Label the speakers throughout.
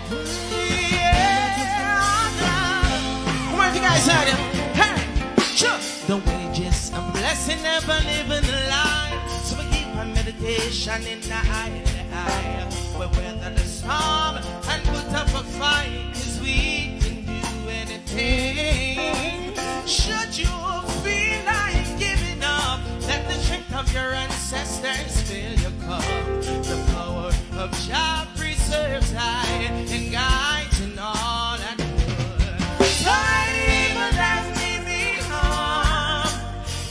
Speaker 1: Come on, if you guys heard him. Hey, sure. The wages and blessing never living a lie. So we keep our meditation in the eye. We weather the storm and put up a fight, 'cause we can do anything. Should you feel like giving up, let the strength of your ancestors fill your cup. The power of Jah preserves I and guides in all that good. Fight evil that may be harm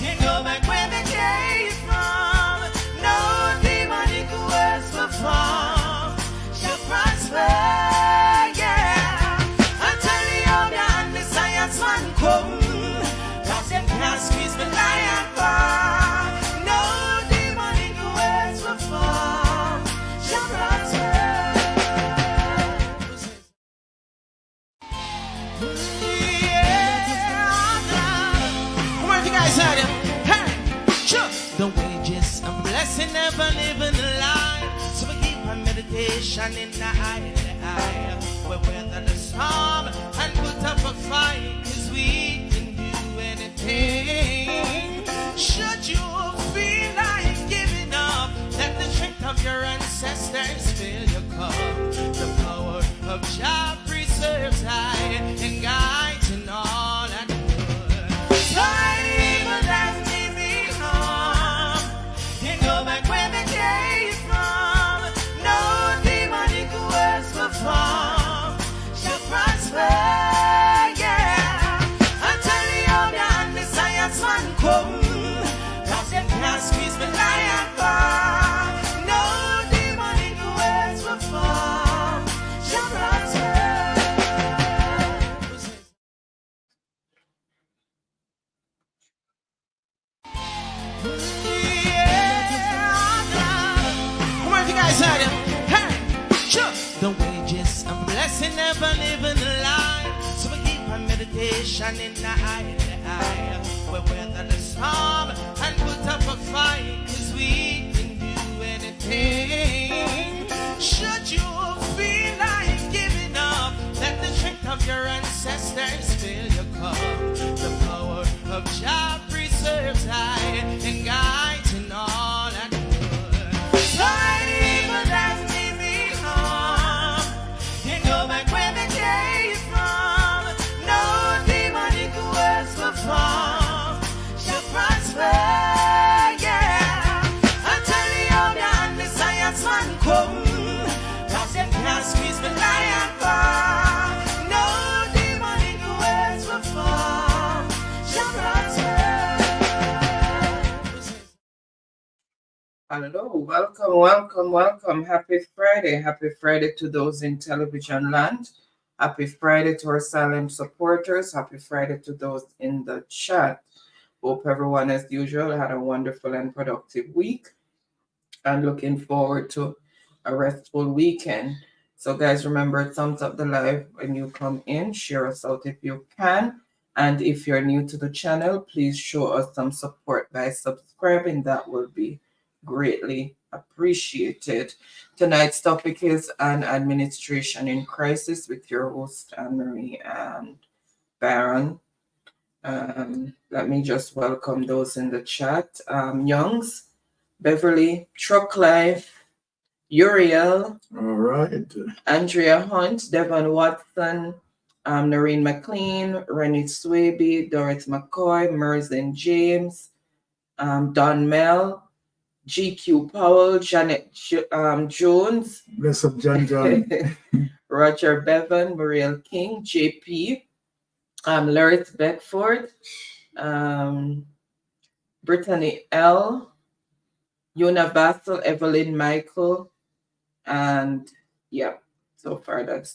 Speaker 1: and go back where they came from. No demonic words perform. Yeah, until the older and the science man come, cause them can't squeeze me lion bar. No demonic words will form, shall prosper. Come on, if you guys heard him. Hey, sure. The wages and blessing never living a lie. So we keep our meditation in the eye. We weather the storm and put up a fight, 'cause we can do anything. Should you feel like giving up, let the strength of your ancestors fill your cup. The power of Jah preserves I and guides in all that good. Fight evil that may be harm and go back where they came from. No demonic words perform shall prosper. Yeah, until the older and the science man come, cause them can't squeeze me lion bar. No demonic words perform shall prosper. Come on, if you guys heard him. Hey, sure. The wages and blessing never living a lie. So we keep our meditation in the eye. We weather the storm and put up a fight, 'cause we can do anything. Should you feel like giving up, let the strength of your ancestors fill your cup. The power of Jah preserves I and guides in all that good. Fight evil that may be harm and go back where they came from. No demonic words perform shall prosper. Yeah, until the older and the science man come, cause them can't squeeze me lion bar. No demonic words perform shall prosper.
Speaker 2: Hello, welcome. Happy Friday. Happy Friday to those in television land. Happy Friday to our silent supporters. Happy Friday to those in the chat. Hope everyone, as usual, had a wonderful and productive week and looking forward to a restful weekend. So guys, remember, thumbs up the live when you come in. Share us out if you can. And if you're new to the channel, please show us some support by subscribing. That will be greatly appreciated. Tonight's topic is an administration in crisis with your host Anne-Marie and Baron. Let me just welcome those in the chat. Youngs, Beverly, Truck Life, Uriel,
Speaker 3: all right,
Speaker 2: Andrea Hunt, Devon Watson, Noreen McLean, Rennie Swaby, Doris McCoy, Merzin James, Don Mel, GQ Powell, Janet Jones,
Speaker 3: bless up John,
Speaker 2: Roger Bevan, Muriel King, JP, Larry Beckford, Brittany L, Yuna Bassel, Evelyn Michael, and yeah, so far that's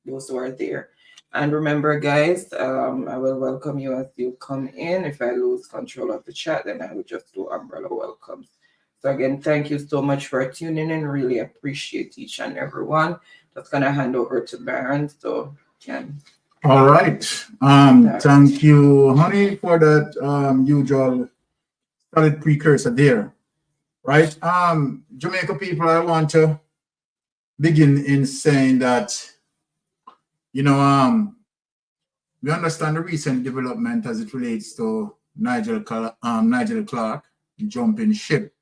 Speaker 2: those who are there. And remember, guys, I will welcome you as you come in. If I lose control of the chat, then I will just do umbrella welcomes. So again, thank you so much for tuning in. Really appreciate each and every one. Just gonna hand over to Baron. So can.
Speaker 3: All right. Thank you, honey, for that usual solid precursor there. Right. Jamaica people, I want to begin in saying that, you know, we understand the recent development as it relates to Nigel Clark jumping ship.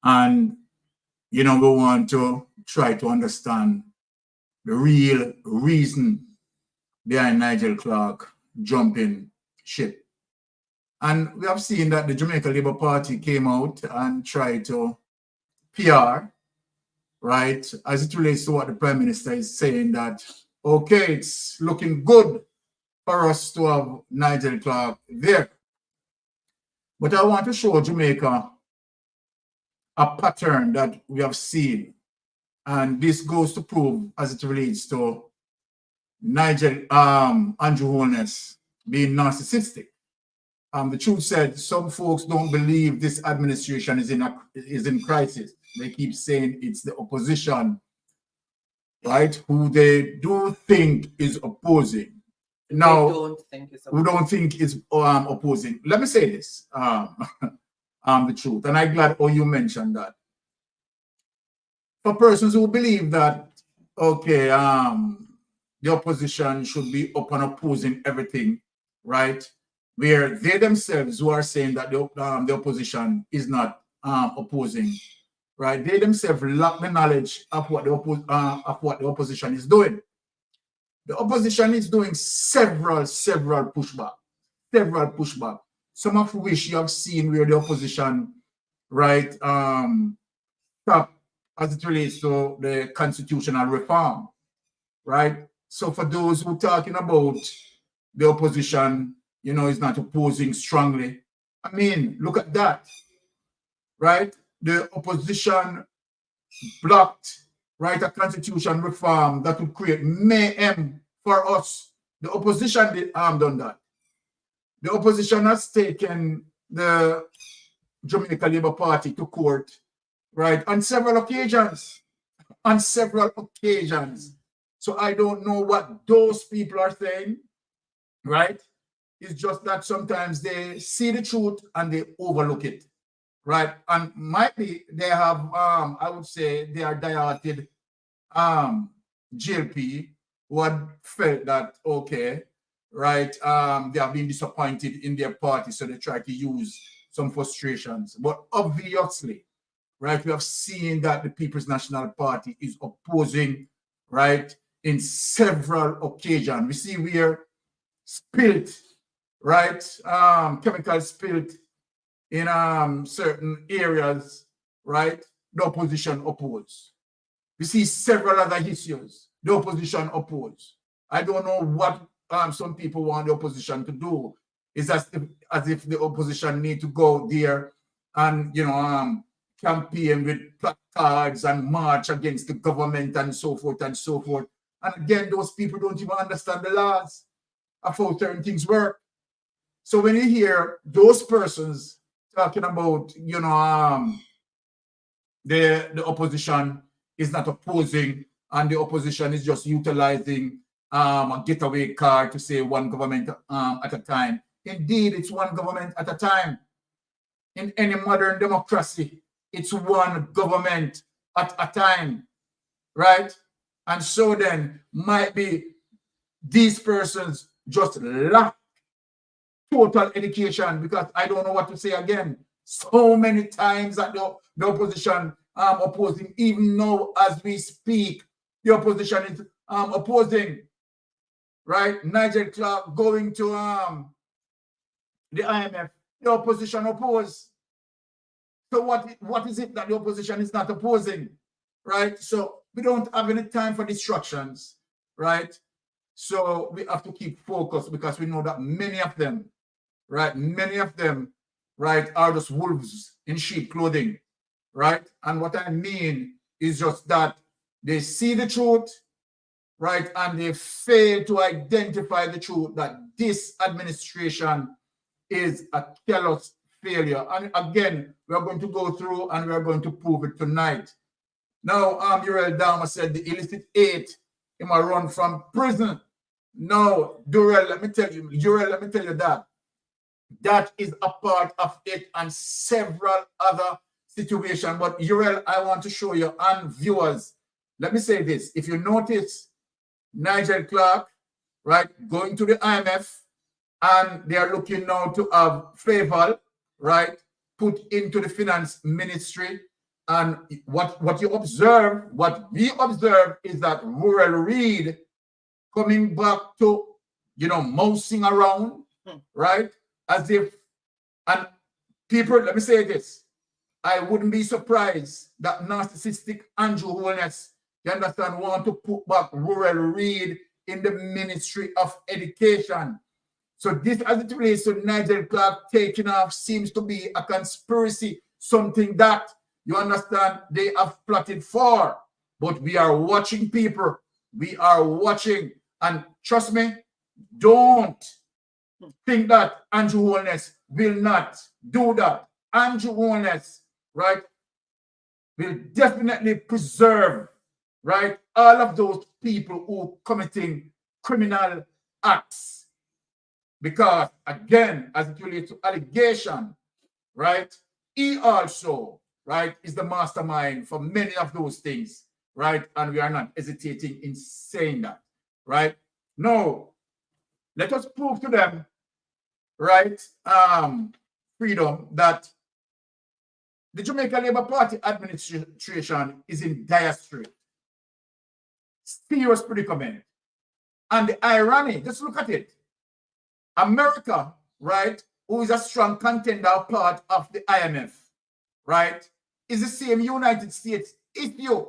Speaker 3: And, you know, we want to try to understand the real reason behind Nigel Clark jumping ship. And we have seen that the Jamaica Labour Party came out and tried to PR, right, as it relates to what the Prime Minister is saying, that, okay, it's looking good for us to have Nigel Clark there. But I want to show Jamaica a pattern that we have seen. And this goes to prove as it relates to Andrew Holness being narcissistic. The truth said, some folks don't believe this administration is in crisis. They keep saying it's the opposition, right, who they do think is opposing. Now, we don't think it's opposing. Let me say this, the truth, and I'm glad you mentioned that. For persons who believe that, okay, the opposition should be up and opposing everything, right, where they themselves who are saying that the opposition is not opposing, right, they themselves lack the knowledge of what the opposition is doing. The opposition is doing several pushback, some of which you have seen where the opposition, right, stop as it relates to the constitutional reform, right? So for those who are talking about the opposition, you know, is not opposing strongly, I mean, look at that, right? The opposition blocked, right, a constitution reform that would create mayhem for us. The opposition did done that. The opposition has taken the Jamaica Labour Party to court, right, on several occasions. So I don't know what those people are saying, right? It's just that sometimes they see the truth and they overlook it, right? And might be they have, I would say they are diehard GLP who had felt that, okay, right, they have been disappointed in their party, so they try to use some frustrations. But obviously, right, we have seen that the People's National Party is opposing, right, in several occasions. We see where spilt, right, chemicals spilt in certain areas, right, the opposition oppose. We see several other issues, the opposition oppose. I don't know what some people want the opposition to do. It's as if the opposition need to go there and, you know, campaign with placards and march against the government and so forth and so forth. And again, those people don't even understand the laws of how certain things work. So when you hear those persons talking about, you know, the opposition is not opposing and the opposition is just utilizing a getaway car to say one government at a time. Indeed, it's one government at a time. In any modern democracy, it's one government at a time, right? And so then might be these persons just lack total education, because I don't know what to say again. So many times that the opposition opposing, even now as we speak, the opposition is opposing, right? Nigel Clark going to the IMF, the opposition oppose. So what is it that the opposition is not opposing, right? So we don't have any time for distractions, right? So we have to keep focused, because we know that many of them, right, right, are just wolves in sheep clothing, right? And what I mean is just that they see the truth, right, and they fail to identify the truth that this administration is a callous failure. And again, we are going to go through and we are going to prove it tonight. Now, Uriel Dama said the illicit 8 he might run from prison. No, Durrell, let me tell you that. That is a part of it, and several other situation. But Uriel, I want to show you and viewers. Let me say this. If you notice Nigel Clark, right, going to the IMF, and they are looking now to have Favour, right, put into the finance ministry. And what we observe is that Rural Reid coming back to, mousing around, right, as if, and people, let me say this, I wouldn't be surprised that narcissistic Andrew Holness, you understand, want to put back Rural Reid in the Ministry of Education. So this, as it relates to Nigel Clark taking off, seems to be a conspiracy, something that, you understand, they have plotted for. But we are watching, people. We are watching. And trust me, don't think that Andrew Holness will not do that. Andrew Holness, right, will definitely preserve, right, all of those people who committing criminal acts. Because, again, as it relates to allegation, right, he also, right, is the mastermind for many of those things, right? And we are not hesitating in saying that, right? Now, let us prove to them, right, Freedom, that the Jamaica Labour Party administration is in dire strait. Serious predicament. And the irony, just look at it. America, right, who is a strong contender part of the IMF, right, is the same United States issue,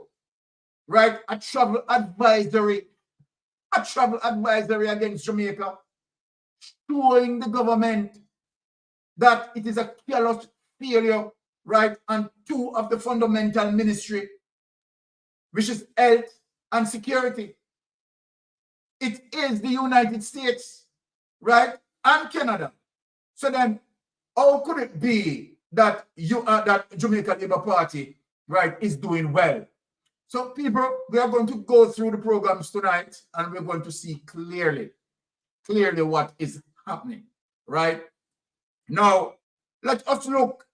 Speaker 3: right, a travel advisory against Jamaica, showing the government that it is a callous failure, right, on two of the fundamental ministry, which is health and security. It is the United States, right, and Canada. So then, how could it be that that Jamaica Labour Party, right, is doing well? So, people, we are going to go through the programs tonight, and we're going to see clearly what is happening, right? Now, let us look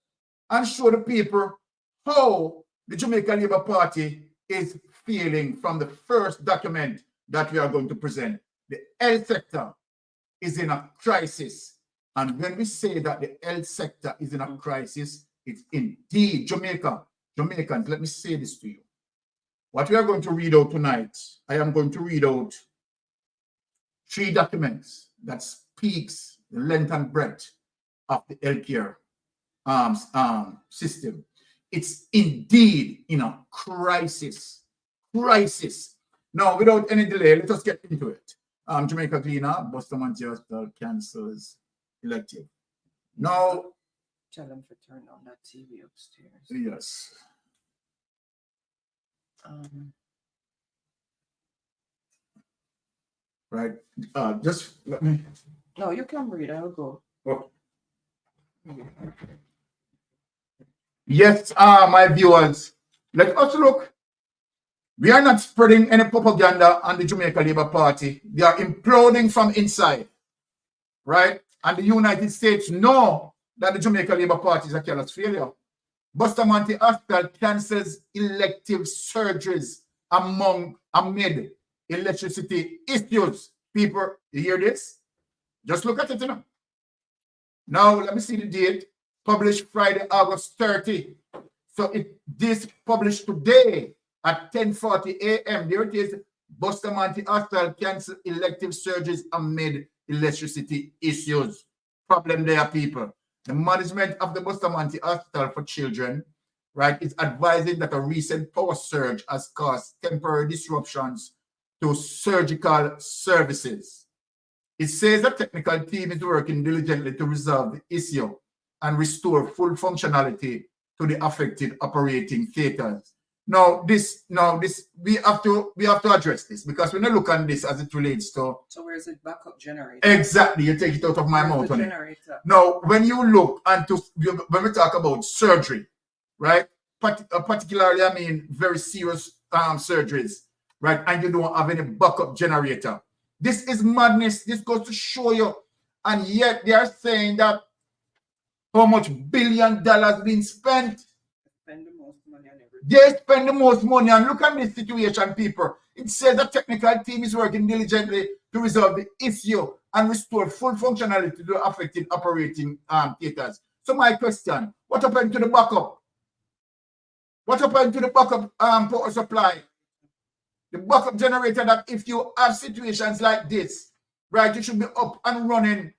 Speaker 3: and show the people how the Jamaica Labour Party is feeling from the first document that we are going to present. The health sector is in a crisis. And when we say that the health sector is in a crisis, it's indeed Jamaicans, let me say this to you. What we are going to read out tonight, I am going to read out 3 documents that speaks the length and breadth of the healthcare system. It's indeed in a crisis. Now, without any delay, let us get into it. Jamaica Cleaner, Bustamante Hospital cancels elective. Now,
Speaker 2: Tell them to turn on that TV upstairs.
Speaker 3: yes. Right. Just let me.
Speaker 2: No, you can read. I'll go.
Speaker 3: Oh. Yes, my viewers, let us look. We are not spreading any propaganda on the Jamaica Labour Party. They are imploding from inside, right? And the United States know that the Jamaica Labour Party is a callous failure. Bustamante Hospital cancels elective surgeries amid electricity issues. People, you hear this? Just look at it, you know. Now, let me see the date. Published Friday, August 30. So this published today at 10:40 a.m. There it is. Bustamante Hospital cancel elective surgeries amid electricity issues. Problem there, people. The management of the Bustamante Hospital for Children, right, is advising that a recent power surge has caused temporary disruptions to surgical services. It says a technical team is working diligently to resolve the issue and restore full functionality to the affected operating theaters. Now, we have to address this, because when I look at this as it relates to.
Speaker 2: So where is it backup generator?
Speaker 3: Exactly, you take it out of my
Speaker 2: Where's
Speaker 3: mouth.
Speaker 2: the
Speaker 3: On
Speaker 2: generator?
Speaker 3: it. Now, when you look when we talk about surgery, right? Particularly, I mean, very serious surgeries, right? And you don't have any backup generator. This is madness. This goes to show you, and yet they are saying that how much $1 billion being spent. They spend the most money. And look at this situation, people. It says the technical team is working diligently to resolve the issue and restore full functionality to the affected operating theaters. So my question, what happened to the backup? What happened to the backup power supply? The backup generator that if you have situations like this, right, it should be up and running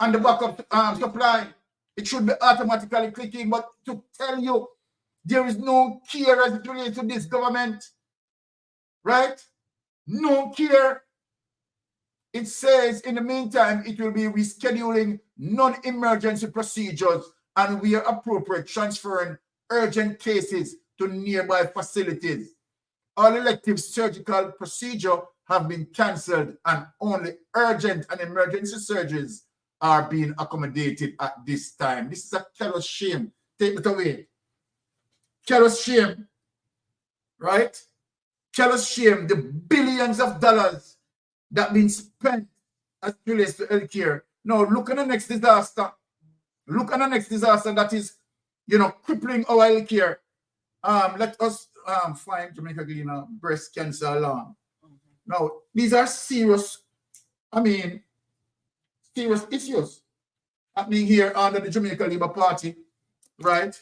Speaker 3: and the backup supply. It should be automatically clicking, but to tell you, there is no care as it relates to this government, right? No care. It says in the meantime, it will be rescheduling non-emergency procedures and where appropriate, transferring urgent cases to nearby facilities. All elective surgical procedures have been cancelled and only urgent and emergency surgeries are being accommodated at this time. This is a callous shame. Take it away. Callous shame, right? Callous shame, the billions of dollars that have been spent as it relates to healthcare. Now, look at the next disaster. Look at the next disaster that is, crippling our healthcare. Let us find Jamaica Gleaner breast cancer alarm. Now, these are serious, serious issues happening here under the Jamaica Labour Party, right?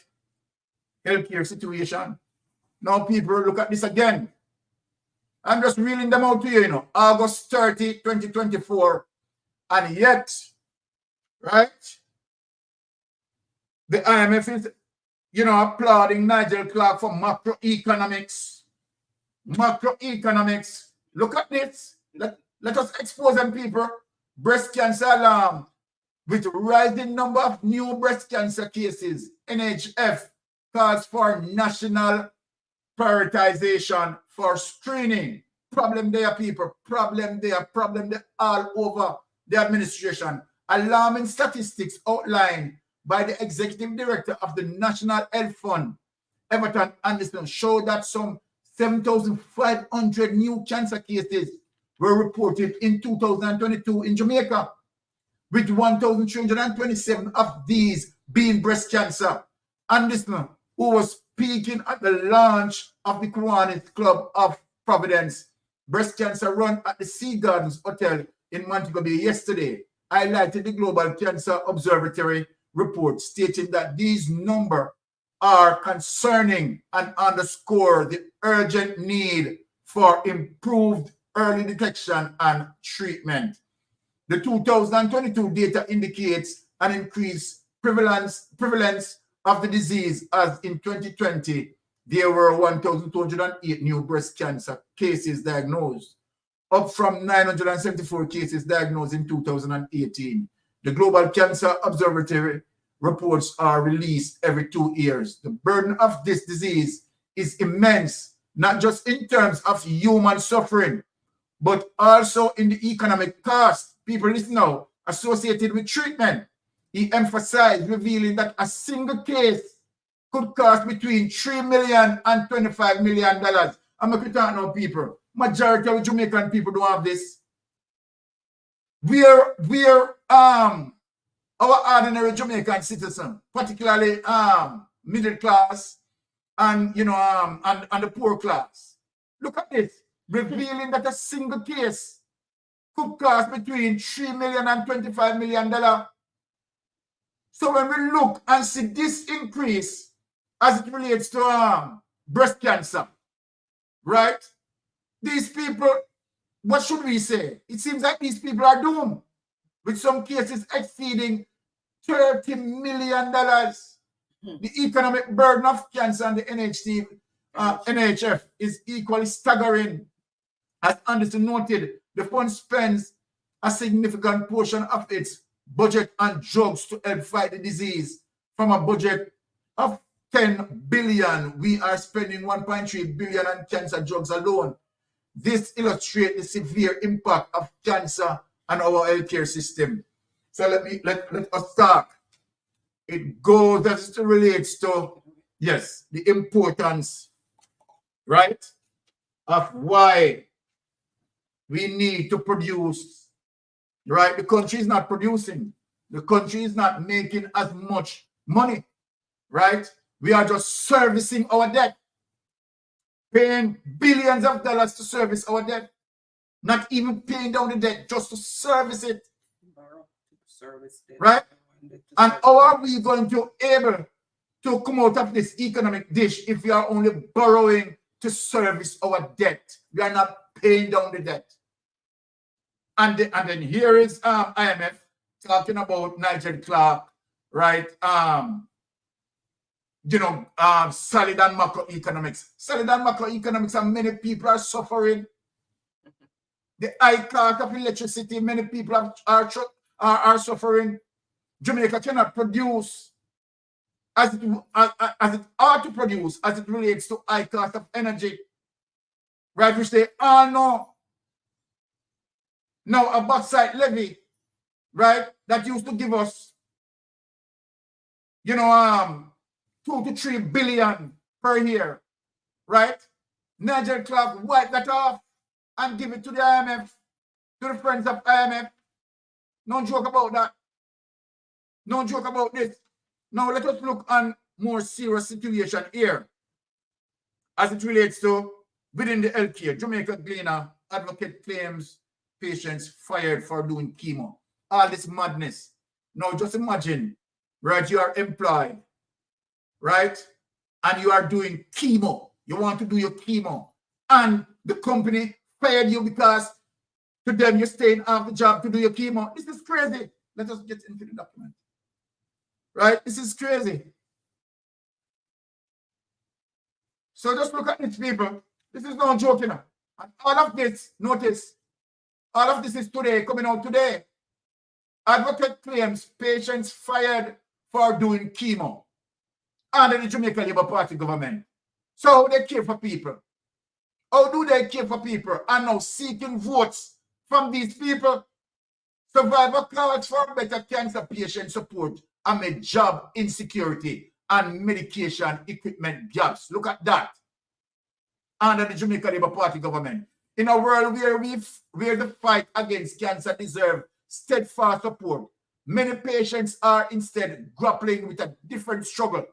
Speaker 3: Healthcare situation. Now, people, look at this again. I'm just reeling them out to you, August 30, 2024. And yet, right, the IMF is, applauding Nigel Clark for macroeconomics. Macroeconomics. Look at this. Let us expose them, people. Breast cancer alarm. With rising number of new breast cancer cases, NHF calls for national prioritization for screening. Problem there, people. Problem there all over the administration. Alarming statistics outlined by the executive director of the National Health Fund, Everton Anderson, show that some 7,500 new cancer cases were reported in 2022 in Jamaica, with 1,327 of these being breast cancer. Anderson, who was speaking at the launch of the Kiwanis Club of Providence breast cancer run at the Sea Gardens Hotel in Montego Bay yesterday, highlighted the Global Cancer Observatory report, stating that these numbers are concerning and underscore the urgent need for improved early detection and treatment. The 2022 data indicates an increased prevalence of the disease, as in 2020, there were 1,208 new breast cancer cases diagnosed, up from 974 cases diagnosed in 2018. The Global Cancer Observatory reports are released every 2 years. The burden of this disease is immense, not just in terms of human suffering, but also in the economic cost. People, listen now, associated with treatment. He emphasized, revealing that a single case could cost between $3 million and $25 million. I'm not talking now, people. Majority of Jamaican people don't have this. We're our ordinary Jamaican citizen, particularly middle class and and the poor class. Look at this, revealing that a single case could cost between $3 million and $25 million. So when we look and see this increase as it relates to breast cancer, right? These people, what should we say? It seems like these people are doomed, with some cases exceeding $30 million. The economic burden of cancer and the NHF is equally staggering. As Anderson noted, the fund spends a significant portion of its budget on drugs to help fight the disease. From a budget of $10 billion, we are spending $1.3 billion on cancer drugs alone. This illustrates the severe impact of cancer on our healthcare system. So let us start. It goes as it relates to, yes, the importance, right, of why we need to produce, right? The country is not producing. The country is not making as much money, right? We are just servicing our debt, paying billions of dollars to service our debt, not even paying down the debt, just to service it.
Speaker 2: Service debt.
Speaker 3: Right? And how are we going to able to come out of this economic dish if we are only borrowing to service our debt? We are not paying down the debt. And then here is IMF talking about Nigel Clark, right? Solid and macroeconomics. Solid and macroeconomics, and many people are suffering. The high cost of electricity, many people are suffering. Jamaica cannot produce as it ought to produce as it relates to high cost of energy, right? Which they all know. Now, a bauxite levy, right, that used to give us, 2 to 3 billion per year, right? Nigel Clark wiped that off and give it to the IMF, to the friends of IMF. No joke about that. No joke about this. Now let us look on more serious situation here as it relates to within the healthcare. Jamaica Gleaner advocate claims patients fired for doing chemo. All this madness. Now just imagine, right, you are employed, right, and you are doing chemo. You want to do your chemo, and the company fired you because to them you're staying off the job to do your chemo. This is crazy. Let us get into the document. Right? This is crazy. So just look at this, people. This is no joke, And all of this, notice, all of this is today, coming out today. Advocate claims patients fired for doing chemo under the Jamaica Labour Party government. So how they care for people? How do they care for people? And now seeking votes from these people. Survivor calls for better cancer patient support amid job insecurity and medication equipment gaps. Look at that. Under the Jamaica Labour Party government. In a world where the fight against cancer deserves steadfast support, many patients are instead grappling with a different struggle.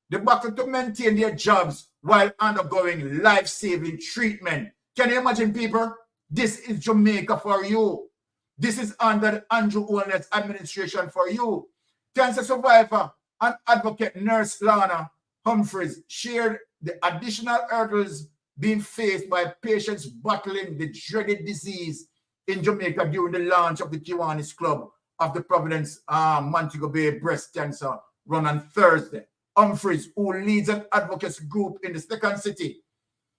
Speaker 3: The battle to maintain their jobs while undergoing life-saving treatment. Can you imagine, people? This is Jamaica for you. This is under the Andrew Holness administration for you. Cancer survivor and advocate nurse Lana Humphreys shared the additional hurdles being faced by patients battling the dreaded disease in Jamaica during the launch of the Kiwanis Club of the Providence Montego Bay Breast Cancer Run on Thursday. Humphreys, who leads an advocacy group in the second city,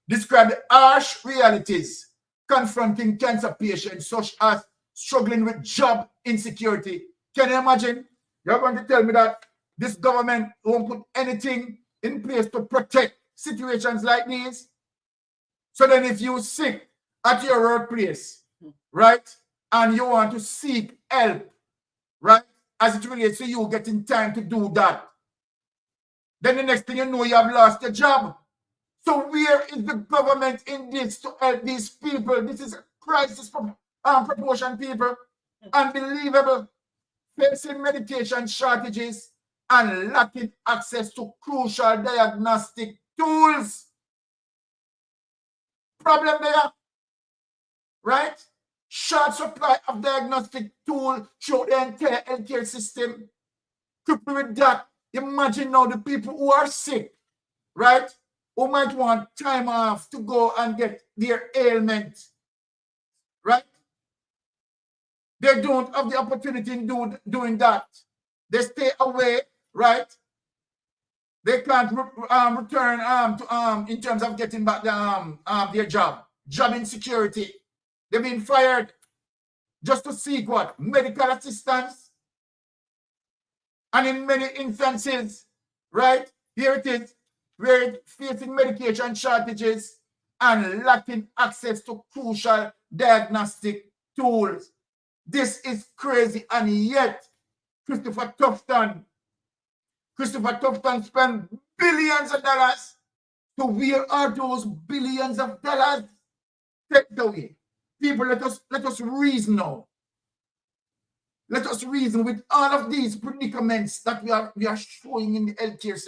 Speaker 3: described the harsh realities confronting cancer patients, such as struggling with job insecurity. Can you imagine? You're going to tell me that this government won't put anything in place to protect situations like these? So then if you're sick at your workplace, right, and you want to seek help, right, as it relates to you getting time to do that, then the next thing you know, you have lost your job. So where is the government in this to help these people? This is a crisis proportion, people. Unbelievable. Facing medication shortages and lacking access to crucial diagnostic tools. Problem there, right? Short supply of diagnostic tool through the entire healthcare system. Coupled with that, imagine now the people who are sick, right? Who might want time off to go and get their ailment, right? They don't have the opportunity in doing that. They stay away, right? They can't return in terms of getting back their job insecurity. They've been fired just to seek what? Medical assistance. And in many instances, right? Here it is, we're facing medication shortages and lacking access to crucial diagnostic tools. This is crazy, and yet Christopher Tufton spent billions of dollars. So where are those billions of dollars? Take it away. People, let us reason now. Let us reason with all of these predicaments that we are showing in the healthcare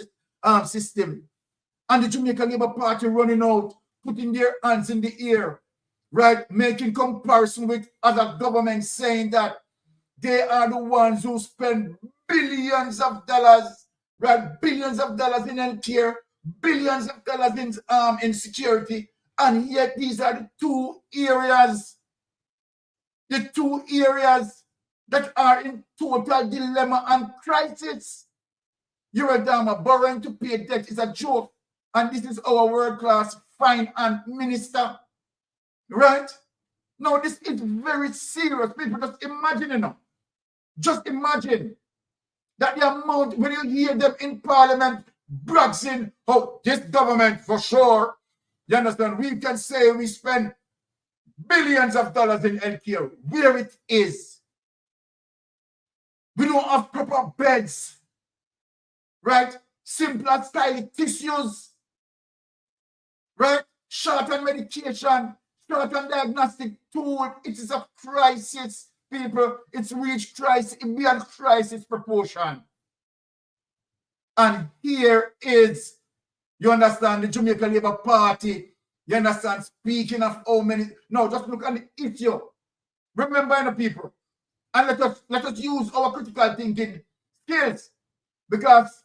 Speaker 3: system. And the Jamaica Labour Party running out, putting their hands in the air, right? Making comparison with other governments, saying that they are the ones who spend billions of dollars, right? Billions of dollars in healthcare, billions of dollars in security. And yet these are the two areas that are in total dilemma and crisis. Eurodama, borrowing to pay debt is a joke. And this is our world-class finance minister, right? Now, this is very serious. People, just imagine, just imagine that the amount, when you hear them in parliament bragging, oh, this government, for sure, you understand, we can say we spend billions of dollars in healthcare, where it is. We don't have proper beds, right? Simple and stylish tissues, right? Short on medication, short on diagnostic tool. It is a crisis, people. It's reached crisis, beyond crisis proportion. And here is, you understand, the Jamaica Labour Party, you understand, speaking of how many, no, just look at the issue. Remember, people, and let us use our critical thinking skills, because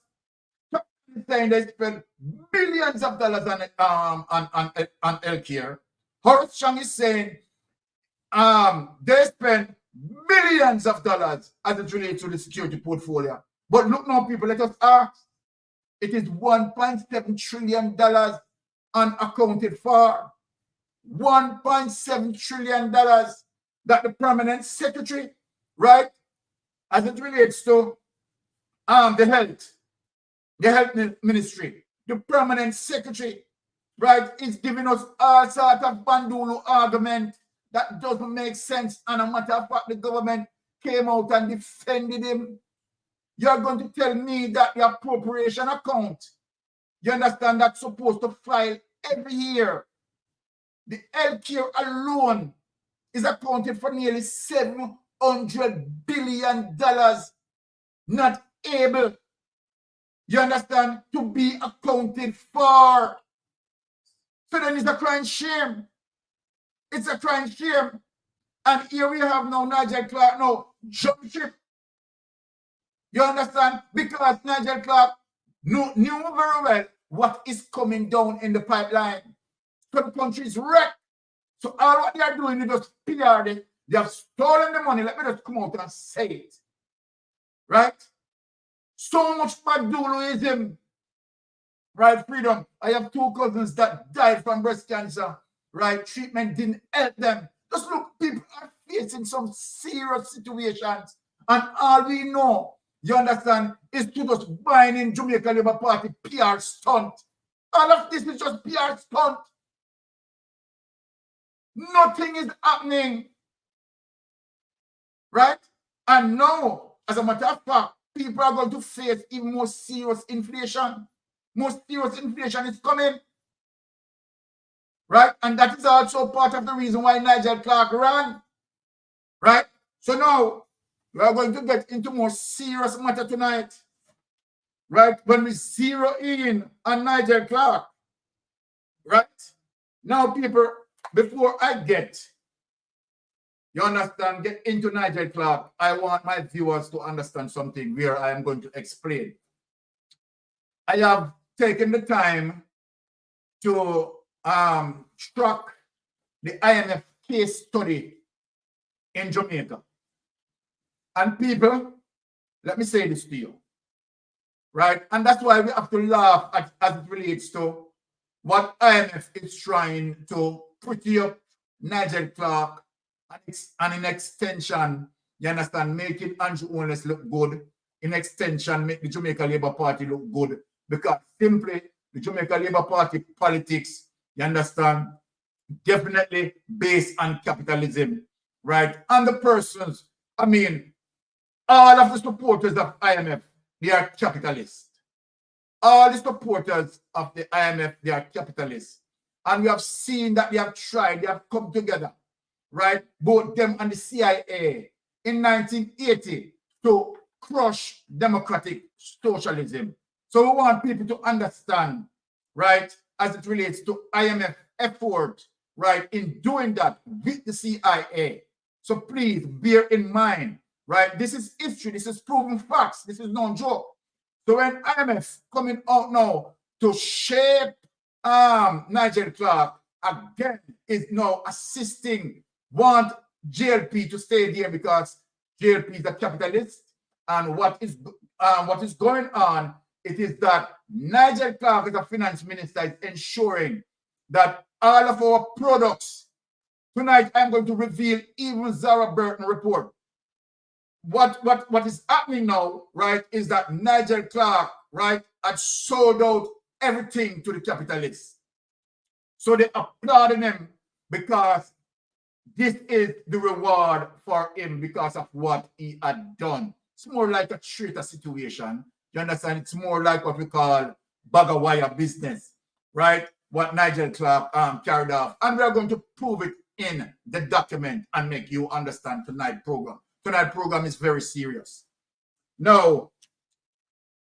Speaker 3: saying they spend billions of dollars on healthcare. Horace Chang is saying they spend billions of dollars as it relates to the security portfolio. But look now, people, let us ask. It is $1.7 trillion unaccounted for. $1.7 trillion that the permanent secretary, right, as it relates to the health ministry, the permanent secretary, right, is giving us all sort of bandulu argument that doesn't make sense. And a matter of fact, the government came out and defended him. You're going to tell me that the appropriation account, you understand, that's supposed to file every year, the healthcare alone is accounted for nearly $700 billion, not able, you understand, to be accounted for. So then it's a crying shame. It's a crying shame. And here we have now Nigel Clark now jump ship. You understand? Because Nigel Clark knew very well what is coming down in the pipeline. So the country is wrecked. So all what they are doing is just PR it. They have stolen the money. Let me just come out and say it. Right? So much Magduluism. Right, freedom. I have 2 cousins that died from breast cancer. Right? Treatment didn't help them. Just look, people are facing some serious situations. And all we know, you understand, is to just buying in Jamaica Labour Party PR stunt. All of this is just PR stunt. Nothing is happening. Right? And now, as a matter of fact, people are going to face even more serious inflation. More serious inflation is coming. Right? And that is also part of the reason why Nigel Clark ran. Right? So now, we are going to get into more serious matter tonight. Right? When we zero in on Nigel Clark. Right? Now, people, before I get into Nigel Clark, I want my viewers to understand something where I am going to explain. I have taken the time to track the IMF case study in Jamaica. And people, let me say this to you, right? And that's why we have to laugh at, as it relates to what IMF is trying to pretty up Nigel Clark and in extension, you understand, making Andrew Holness look good. In extension, make the Jamaica Labour Party look good. Because simply, the Jamaica Labour Party politics, you understand, definitely based on capitalism, right? And the persons, I mean, all of the supporters of IMF, they are capitalists. All the supporters of the IMF, they are capitalists. And we have seen that they have tried, they have come together, right? Both them and the CIA in 1980 to crush democratic socialism. So we want people to understand, right, as it relates to IMF effort, right, in doing that with the CIA. So please bear in mind, right, this is history, this is proven facts, this is no joke. So when IMF coming out now to shape Nigel Clark again is now assisting, want JLP to stay there because JLP is a capitalist, and what is going on, it is that Nigel Clark as a finance minister is ensuring that all of our products, tonight I'm going to reveal even Zara Burton report. What is happening now, right, is that Nigel Clark, right, had sold out everything to the capitalists. So they applauded him because this is the reward for him because of what he had done. It's more like a traitor situation. You understand? It's more like what we call bag of wire business, right? What Nigel Clark carried off. And we're going to prove it in the document and make you understand tonight's program. Tonight's program is very serious. Now,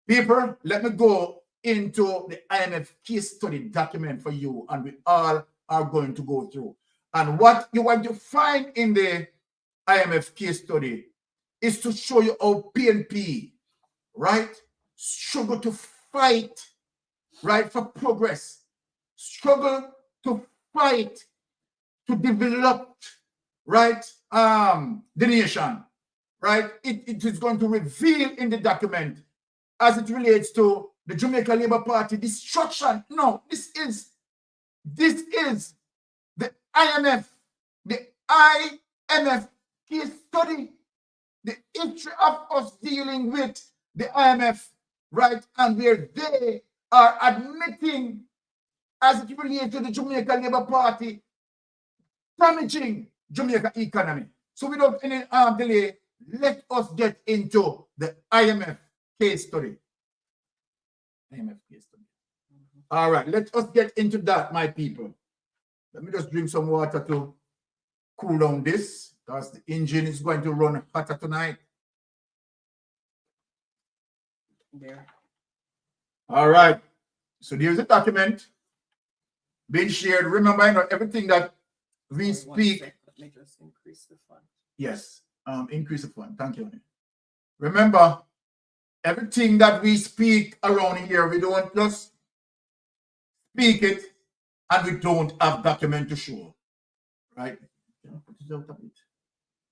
Speaker 3: people, let me go into the IMF case study document for you, and we all are going to go through. And what you want to find in the IMF case study is to show you how PNP, right, struggle to fight, right, for progress, struggle to fight to develop, right, the nation, right. It is going to reveal in the document as it relates to the Jamaica Labour Party destruction. No, this is the IMF case study, the history of us dealing with the IMF, right, and where they are admitting, as it relates to the Jamaica Labour Party, damaging Jamaica economy. So without any delay, let us get into the IMF case study. IMF case study. All right, let us get into that, my people. Let me just drink some water to cool down this, because the engine is going to run hotter tonight.
Speaker 2: There.
Speaker 3: All right. So there's a document being shared. Remember, I know everything that we speak.
Speaker 2: Let me just increase the font.
Speaker 3: Yes, increase the font. Thank you. Remember, everything that we speak around here, we don't just speak it and we don't have document to show. Right? Put it out a bit.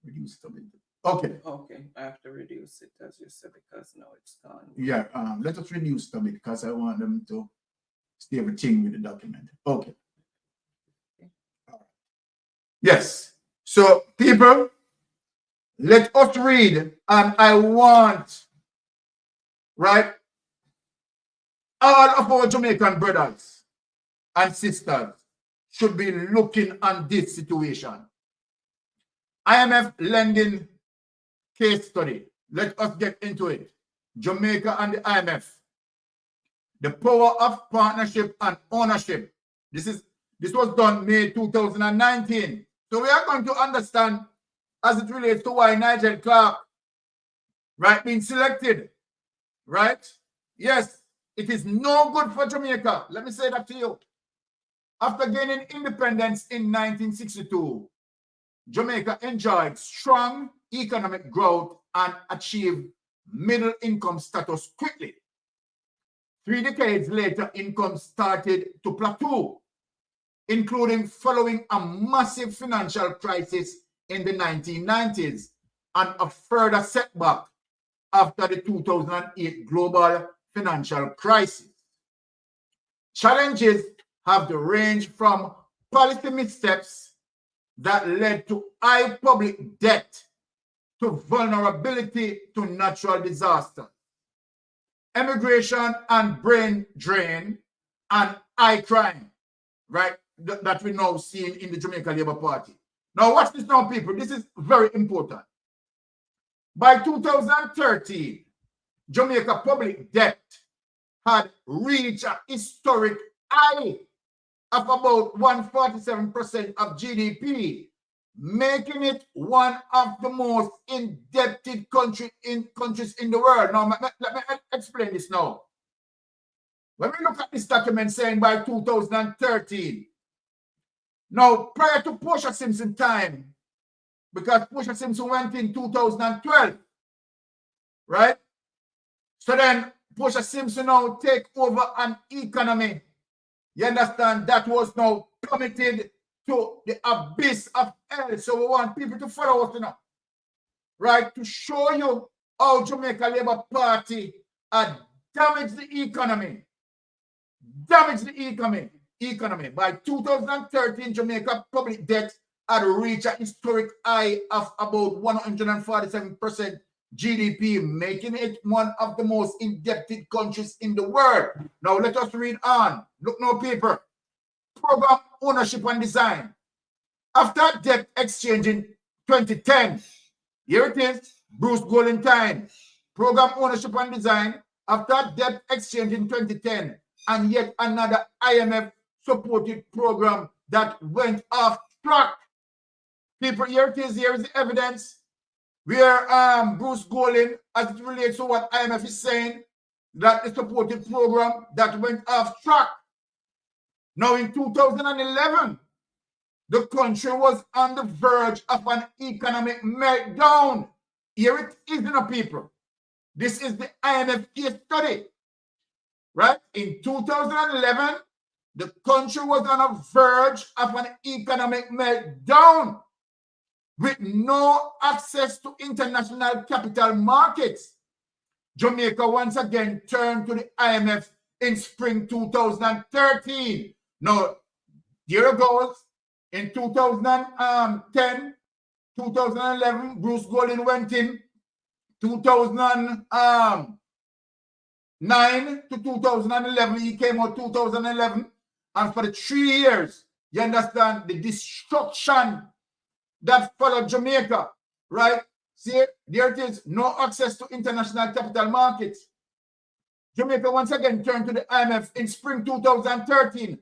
Speaker 3: Reduce it a bit. Okay.
Speaker 2: Okay, I have to reduce it, as you said, because now it's gone.
Speaker 3: Yeah, let us reduce it a bit because I want them to stay everything with the document. Okay. Yes. So, people, let us read, and I want, right, all of our Jamaican brothers and sisters should be looking on this situation. IMF lending case study. Let us get into it. Jamaica and the IMF. The power of partnership and ownership. This was done May 2019. So we are going to understand as it relates to why Nigel Clark, right, being selected, right? Yes, it is no good for Jamaica. Let me say that to you. After gaining independence in 1962, Jamaica enjoyed strong economic growth and achieved middle income status quickly. 3 decades later, income started to plateau, including following a massive financial crisis in the 1990s and a further setback after the 2008 global financial crisis. Challenges have ranged from policy missteps that led to high public debt to vulnerability to natural disaster, immigration and brain drain, and high crime, right, that we now see in the Jamaica Labour Party. Now watch this now, people. This is very important. By 2013, Jamaica public debt had reached a historic high of about 147% of GDP, making it one of the most indebted countries in the world. Now, let me explain this now. When we look at this document saying by 2013, now prior to Portia Simpson time, because Portia Simpson went in 2012, right? So then Portia Simpson now take over an economy, you understand, that was now committed to the abyss of hell. So we want people to follow us, you know, right, to show you how Jamaica Labour Party had damaged the economy. Damaged the economy. By 2013, Jamaica public debt had reached a historic high of about 147% GDP, making it one of the most indebted countries in the world. Now let us read on. Look no paper. Program ownership and design. After debt exchange in 2010, here it is, Bruce Goldentine. Program ownership and design. After debt exchange in 2010, and yet another IMF-supported program that went off track. People, here it is. Here is the evidence where Bruce Golding, as it relates to what IMF is saying, that the supported program that went off track. Now in 2011, the country was on the verge of an economic meltdown. Here it is, you know, people. This is the IMF case study. Right? In 2011, the country was on a verge of an economic meltdown with no access to international capital markets. Jamaica once again turned to the IMF in spring 2013. Now, here it goes. In 2010, 2011, Bruce Golding went in. 2009 to 2011, he came out 2011, and for the 3 years, you understand the destruction that followed Jamaica, right? See, there it is, no access to international capital markets. Jamaica once again turned to the IMF in spring 2013,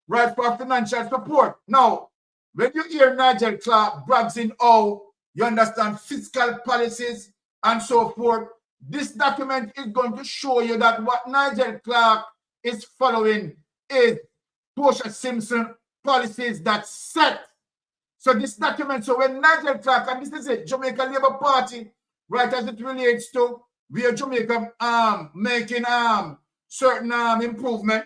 Speaker 3: right, for financial support. Now, when you hear Nigel Clark brags in you understand fiscal policies and so forth, this document is going to show you that what Nigel Clark is following is Portia Simpson policies that set. So this document, so when Nigel Clark, and this is it, Jamaica Labour Party, right, as it relates to where Jamaica making certain improvement,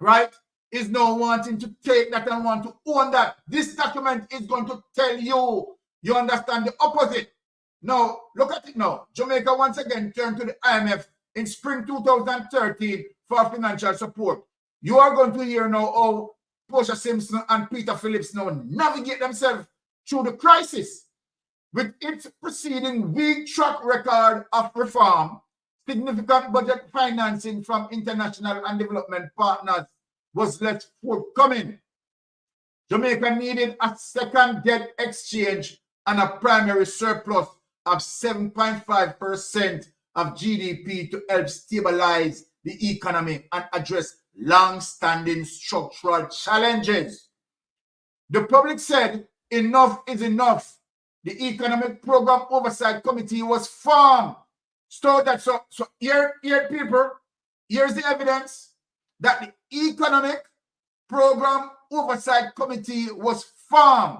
Speaker 3: right, is now wanting to take that and want to own that. This document is going to tell you, you understand, the opposite. Now, look at it now. Jamaica once again turned to the IMF in spring 2013 for financial support. You are going to hear now how Portia Simpson and Peter Phillips now navigate themselves through the crisis. With its preceding weak track record of reform, significant budget financing from international and development partners was less forthcoming. Jamaica needed a second debt exchange and a primary surplus of 7.5% of GDP to help stabilize the economy and address long-standing structural challenges. The public said enough is enough. The Economic Program Oversight Committee was formed. So here people, here's the evidence that the Economic Program Oversight Committee was formed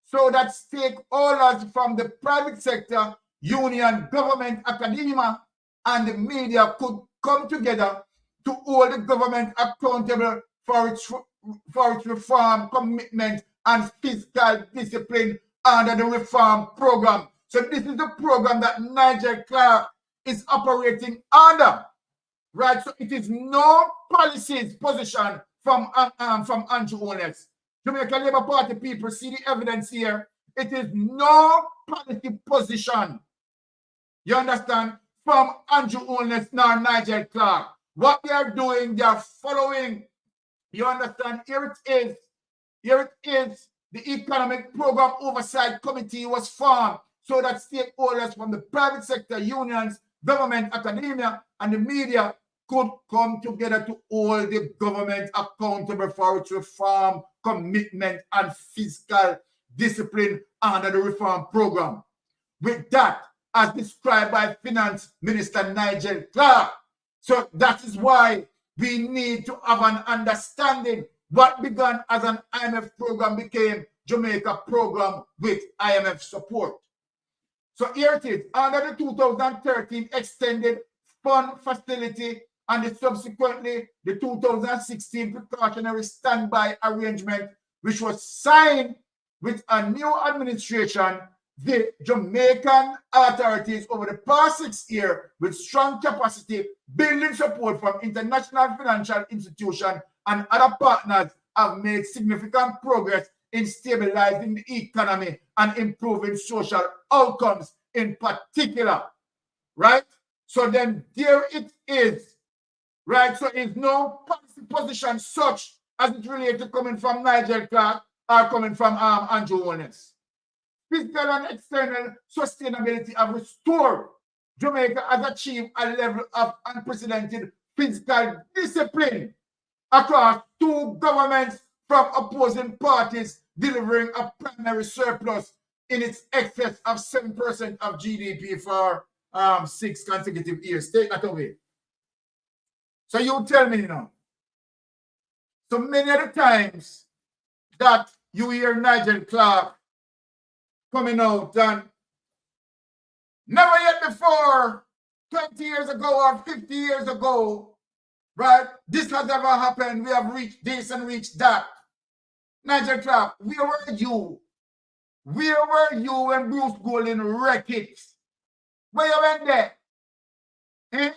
Speaker 3: so that stakeholders from the private sector, union, government, academia, and the media could come together to hold the government accountable for its reform commitment and fiscal discipline under the reform program. So this is the program that Nigel Clark is operating under, right? So it is no policies position from Andrew Holness. Jamaica Labour Party people see the evidence here. It is no policy position, you understand, from Andrew Holness nor Nigel Clark. What they are doing, they are following, you understand, here it is, the Economic Program Oversight Committee was formed so that stakeholders from the private sector, unions, government, academia, and the media could come together to hold the government accountable for its reform, commitment, and fiscal discipline under the reform program. With that, as described by Finance Minister Nigel Clark. So that is why we need to have an understanding. What began as an IMF program became Jamaica program with IMF support. So here it is. Under the 2013 extended fund facility and subsequently the 2016 precautionary standby arrangement, which was signed with a new administration, the Jamaican authorities over the past 6 years, with strong capacity, building support from international financial institutions and other partners, have made significant progress in stabilizing the economy and improving social outcomes in particular, right? So then there it is, right? So it's no policy position such as it relates to coming from Nigel Clark or coming from Andrew Holness. Fiscal and external sustainability have restored. Jamaica has achieved a level of unprecedented fiscal discipline across 2 governments from opposing parties, delivering a primary surplus in its excess of 7% of GDP for 6 consecutive years. Take that away. So you tell me now. So many of the times that you hear Nigel Clark coming out and never yet before, 20 years ago or 50 years ago, right? This has ever happened. We have reached this and reached that. Nigel Clark, where were you? Where were you when Bruce Golding wrecked it? Where you went there? Eh?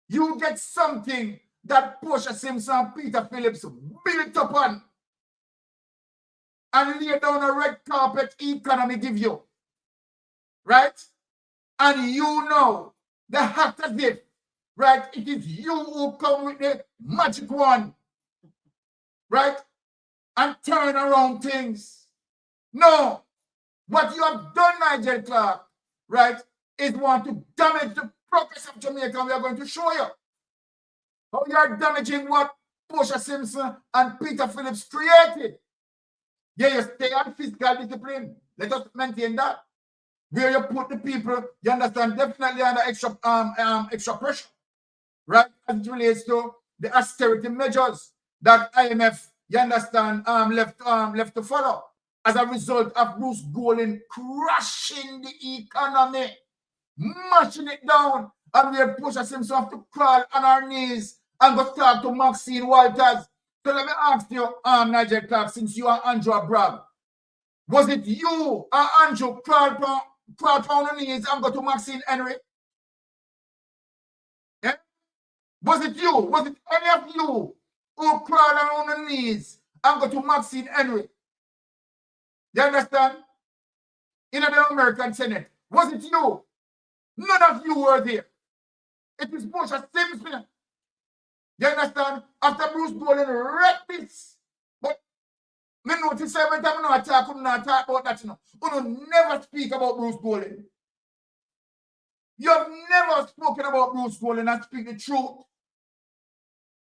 Speaker 3: You get something that Portia Simpson and Peter Phillips built upon and lay down a red carpet economy give you. Right? And you know, the act as if, right, it is you who come with the magic wand, right? And turn around things. No. What you have done, Nigel Clark, right, is want to damage the progress of Jamaica. And we are going to show you how you are damaging what Portia Simpson and Peter Phillips created. Yeah, you stay on fiscal discipline. Let us maintain that. Where you put the people, you understand, definitely under extra pressure, right? As it relates to the austerity measures that IMF, you understand, left to follow as a result of Bruce Golding crashing the economy, mashing it down, and we have Portia Simpson have to crawl on our knees and go talk to Maxine Walters. So let me ask you, Nigel Clark, since you are Andrew Bragg, was it you or Andrew crawled on the knees and go to Maxine Henry? Yeah? Was it you? Was it any of you who crawled on the knees and go to Maxine Henry? You understand? In the American Senate. Was it you? None of you were there. It is Portia Simpson. You understand? After Bruce Golding wrecked this. But me notice every time I talk about that, you know. You never speak about Bruce Golding. You have never spoken about Bruce Golding and speak the truth.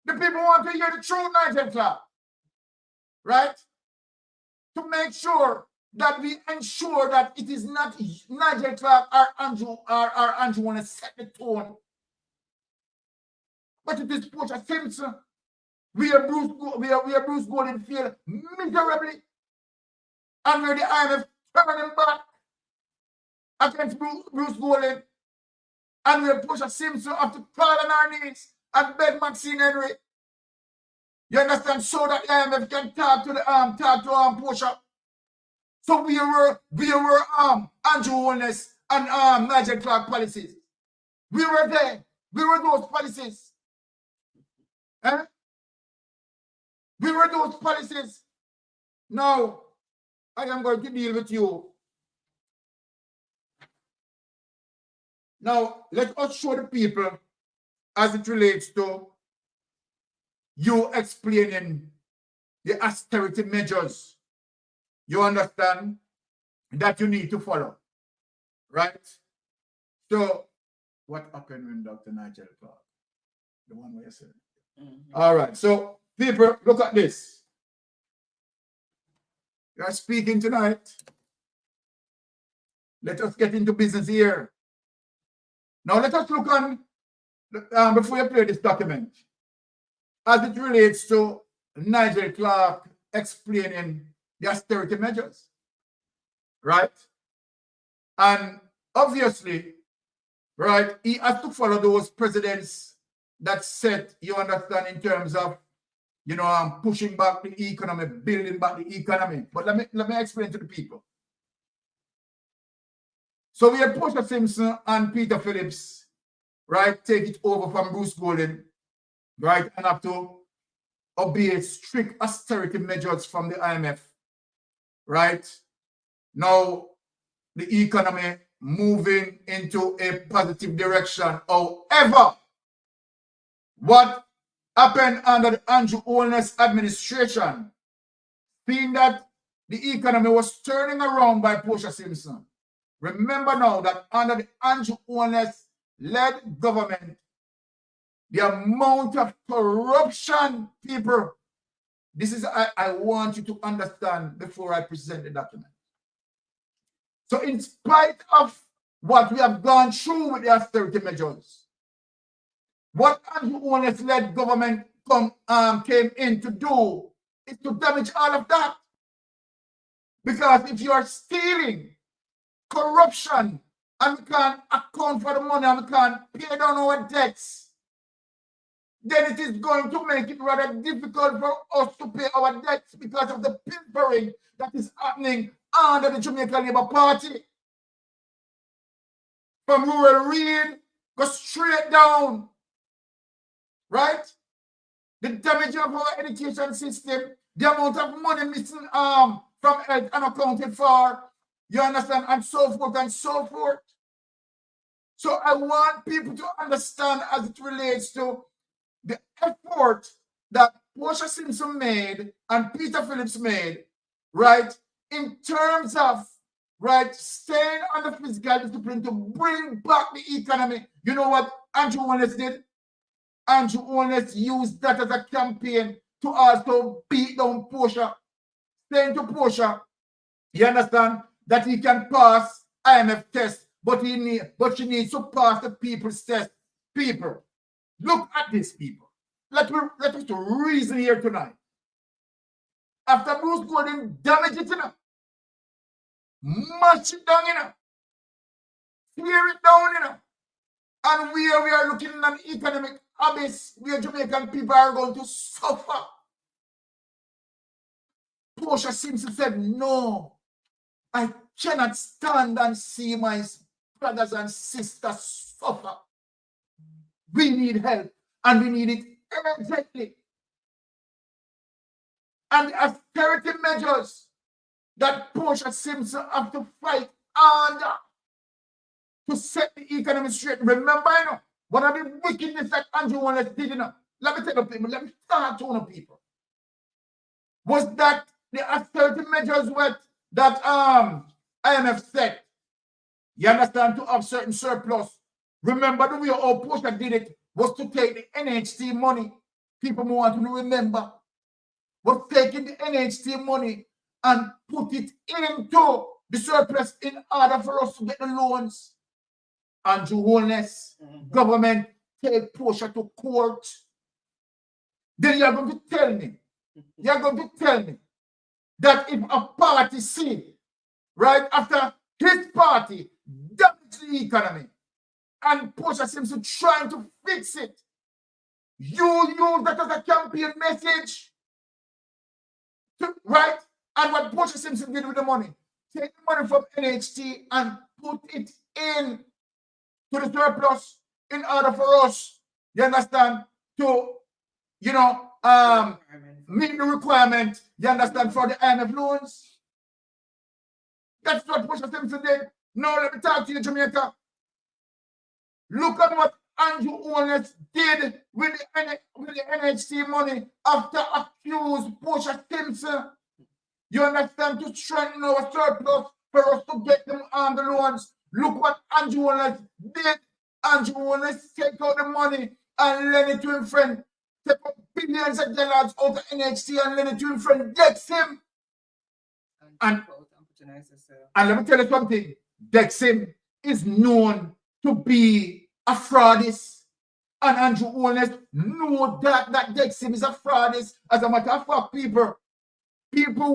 Speaker 3: The people want to hear the truth, Nigel Clark. Right? To make sure that we ensure that it is not Nigel Clark or Andrew want to set the tone. But it is Portia Simpson. We are Bruce Golding failed miserably. And where the IMF turning back against Bruce Golding. And where Portia Simpson have to crawl on our knees and beg Maxine Henry. You understand? So that the IMF can talk to Portia. So we were Andrew Holness and Nigel Clark policies. We were there. We were those policies. Eh? We were those policies. Now, I am going to deal with you. Now, let us show the people as it relates to you explaining the austerity measures. You understand that you need to follow, right? So, what happened when Dr. Nigel Clark? The one where you said. All right, so people, look at this. You are speaking tonight. Let us get into business here. Now let us look on, before you play this document, as it relates to Nigel Clark explaining the austerity measures, right? And obviously, right, he has to follow those presidents that set, you understand, in terms of, you know, pushing back the economy, building back the economy. But let me explain to the people. So we had Portia Simpson and Peter Phillips, right, take it over from Bruce Golding, right, and have to obey strict austerity measures from the IMF, right? Now, the economy moving into a positive direction. However, what happened under the Andrew Holness administration, seeing that the economy was turning around by Portia Simpson. Remember now that under the Andrew Holness-led government, the amount of corruption, people, this is, I want you to understand before I present the document. So in spite of what we have gone through with the austerity measures, what Andrew Holness-led government came in to do is to damage all of that. Because if you are stealing, corruption, and we can't account for the money and we can't pay down our debts, then it is going to make it rather difficult for us to pay our debts because of the pilfering that is happening under the Jamaica Labour Party. From rural read, go straight down, right? The damage of our education system, the amount of money missing from health unaccounted for, you understand, and so forth and so forth. So I want people to understand as it relates to the effort that Portia Simpson made and Peter Phillips made, right, in terms of, right, staying on the physical discipline to bring back the economy. You know what Andrew Holness did? Andrew Holness used that as a campaign to also beat down Portia, saying to Portia, you understand, that he can pass IMF test, but she needs to pass the people's test. People, look at this, people. Let us reason here tonight. After Bruce Golding damage it enough, mash it down enough, tear it down enough, and we are looking at an economic abyss where Jamaican people are going to suffer. Portia Simpson said, no, I cannot stand and see my brothers and sisters suffer. We need help, and we need it urgently. And the austerity measures that Portia Simpson have to fight under to set the economy straight. Remember, you know, one of the wickedness that Andrew Holness did, you know, let me tell you people, let me start to know people, was that the austerity measures that IMF set, you understand, to have certain surplus. Remember the way how Portia did it was to take the NHT money. People want to remember. Was taking the NHT money and put it into the surplus in order for us to get the loans. Andrew Holness, government, take Portia to court. Then you're going to tell me, that if a party see, right, after his party damage the economy and Portia Simpson trying to fix it, you use that as a campaign message, right? And what Portia Simpson did with the money, take the money from NHT and put it in to the surplus in order for us, you understand, to, you know, meet the requirement, you understand, for the IMF loans. That's what Portia Simpson did. Now let me talk to you, Jamaica. Look at what Andrew Holness did with the NHT money after accused Portia Simpson. You understand, to strengthen our surplus for us to get them on the loans. Look what Andrew Holness did. Andrew Holness take out the money and lend it to his friend. Take out billions of dollars out of NHT and lend it to his friend. Dexim. And let me tell you something. Dexim is known to be a fraudist. And Andrew Holness know that DISCAIMER is a fraud. As a matter of fact, people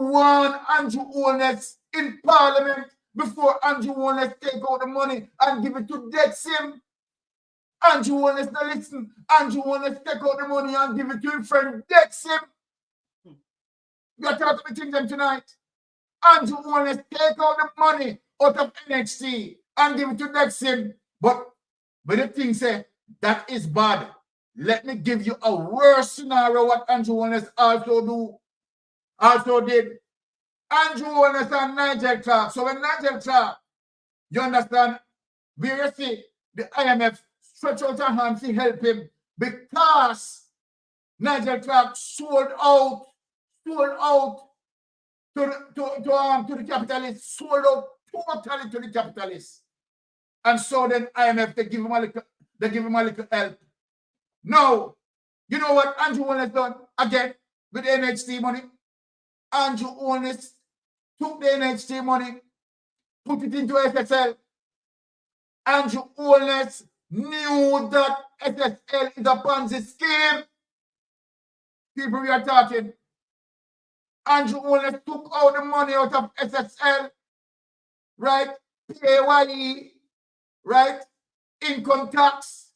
Speaker 3: want Andrew Holness in Parliament before Andrew Holness take out the money and give it to DISCAIMER. Andrew Holness, now listen, Andrew Holness take out the money and give it to his friend DISCAIMER. You are talking to them tonight. Andrew Holness take out the money out of NHT and give it to DISCAIMER. But the thing say, that is bad. Let me give you a worse scenario what Andrew Holness also did. Andrew Holness and Nigel Clark. So when Nigel Clark, you understand, we see the IMF stretch out a hand to help him because Nigel Clark sold out to the capitalists, sold out totally to the capitalists. And so then IMF, they give him a little help. No. You know what Andrew Holness done again with the NHT money? Andrew Holness took the NHT money, put it into SSL. Andrew Holness knew that SSL is a Ponzi scheme. People we are talking. Andrew Holness took out the money out of SSL, right? PAYE, right? Income tax,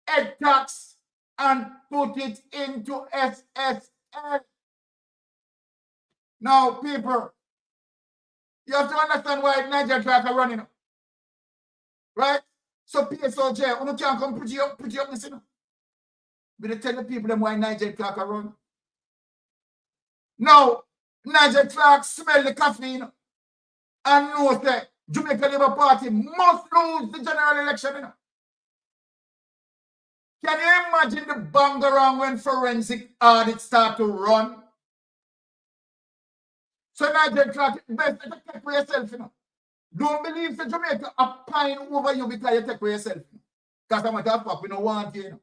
Speaker 3: ed tax, and put it into SSL. Now, people, you have to understand why Nigel Clark are running, right? So PSOJ, you can't come pretty up this, you know. But tell the people them why Nigel Clark are running. Now, Nigel Clark smell the caffeine and knows that Jamaica Labour Party must lose the general election, you know. Can you imagine the bang around when forensic audits start to run? So Nigel Clark, best to take for yourself, you know. Don't believe that Jamaica are pine over you because you take for yourself. Because I'm a top we don't want you, you know.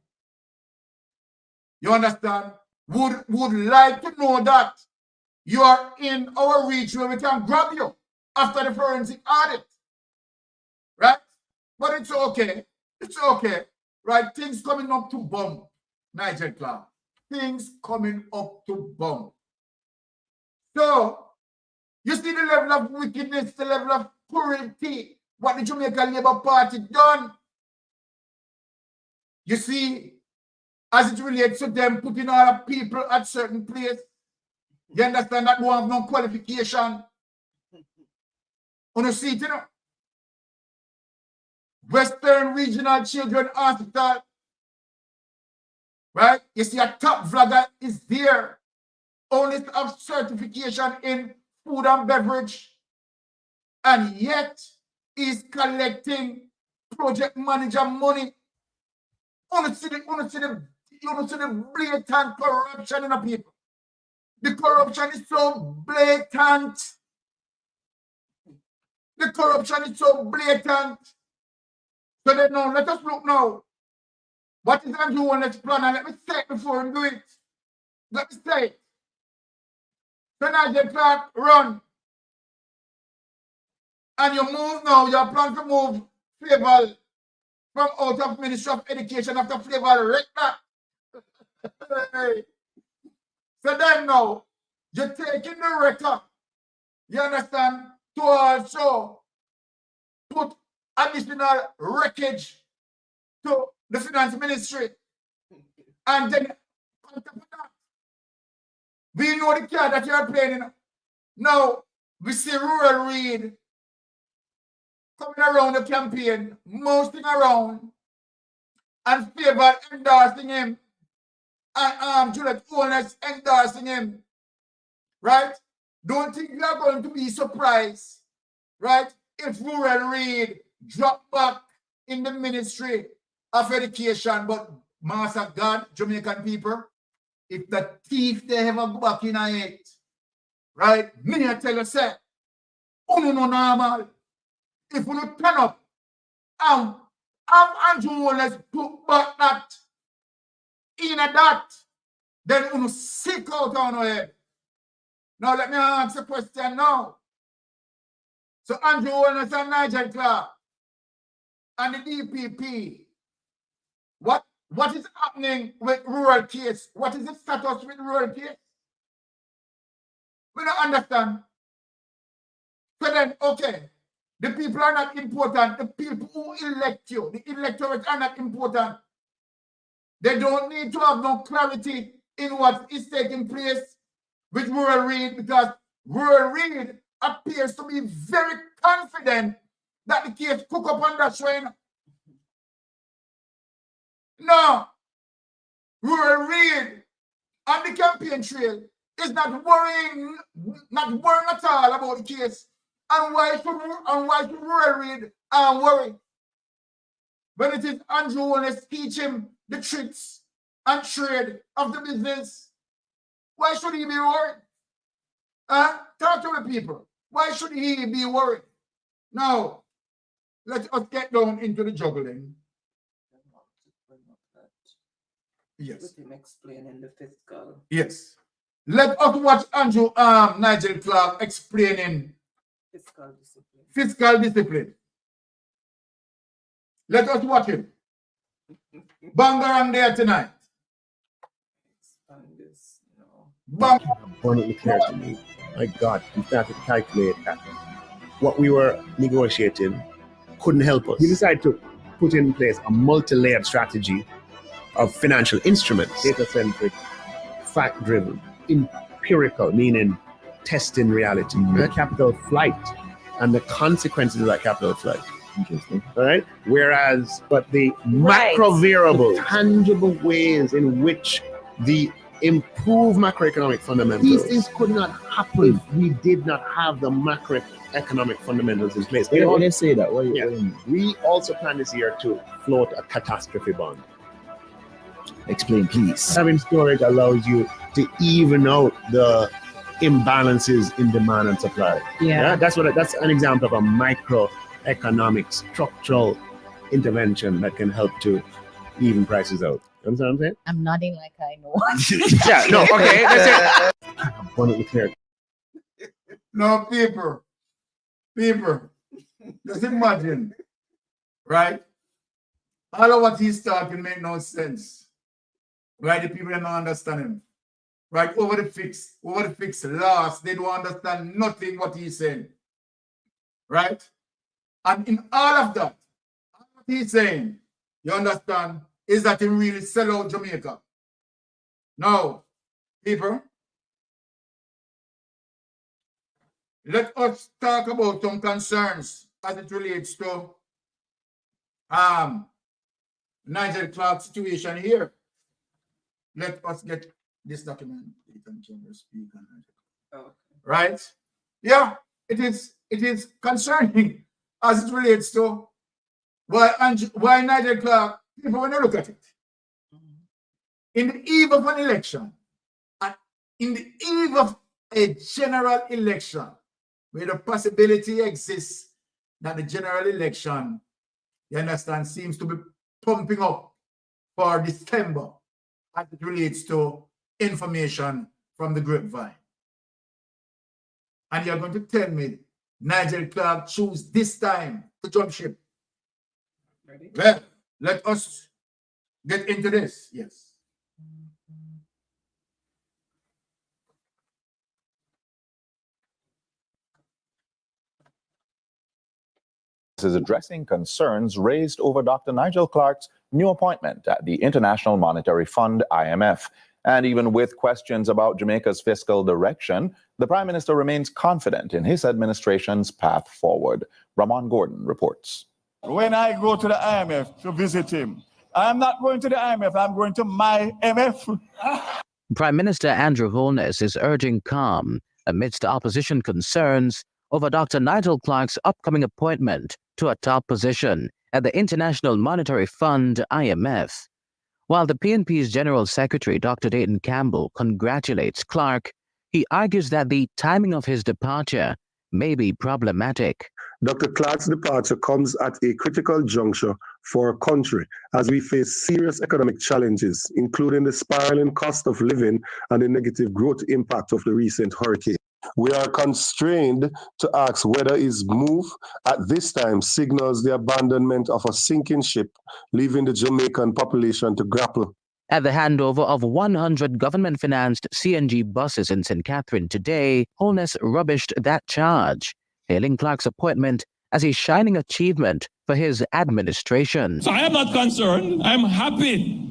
Speaker 3: You understand? Would like to know that you are in our reach where we can grab you after the forensic audit. Right? But it's okay. It's okay. Right? Things coming up to bomb, Nigel Clark. Things coming up to bomb. So, you see the level of wickedness, the level of cruelty, what the Jamaica Labour Party done. You see, as it relates to them putting all the people at certain place, you understand that we have no qualification. You see it, you know? Western Regional Children Hospital, right? You see a top vlogger is there, only to have certification in food and beverage, and yet is collecting project manager money. You see the blatant corruption in the people. The corruption is so blatant. The corruption is so blatant. So then now, let us look now. What is Andrew Holness' plan? And let me say it before we do it. Let me say it. So Nigel Clark run. And you move now, you plan to move Flavor from out of Ministry of Education after Flavor wreck that. So then now, you're taking the record, you understand, to also put additional wreckage to the Finance Ministry. And then, on top of that, we know the card that you're playing in. Now, we see Rural Reid coming around the campaign, mosting around, and Favour endorsing him, and Juliet Holness endorsing him, right? Don't think you are going to be surprised, right, if Rural Reid drop back in the Ministry of Education. But Master God, Jamaican people, if the thief they ever go back in it, right, me I tell you, say, no normal. If we don't turn up, have Andrew Holness put back that in a that, then we will sick out on our head. Now let me ask a question now. So Andrew Holness and Nigel Clark and the DPP, what what is happening with rural case? What is the status with rural case? We don't understand. So then, okay, the people are not important. The people who elect you, the electorate are not important. They don't need to have no clarity in what is taking place with rural Reid, because rural Reid appears to be very confident that the case cook up on that train. No, rural Reid on the campaign trail is not worrying at all about the case. And why should rural Reid worry? When it is Andrew Holness teach him the tricks and trade of the business, why should he be worried? Talk to the people. Why should he be worried? Now, let us get down into the juggling. Yes.
Speaker 2: With him explaining the fiscal.
Speaker 3: Yes. Let us watch Andrew Nigel Clark explaining
Speaker 2: Fiscal discipline.
Speaker 3: Fiscal discipline. Let us watch it. Bangarang there tonight.
Speaker 2: Expand this, you know.
Speaker 3: Bang.
Speaker 4: Abundantly clear to me. My God, we started to calculate that what we were negotiating couldn't help us. We decided to put in place a multi-layered strategy of financial instruments, data-centric, fact-driven, empirical, meaning testing reality, the capital flight, and the consequences of that capital flight. Interesting. All right. Whereas, but the macro variable, tangible ways in which the improved macroeconomic fundamentals, these things could not happen if we did not have the macroeconomic fundamentals in place.
Speaker 5: When they say that, what
Speaker 4: we also plan this year to float a catastrophe bond.
Speaker 5: Explain, please.
Speaker 4: Having storage allows you to even out the imbalances in demand and supply. Yeah, that's an example of a microeconomic structural intervention that can help to even prices out. You understand what I'm saying?
Speaker 6: I'm nodding like I know.
Speaker 4: Yeah, no, okay, that's it. Abundantly clear.
Speaker 3: No, people, just imagine, right? All of what he's talking make no sense, right? The people don't understand him, right? Over the fix last, they don't understand nothing what he's saying, right? And in all of that, what he's saying, you understand, is that he really sell out Jamaica. Now, people, let us talk about some concerns as it relates to Nigel Clark's situation here. Let us get this document. Right? Yeah, it is concerning as it relates to why Nigel Clark, people when they look at it. In the eve of an election, in the eve of a general election, where the possibility exists that the general election, you understand, seems to be pumping up for December as it relates to information from the grapevine. And you're going to tell me Nigel Clark choose this time to jump ship. Ready? Well, let us get into this. Yes.
Speaker 7: Is addressing concerns raised over Dr. Nigel Clark's new appointment at the International Monetary Fund, IMF. And even with questions about Jamaica's fiscal direction, the Prime Minister remains confident in his administration's path forward. Ramon Gordon reports.
Speaker 8: When I go to the IMF to visit him, I'm not going to the IMF, I'm going to my MF.
Speaker 9: Prime Minister Andrew Holness is urging calm amidst opposition concerns over Dr. Nigel Clark's upcoming appointment to a top position at the International Monetary Fund, IMF. While the PNP's General Secretary, Dr. Dayton Campbell, congratulates Clark, he argues that the timing of his departure may be problematic.
Speaker 10: Dr. Clark's departure comes at a critical juncture for our country as we face serious economic challenges, including the spiraling cost of living and the negative growth impact of the recent hurricane. We are constrained to ask whether his move at this time signals the abandonment of a sinking ship, leaving the Jamaican population to grapple.
Speaker 9: At the handover of 100 government-financed CNG buses in St. Catherine today, Holness rubbished that charge, hailing Clark's appointment as a shining achievement for his administration.
Speaker 6: So I am not concerned. I'm happy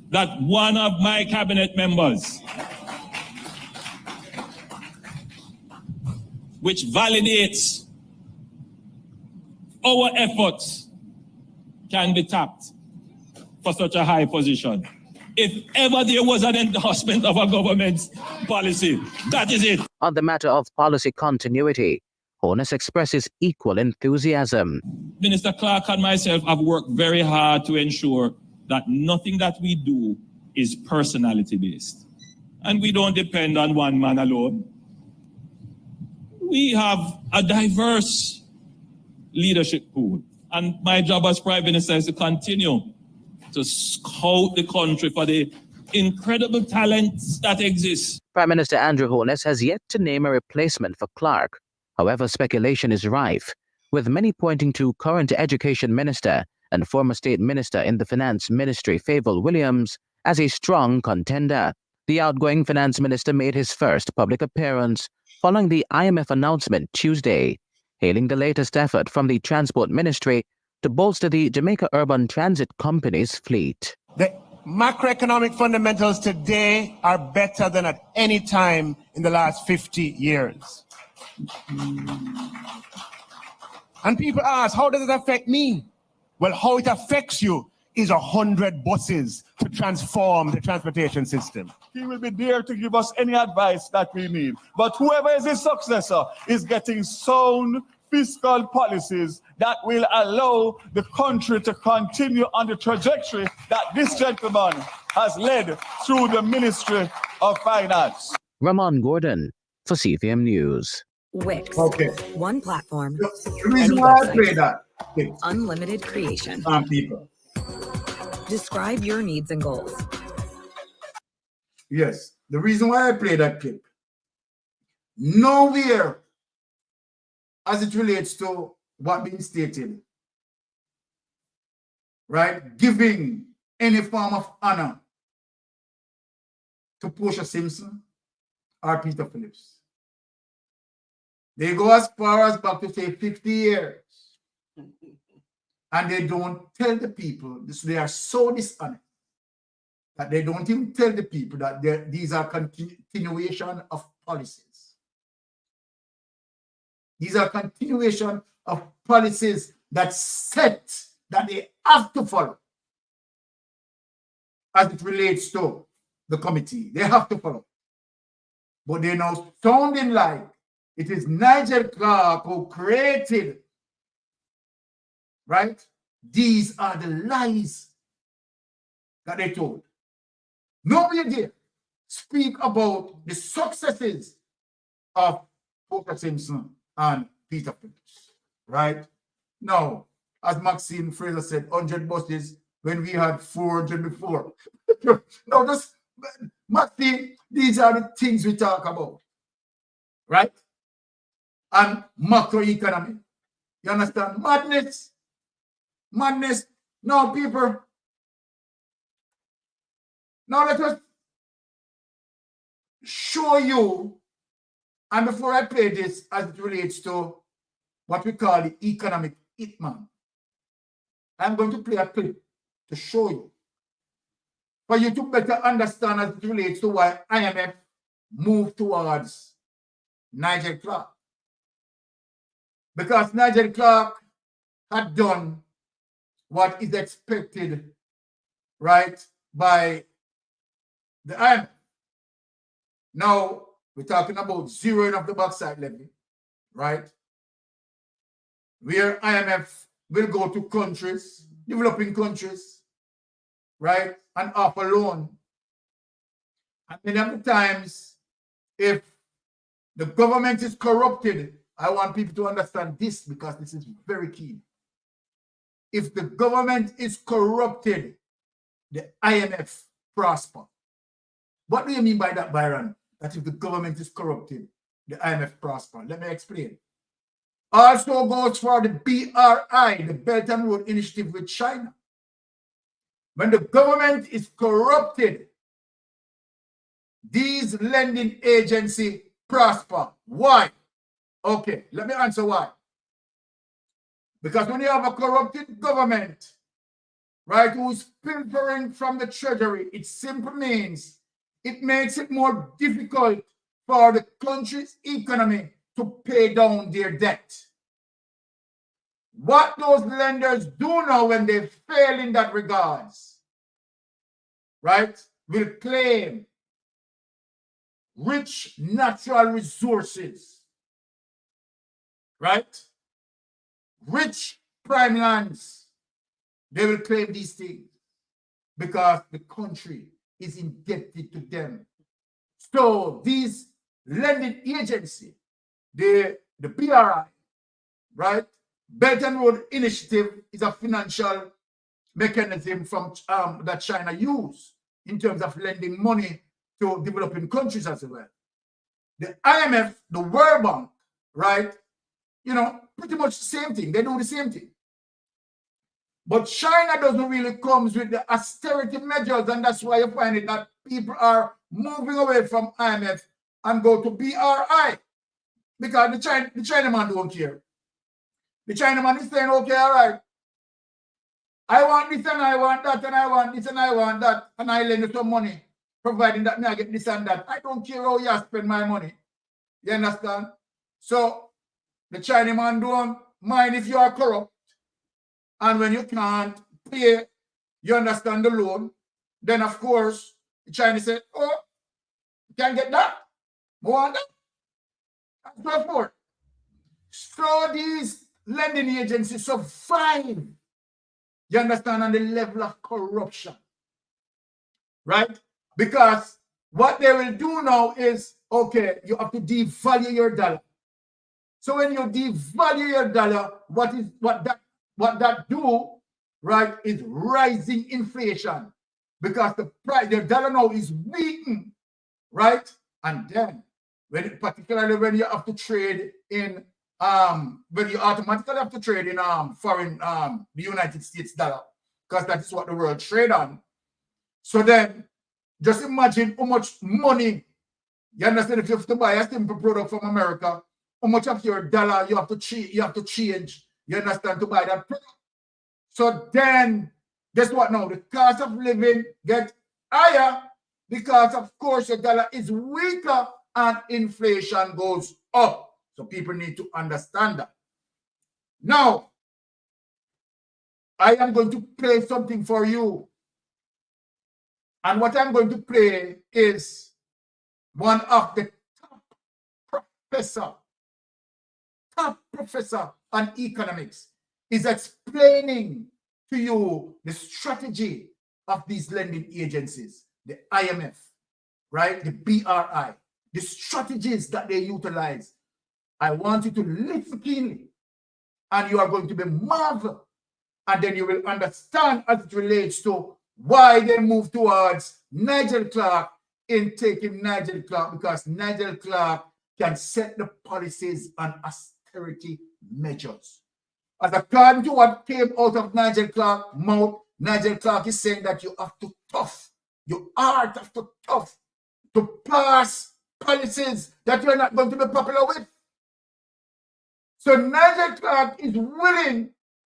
Speaker 6: that one of my cabinet members, which validates our efforts, can be tapped for such a high position. If ever there was an endorsement of a government's policy, that is it.
Speaker 9: On the matter of policy continuity, Holness expresses equal enthusiasm.
Speaker 6: Minister Clark and myself have worked very hard to ensure that nothing that we do is personality-based. And we don't depend on one man alone. We have a diverse leadership pool. And my job as Prime Minister is to continue to scout the country for the incredible talents that exist.
Speaker 9: Prime Minister Andrew Holness has yet to name a replacement for Clark. However, speculation is rife, with many pointing to current Education Minister and former State Minister in the Finance Ministry, Favour Williams, as a strong contender. The outgoing Finance Minister made his first public appearance following the IMF announcement Tuesday, hailing the latest effort from the Transport Ministry to bolster the Jamaica Urban Transit Company's fleet.
Speaker 11: The macroeconomic fundamentals today are better than at any time in the last 50 years. And people ask, how does it affect me? Well, how it affects you is 100 buses to transform the transportation system.
Speaker 8: He will be there to give us any advice that we need. But whoever is his successor is getting sound fiscal policies that will allow the country to continue on the trajectory that this gentleman has led through the Ministry of Finance.
Speaker 9: Ramon Gordon for CVM News.
Speaker 12: Wix.
Speaker 3: Okay.
Speaker 12: One platform.
Speaker 3: The reason why I play that,
Speaker 12: Unlimited creation.
Speaker 3: people.
Speaker 12: Describe your needs and goals.
Speaker 3: Yes, the reason why I play that clip, nowhere as it relates to what being stated, right, giving any form of honor to Portia Simpson or Peter Phillips. They go as far as back to say 50 years. And they don't tell the people, they are so dishonest that they don't even tell the people that these are continuation of policies. These are continuation of policies that they have to follow as it relates to the committee. They have to follow. But they're now sounding like it is Nigel Clark who created, right? These are the lies that they told. Nobody did speak about the successes of Portia Simpson and Peter Phillips, right? Now, as Maxine Fraser said, 100 buses when we had 400 before. No, just, Maxine, these are the things we talk about, right? And macroeconomy. You understand? Madness. Madness. Now, people, now let us show you, and before I play this as it relates to what we call the economic hitman, I'm going to play a clip to show you, for you to better understand as it relates to why IMF moved towards Nigel Clark. Because Nigel Clark had done what is expected, right, by the IMF. Now, we're talking about zeroing of the backside levy, right? Where IMF will go to countries, developing countries, right, and offer loan. And many of the times, if the government is corrupted, I want people to understand this because this is very key. If the government is corrupted, the IMF prosper. What do you mean by that, Byron? that if the government is corrupted, the IMF prosper. Let me explain. Also goes for the BRI, the Belt and Road Initiative with China. When the government is corrupted, these lending agencies prosper. Why? Okay, let me answer why. Because when you have a corrupted government, right, who's pilfering from the treasury, it simply means it makes it more difficult for the country's economy to pay down their debt. What those lenders do now when they fail in that regards, right, will claim rich natural resources, right? Rich prime lands. They will claim these things because the country is indebted to them. So these lending agencies, the BRI, right? Belt and Road Initiative is a financial mechanism from that China use in terms of lending money to developing countries as well. The IMF, the World Bank, right? You know, pretty much the same thing. They do the same thing. But China doesn't really come with the austerity measures, and that's why you find it that people are moving away from IMF and go to BRI. Because the Chinaman don't care. The Chinaman is saying, okay, all right, I want this and I want that and I want this and I want that, and I lend you some money, providing that I get this and that. I don't care how you spend my money. You understand? So the Chinaman don't mind if you are corrupt, and when you can't pay, you understand, the loan, then of course the Chinese say, oh, you can't get that, I want that, and so forth. So these lending agencies survive, you understand, on the level of corruption, right? Because what they will do now is, okay, you have to devalue your dollar. So when you devalue your dollar, what that do, right, is rising inflation, because the price, the dollar now is weakened, right? And then particularly when you have to trade in when you automatically have to trade in foreign the United States dollar, because that is what the world trade on. So then just imagine how much money, you understand, if you have to buy a simple product from America, how much of your dollar you have to change, you understand, to buy that product. So then guess what now? The cost of living gets higher because of course your dollar is weaker and inflation goes up. So people need to understand that. Now, I am going to play something for you. And what I'm going to play is one of the top professor on economics is explaining to you the strategy of these lending agencies, the IMF, right? The BRI, the strategies that they utilize. I want you to listen keenly, and you are going to be marveled, and then you will understand as it relates to why they move towards Nigel Clark in taking Nigel Clark, because Nigel Clark can set the policies on austerity measures. As according to what came out of Nigel Clark's mouth, Nigel Clark is saying that you have to tough, you are have to tough to pass policies that you're not going to be popular with. So Nigel Clark is willing,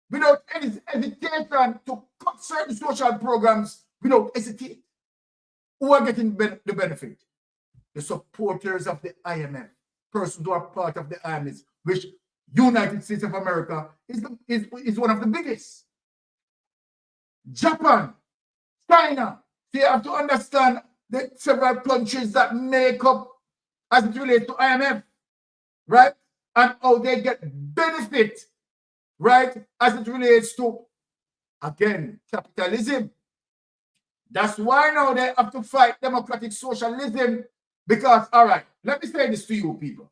Speaker 3: without any hesitation, to cut certain social programs without hesitation. Who are getting the benefit? The supporters of the IMF, persons who are part of the IMF, which United States of America is one of the biggest. Japan, China, they have to understand the several countries that make up as it relates to IMF, right? And how they get benefit, right, as it relates to, again, capitalism. That's why now they have to fight democratic socialism, because, all right, let me say this to you people.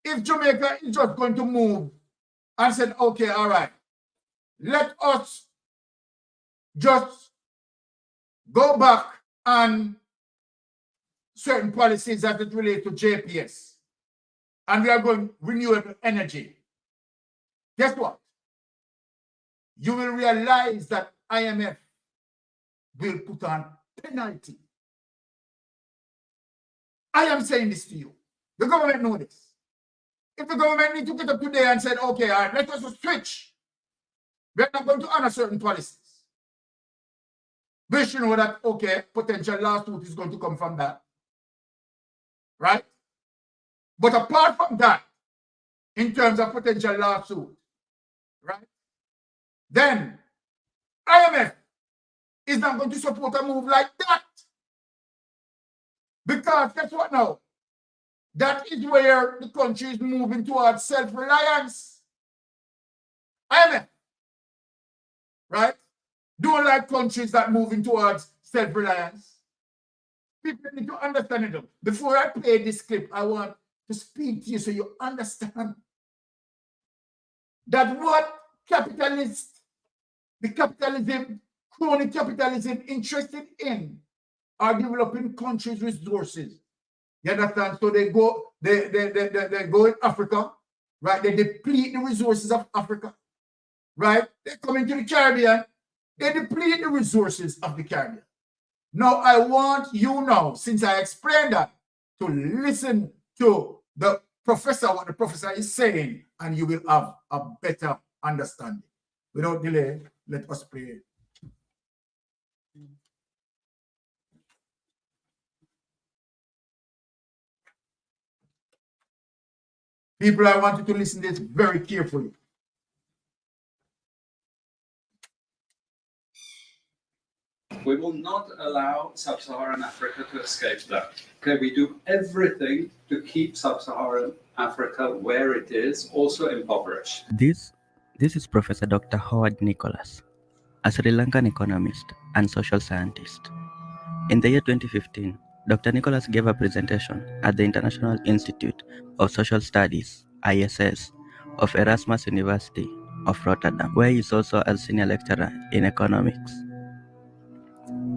Speaker 3: If Jamaica is just going to move and said, okay, all right, let us just go back and certain policies as it relates to JPS. And we are going renewable energy. Guess what? You will realize that IMF will put on penalty. I am saying this to you. The government knows this. If the government need to get up today and said, okay, all right, let us switch. We're not going to honor certain policies. We should know that, okay, potential lawsuit is going to come from that. Right? But apart from that, in terms of potential lawsuit, right? Then IMF is not going to support a move like that. Because guess what now? That is where the country is moving towards self-reliance. IMF, right? Don't like countries that moving towards self-reliance. People need to understand it. Before I play this clip, I want to speak to you so you understand that what capitalists, the capitalism, crony capitalism interested in are developing countries' resources. You understand? So they go in Africa, right? They deplete the resources of Africa, right? They come into the Caribbean, they deplete the resources of the Caribbean. Now, I want you now, since I explained that, to listen to the professor, what the professor is saying, and you will have a better understanding. Without delay, let us pray. People, I want you to listen to this very carefully.
Speaker 13: We will not allow sub-Saharan Africa to escape that. Okay, we do everything to keep sub-Saharan Africa where it is, also impoverished.
Speaker 14: This is Professor Dr. Howard Nicholas, a Sri Lankan economist and social scientist. In the year 2015, Dr. Nicholas gave a presentation at the International Institute of Social Studies, ISS, of Erasmus University of Rotterdam, where he is also a senior lecturer in economics.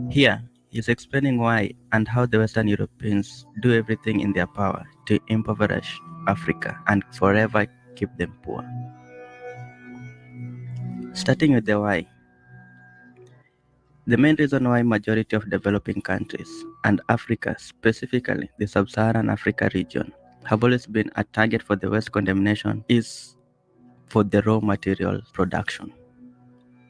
Speaker 14: Here, he's explaining why and how the Western Europeans do everything in their power to impoverish Africa and forever keep them poor. Starting with the why. The main reason why majority of developing countries, and Africa, specifically the Sub-Saharan Africa region, have always been a target for the West condemnation is for the raw material production.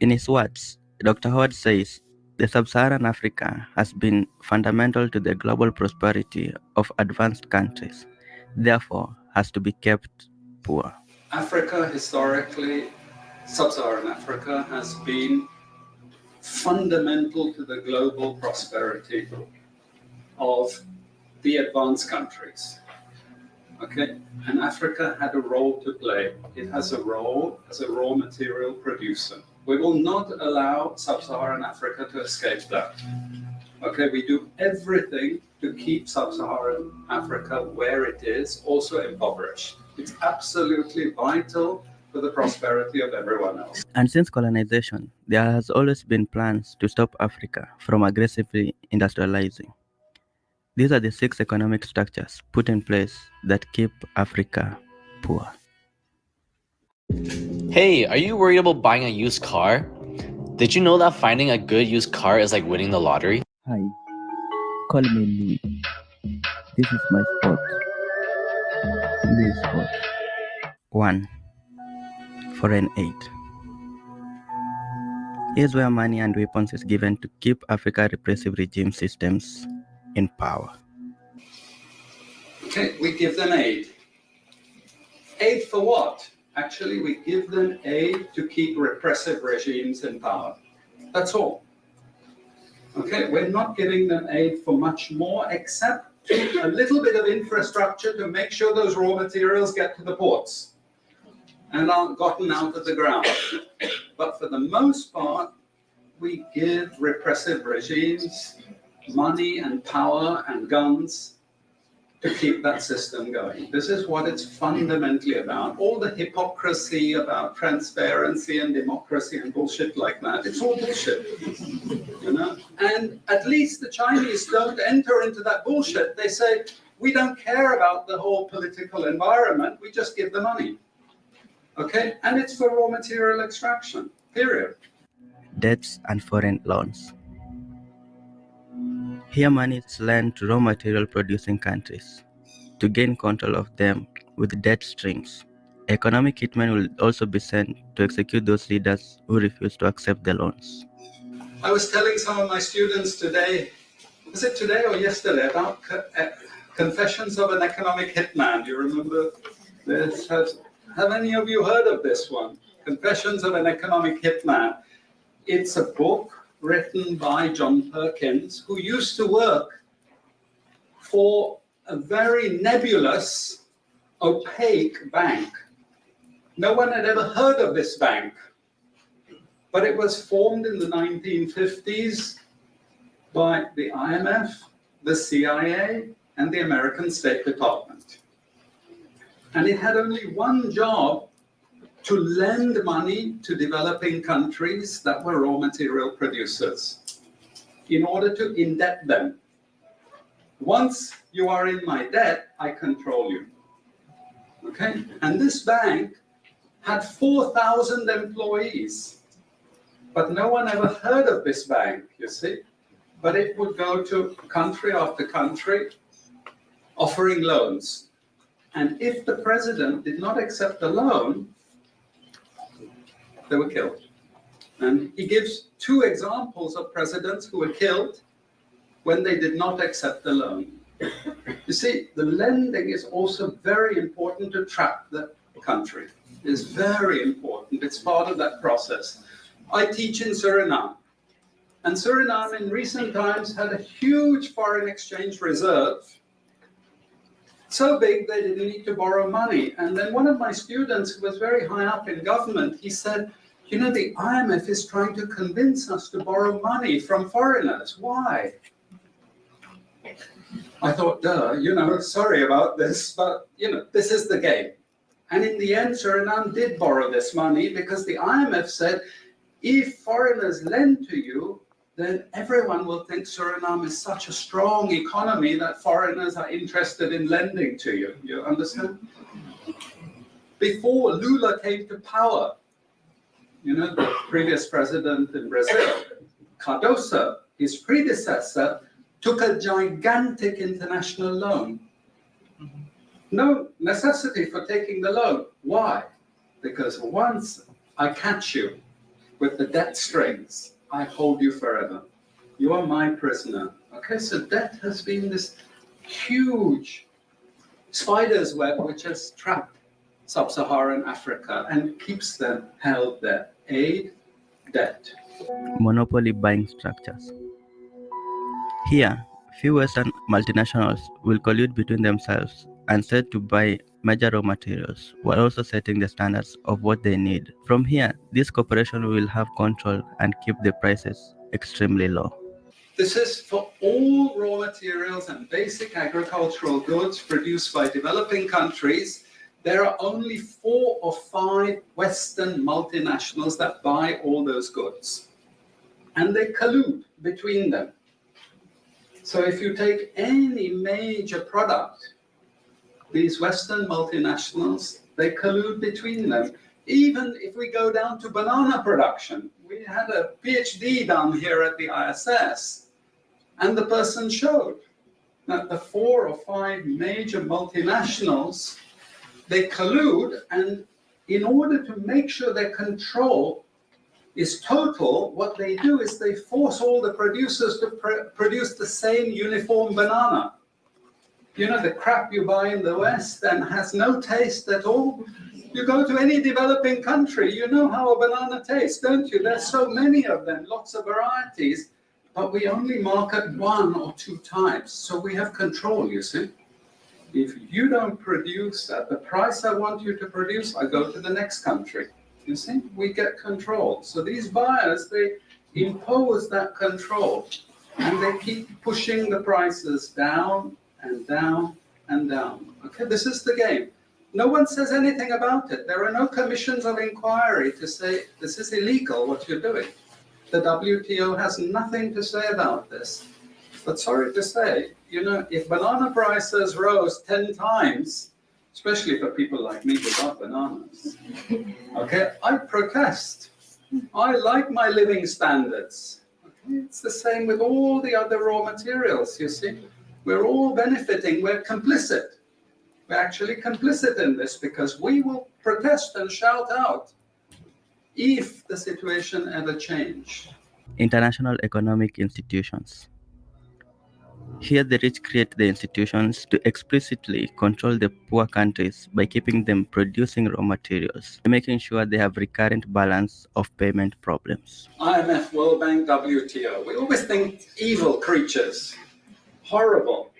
Speaker 14: In his words, Dr. Howard says, the Sub-Saharan Africa has been fundamental to the global prosperity of advanced countries, therefore has to be kept poor.
Speaker 13: Africa, historically, Sub-Saharan Africa has been fundamental to the global prosperity of the advanced countries. Okay, and Africa had a role to play. It has a role as a raw material producer. We will not allow Sub-Saharan Africa to escape that. Okay, we do everything to keep Sub-Saharan Africa where it is, also impoverished. It's absolutely vital for the prosperity of everyone else.
Speaker 14: And since colonization, there has always been plans to stop Africa from aggressively industrializing. These are the 6 economic structures put in place that keep Africa poor.
Speaker 15: Hey, are you worried about buying a used car? Did you know that finding a good used car is like winning the lottery?
Speaker 14: Hi, call me Louis. This is my spot. This spot. 1. Foreign aid. Here's where money and weapons is given to keep Africa repressive regime systems in power.
Speaker 13: Okay, we give them aid. Aid for what? Actually, we give them aid to keep repressive regimes in power. That's all. Okay, we're not giving them aid for much more except a little bit of infrastructure to make sure those raw materials get to the ports and aren't gotten out of the ground. But for the most part, we give repressive regimes money and power and guns to keep that system going. This is what it's fundamentally about. All the hypocrisy about transparency and democracy and bullshit like that, it's all bullshit, you know? And at least the Chinese don't enter into that bullshit. They say, we don't care about the whole political environment, we just give the money, okay? And it's for raw material extraction, period.
Speaker 14: Debts and foreign loans. Here money is lent to raw material producing countries to gain control of them with debt strings. Economic hitmen will also be sent to execute those leaders who refuse to accept the loans.
Speaker 13: I was telling some of my students today, was it today or yesterday, about Confessions of an Economic Hitman. Do you remember this? Have any of you heard of this one? Confessions of an Economic Hitman. It's a book written by John Perkins, who used to work for a very nebulous, opaque bank. No one had ever heard of this bank, but it was formed in the 1950s by the IMF, the CIA, and the American State Department. And it had only one job: to lend money to developing countries that were raw material producers in order to indebt them. Once you are in my debt, I control you, okay? And this bank had 4,000 employees, but no one ever heard of this bank, you see? But it would go to country after country offering loans. And if the president did not accept the loan, they were killed. And he gives two examples of presidents who were killed when they did not accept the loan. You see, the lending is also very important to trap the country. It's very important. It's part of that process. I teach in Suriname. And Suriname in recent times had a huge foreign exchange reserve. So big they didn't need to borrow money. And then one of my students who was very high up in government, he said, you know, the IMF is trying to convince us to borrow money from foreigners. Why? I thought, you know, sorry about this, but, you know, this is the game. And in the end, Suriname did borrow this money because the IMF said, if foreigners lend to you, then everyone will think Suriname is such a strong economy that foreigners are interested in lending to you. You understand? Before Lula came to power, you know, the previous president in Brazil, Cardoso, his predecessor, took a gigantic international loan. No necessity for taking the loan. Why? Because once I catch you with the debt strings, I hold you forever. You are my prisoner. Okay, so debt has been this huge spider's web which has trapped sub-Saharan Africa and keeps them held there. Aid, debt.
Speaker 14: Monopoly buying structures. Here, few Western multinationals will collude between themselves and set to buy major raw materials while also setting the standards of what they need. From here, this corporation will have control and keep the prices extremely low.
Speaker 13: This is for all raw materials and basic agricultural goods produced by developing countries. There are only 4 or 5 Western multinationals that buy all those goods. And they collude between them. So if you take any major product, these Western multinationals, they collude between them. Even if we go down to banana production, we had a PhD down here at the ISS, and the person showed that the 4 or 5 major multinationals, they collude, and in order to make sure their control is total, what they do is they force all the producers to produce the same uniform banana. You know, the crap you buy in the West and has no taste at all. You go to any developing country, you know how a banana tastes, don't you? There's so many of them, lots of varieties, but we only market 1 or 2 types. So we have control, you see. If you don't produce at the price I want you to produce, I go to the next country. You see, we get control. So these buyers, they impose that control and they keep pushing the prices down and down and down. Okay, this is the game. No one says anything about it. There are no commissions of inquiry to say this is illegal, what you're doing. The WTO has nothing to say about this. But sorry to say, you know, if banana prices rose 10 times, especially for people like me who love bananas, okay, I'd protest. I like my living standards. Okay? It's the same with all the other raw materials, you see. We're all benefiting, we're complicit. We're actually complicit in this because we will protest and shout out if the situation ever changed.
Speaker 14: International economic institutions. Here the rich create the institutions to explicitly control the poor countries by keeping them producing raw materials, making sure they have recurrent balance of payment problems.
Speaker 13: IMF, World Bank, WTO. We always think evil creatures, horrible.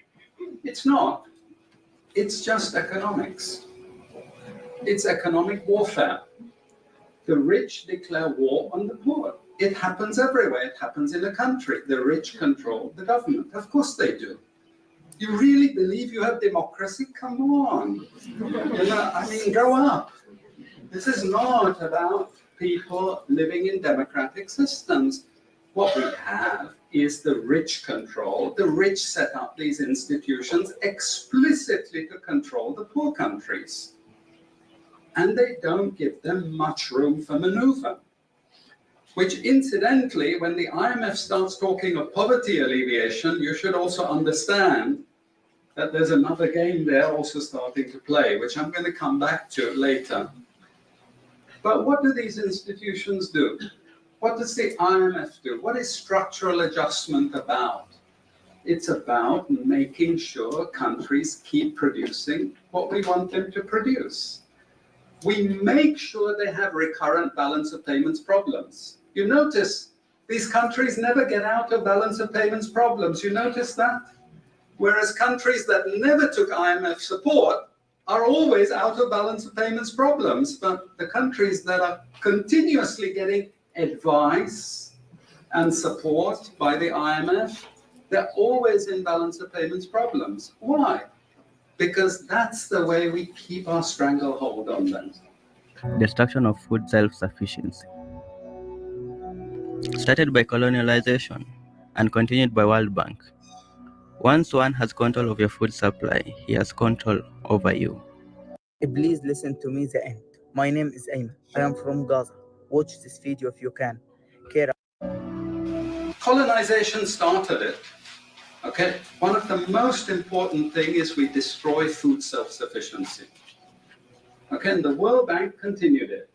Speaker 13: It's not. It's just economics. It's economic warfare. The rich declare war on the poor. It happens everywhere. It happens in a country. The rich control the government. Of course they do. You really believe you have democracy? Come on. You know, I mean, grow up. This is not about people living in democratic systems. What we have is the rich control. The rich set up these institutions explicitly to control the poor countries. And they don't give them much room for maneuver. Which incidentally, when the IMF starts talking of poverty alleviation, you should also understand that there's another game there also starting to play, which I'm going to come back to later. But what do these institutions do? What does the IMF do? What is structural adjustment about? It's about making sure countries keep producing what we want them to produce. We make sure they have recurrent balance of payments problems. You notice these countries never get out of balance of payments problems. You notice that? Whereas countries that never took IMF support are always out of balance of payments problems. But the countries that are continuously getting advice and support by the IMF, they're always in balance of payments problems. Why? Because that's the way we keep our stranglehold on them.
Speaker 14: Destruction of food self-sufficiency. Started by colonialization and continued by World Bank. Once one has control of your food supply, he has control over you.
Speaker 16: Please listen to me the end. My name is Ayman. I am from Gaza. Watch this video if you can. Care.
Speaker 13: Colonization started it. Okay, one of the most important things is we destroy food self-sufficiency. Okay, and the World Bank continued it.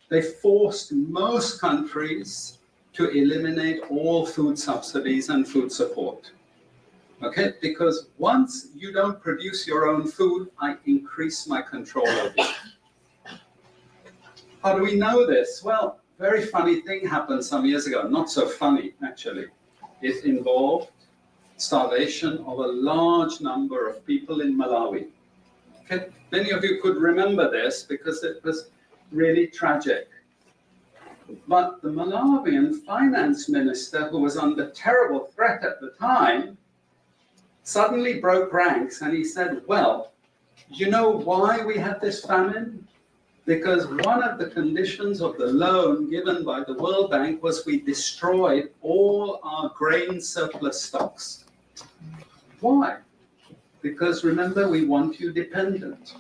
Speaker 13: They forced most countries to eliminate all food subsidies and food support. Okay, because once you don't produce your own food, I increase my control over you. How do we know this? Well, very funny thing happened some years ago. Not so funny, actually. It involved starvation of a large number of people in Malawi. Okay, many of you could remember this because it was really tragic. But the Malawian finance minister, who was under terrible threat at the time, suddenly broke ranks and he said, well, you know why we had this famine? Because one of the conditions of the loan given by the World Bank was we destroyed all our grain surplus stocks. Why? Because remember, we want you dependent.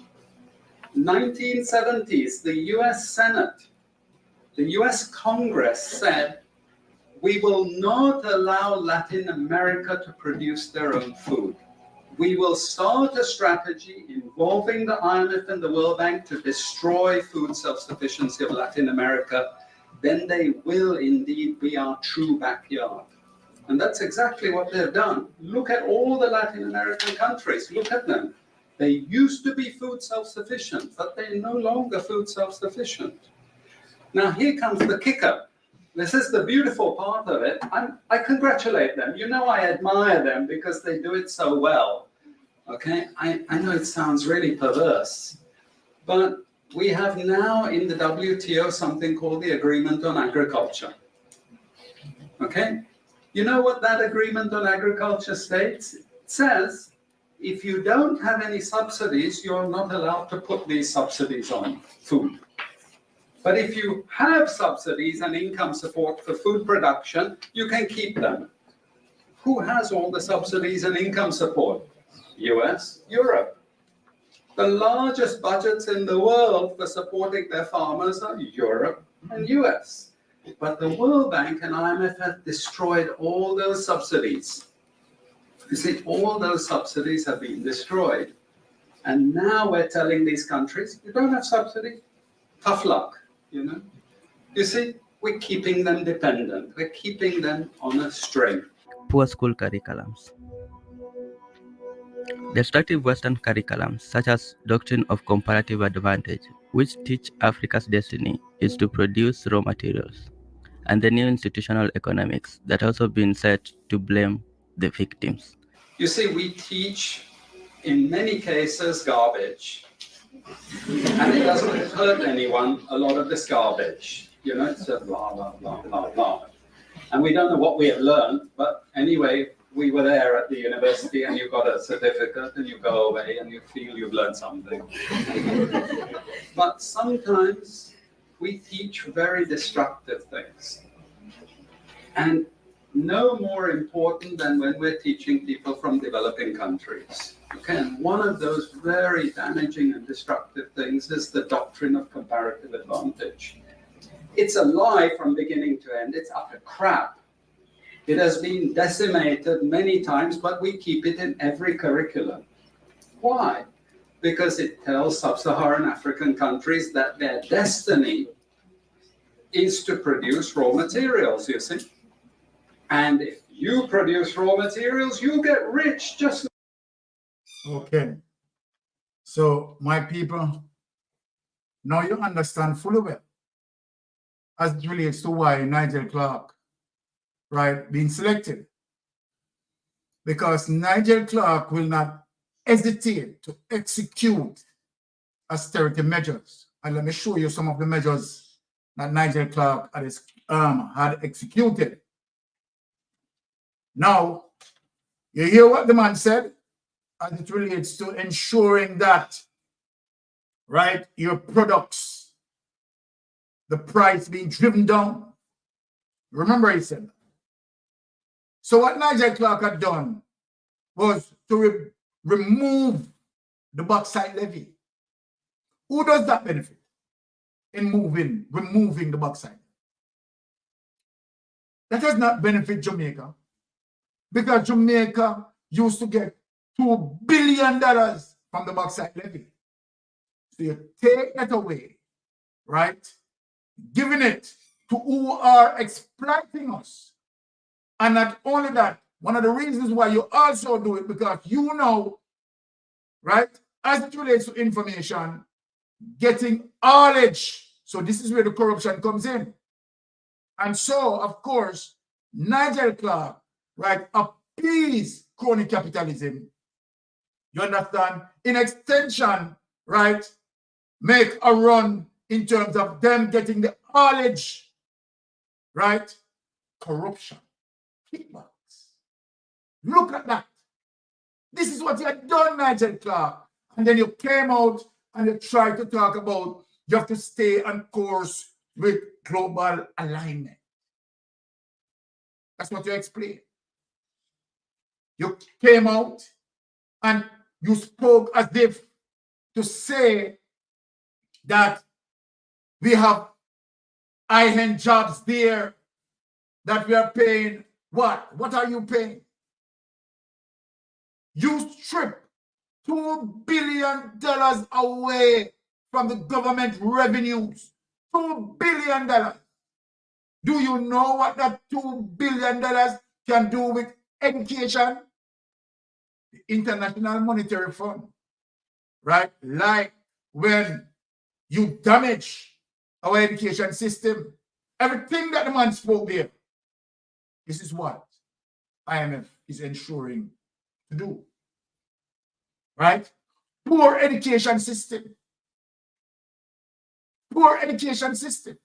Speaker 13: 1970s, the US Senate, the US Congress said, we will not allow Latin America to produce their own food. We will start a strategy involving the IMF and the World Bank to destroy food self-sufficiency of Latin America. Then they will indeed be our true backyard. And that's exactly what they've done. Look at all the Latin American countries. Look at them. They used to be food self-sufficient, but they're no longer food self-sufficient. Now here comes the kicker. This is the beautiful part of it. I congratulate them. You know, I admire them because they do it so well. Okay, I know it sounds really perverse, but we have now in the WTO something called the Agreement on Agriculture. Okay, you know what that Agreement on Agriculture states? It says if you don't have any subsidies, you're not allowed to put these subsidies on food. But if you have subsidies and income support for food production, you can keep them. Who has all the subsidies and income support? US, Europe. The largest budgets in the world for supporting their farmers are Europe and US. But the World Bank and IMF have destroyed all those subsidies. You see, all those subsidies have been destroyed. And now we're telling these countries, you don't have subsidies, tough luck, you know. You see, we're keeping them dependent. We're keeping them on a string.
Speaker 14: Poor school curriculums. Destructive Western curriculums, such as Doctrine of Comparative Advantage, which teach Africa's destiny is to produce raw materials, and the new institutional economics that also been set to blame the victims.
Speaker 13: You see, we teach, in many cases, garbage. And it doesn't hurt anyone, a lot of this garbage. You know, it's a blah, blah, blah, blah, blah. And we don't know what we have learned, but anyway, we were there at the university and you got a certificate and you go away and you feel you've learned something. But sometimes we teach very destructive things. And no more important than when we're teaching people from developing countries. Okay, and one of those very damaging and destructive things is the doctrine of comparative advantage. It's a lie from beginning to end. It's utter crap. It has been decimated many times, but we keep it in every curriculum. Why? Because it tells sub-Saharan African countries that their destiny is to produce raw materials, you see. And if you produce raw materials, you get rich just.
Speaker 3: Okay. So, my people, now you understand fully well as it relates to why Nigel Clark, right, being selected. Because Nigel Clark will not hesitate to execute austerity measures. And let me show you some of the measures that Nigel Clark had executed. Now, you hear what the man said as it relates to ensuring that, right, your products, the price being driven down. Remember he said that. So what Nigel Clark had done was to remove the bauxite levy. Who does that benefit in removing the bauxite? That does not benefit Jamaica, because Jamaica used to get $2 billion from the bauxite levy. So you take that away, right? Giving it to who are exploiting us. And not only that, one of the reasons why you also do it, because you know, right, as it relates to information, getting knowledge. So this is where the corruption comes in. And so, of course, Nigel Clark, right, appease crony capitalism. You understand? In extension, right, make a run in terms of them getting the knowledge, right? Corruption, kickbacks. Look at that. This is what you had done, Nigel Clark. And then you came out and you tried to talk about you have to stay on course with global alignment. That's what you explained. You came out and you spoke as if to say that we have high-end jobs there, that we are paying what? What are you paying? You strip $2 billion away from the government revenues. $2 billion. Do you know what that $2 billion can do with education? The International Monetary Fund, right? Like when you damage our education system, everything that the man spoke there, this is what IMF is ensuring to do, right? Poor education system. Poor education system.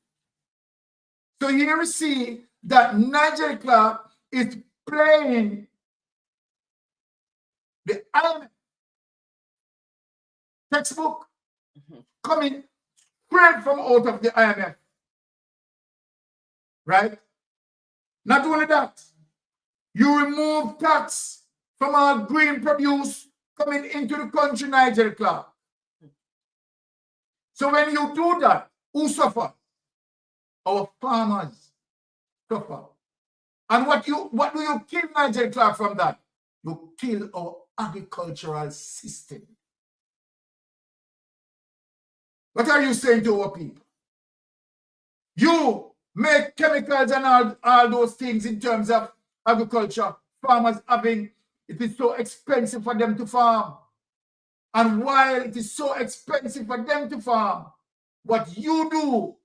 Speaker 3: So here we see that Nigel Clark is playing the IMF textbook coming straight from out of the IMF. Right? Not only that, you remove tax from our green produce coming into the country, Nigel Clark. So when you do that, who suffer? Our farmers suffer. And what do you kill, Nigel Clark, from that? You kill our agricultural system. What are you saying to our people? You make chemicals and all those things in terms of agriculture. Farmers it is so expensive for them to farm. And while it is so expensive for them to farm, what you do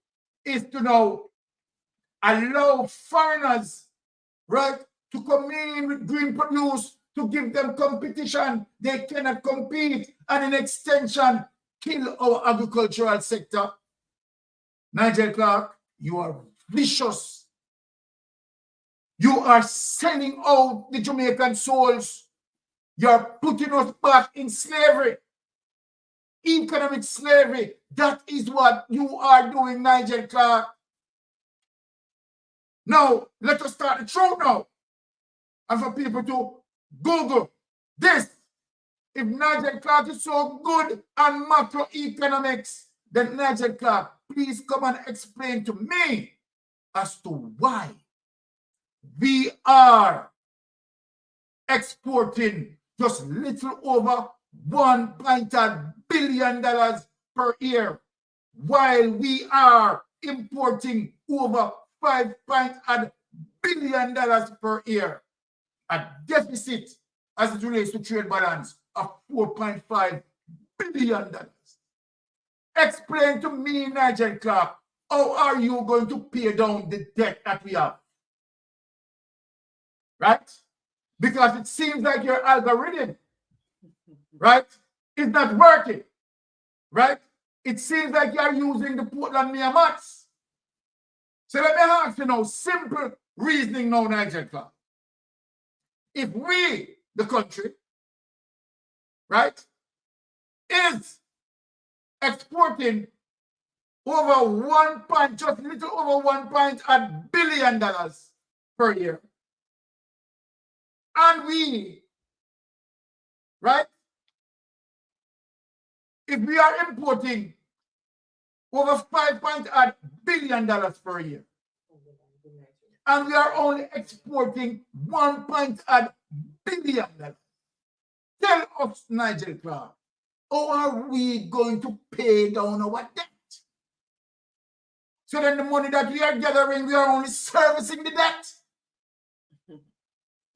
Speaker 3: is to now allow foreigners, right, to come in with green produce to give them competition. They cannot compete, and in extension, kill our agricultural sector. Nigel Clark, you are vicious. You are selling out the Jamaican souls. You are putting us back in slavery. Economic slavery. That is what you are doing, Nigel Clark. Now, let us start the truth now. And for people to Google this. If Nigel Clark is so good on macroeconomics, then Nigel Clark, please come and explain to me as to why we are exporting just little over $1 billion per year, while we are importing over $5 billion per year. A deficit as it relates to trade balance of $4.5 billion. Explain to me, Nigel Clark, how are you going to pay down the debt that we have? Right? Because it seems like your algorithm, right, is not working. Right? It seems like you're using the Portland Mere maths. So let me ask you now, simple reasoning now, Nigel Clark. If we, the country, right, is exporting over just little over $1 billion per year, and we, right, if we are importing over $5 billion per year, and we are only exporting $1 billion. Tell us, Nigel Clark, how are we going to pay down our debt? So then the money that we are gathering, we are only servicing the debt.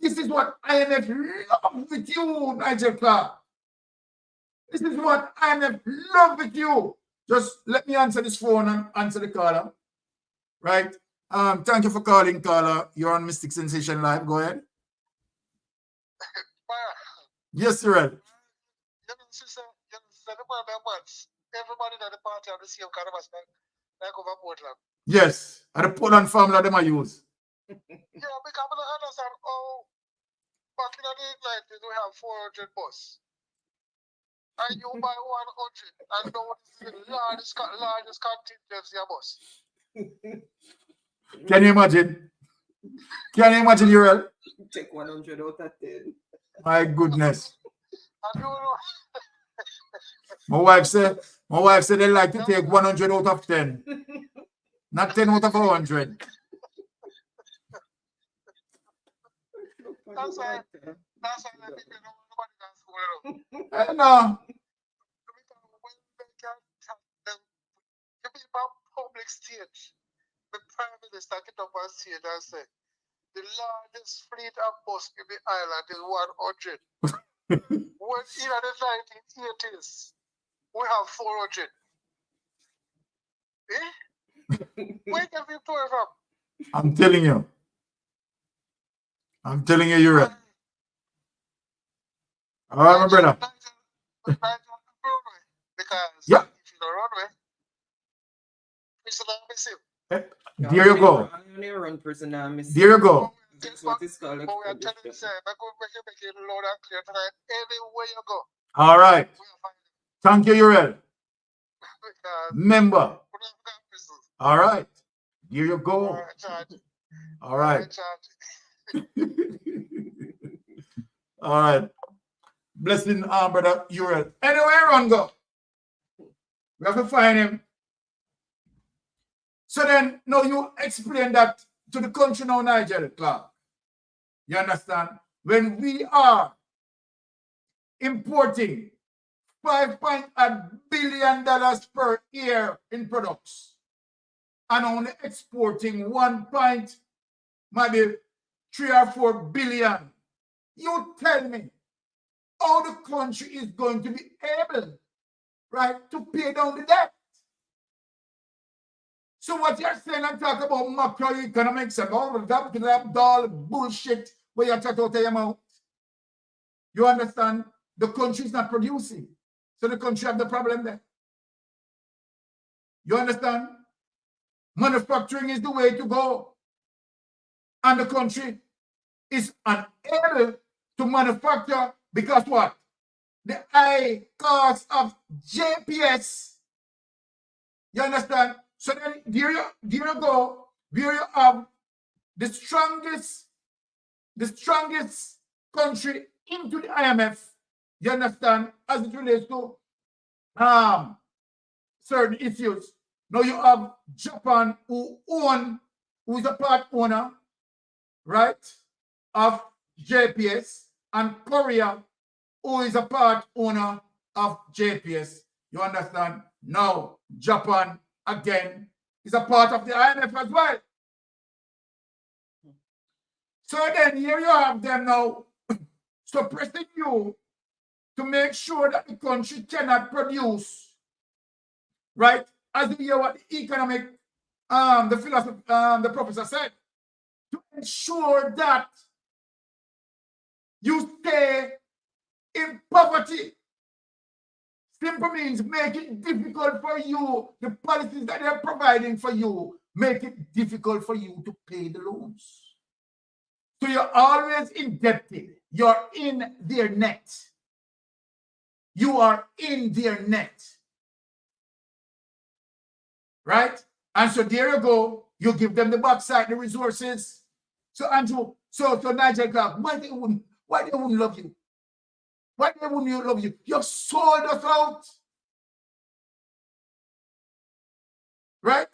Speaker 3: This is what IMF love with you, Nigel Clark. This is what IMF love with you. Just let me answer this phone and answer the caller. Right? Thank you for calling, caller. You're on Mystic Sensation Live. Go ahead. Yes, Cyril.
Speaker 17: Everybody at the party have the same kind of aspect, like over Portland.
Speaker 3: Yes, at the Portland formula them I use.
Speaker 17: Yeah, because I don't understand how back in the day, like, we have 400 bus. And you buy 100, and now this is the largest contingency of bus.
Speaker 3: Can you imagine? Can you imagine, Uriel?
Speaker 2: Take 100 out of 10.
Speaker 3: My goodness.
Speaker 17: I don't know.
Speaker 3: My wife said they like to take 100 out of 10. Not 10 out of 100.
Speaker 17: That's why I think nobody can school it
Speaker 3: I know.
Speaker 17: The people public stage, the Prime Minister get up on stage and say, the largest fleet of bus in the island is 100. When in the 1980s, we have 400. Eh? Where can we pour from?
Speaker 3: I'm telling you. I'm telling you, you're right. All right, my brother.
Speaker 17: Because
Speaker 3: yeah.
Speaker 17: If you don't run away, it's not missing.
Speaker 3: There you go. There you go.
Speaker 2: That's what it's called.
Speaker 17: But we are telling you, sir, make it loud and clear tonight. Everywhere you go.
Speaker 3: All right. Thank you, Uriel. Member. All right. Here you go. All right. All right. Blessing, brother Uriel. Anyway, Ron go. We have to find him. So then, now you explain that to the country now, Nigel Clark. You understand? When we are importing $5.8 billion per year in products and only exporting maybe 3 or 4 billion, you tell me how the country is going to be able, right, to pay down the debt. So what you're saying and talk about macroeconomics and all of that all bullshit where you're talking about your mouth. You understand? The country is not producing. So the country have the problem there. You understand? Manufacturing is the way to go. And the country is unable to manufacture because what? The high cost of JPS. You understand? So then there you go, where you have the strongest country into the IMF, you understand, as it relates to certain issues. Now you have Japan who is a part owner, right, of JPS, and Korea who is a part owner of JPS. You understand? Now Japan again is a part of the IMF as well. So then here you have them now suppressing you to make sure that the country cannot produce, right? As you hear what the economic, the philosopher, the professor said, to ensure that you stay in poverty. Simple means make it difficult for you. The policies that they're providing for you make it difficult for you to pay the loans. So you're always indebted. You're in their net. You are in their net. Right? And so there you go. You give them the backside, the resources. So Andrew, so Nigel Clark, why they wouldn't love you? Why wouldn't you love you? You've sold us out. Right?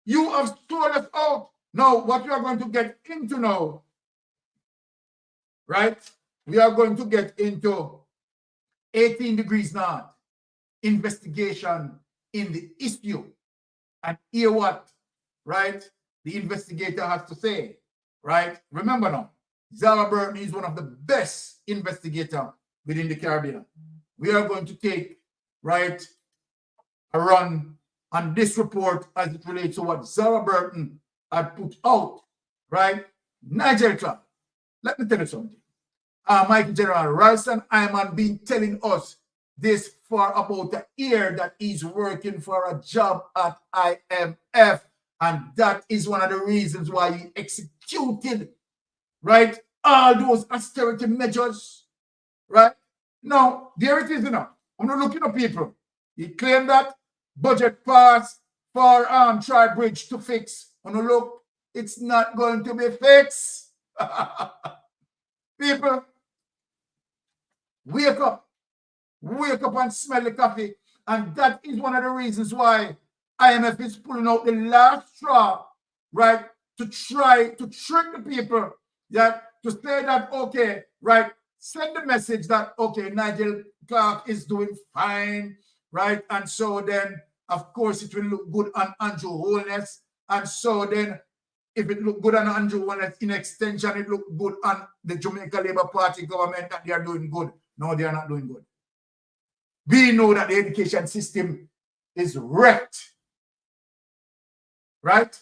Speaker 3: You have sold us out. Now, what we are going to get into now, right? We are going to get into 18 degrees north, investigation in the issue, and hear what, right, the investigator has to say, right? Remember now, Zara Burton is one of the best investigators within the Caribbean. We are going to take, right, a run on this report as it relates to what Zara Burton had put out, right? Nigel Clark, let me tell you something. Mike General Ralston Iman been telling us this for about a year that he's working for a job at IMF, and that is one of the reasons why he executed, right, all those austerity measures, right? Now, there it is now. I'm not looking at people. He claimed that budget passed for Tri-Bridge to fix. I'm not look, it's not going to be fixed. People, wake up and smell the coffee. And that is one of the reasons why IMF is pulling out the last straw, right, to try to trick the people, that to say that, okay, right, send the message that, okay, Nigel Clark is doing fine, right? And so then, of course, it will look good on Andrew Holness. And so then, if it look good on Andrew Holness, in extension, it look good on the Jamaica Labour Party government that they are doing good. No, they are not doing good. We know that the education system is wrecked, right?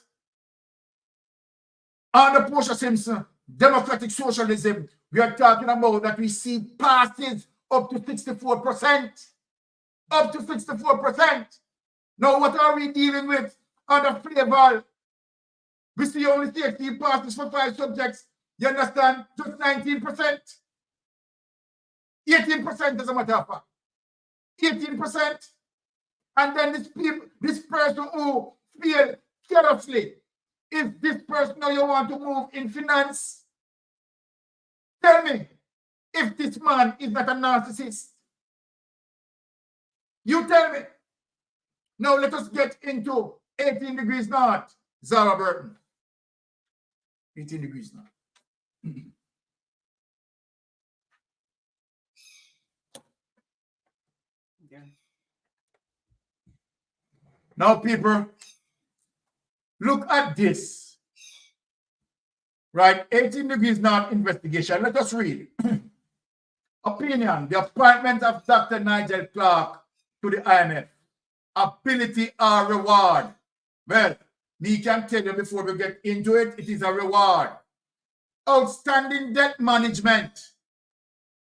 Speaker 3: Under Portia Simpson, democratic socialism, we are talking about that we see passes up to 64%. Up to 64%. Now, what are we dealing with under Flavor? We see only 13 passes for 5 subjects. You understand? Just 19%. 18% as a matter of fact. 18%. And then this person who failed carelessly, is this person now you want to move in finance? Tell me if this man is not a narcissist. You tell me. Now let us get into 18 degrees north, Zara Burton. 18 degrees north.
Speaker 2: Yeah.
Speaker 3: Now, people, look at this. Right, 18 degrees north investigation. Let us read. Opinion, the appointment of Dr. Nigel Clark to the IMF. Ability or reward? Well, me can tell you before we get into it, it is a reward. Outstanding debt management,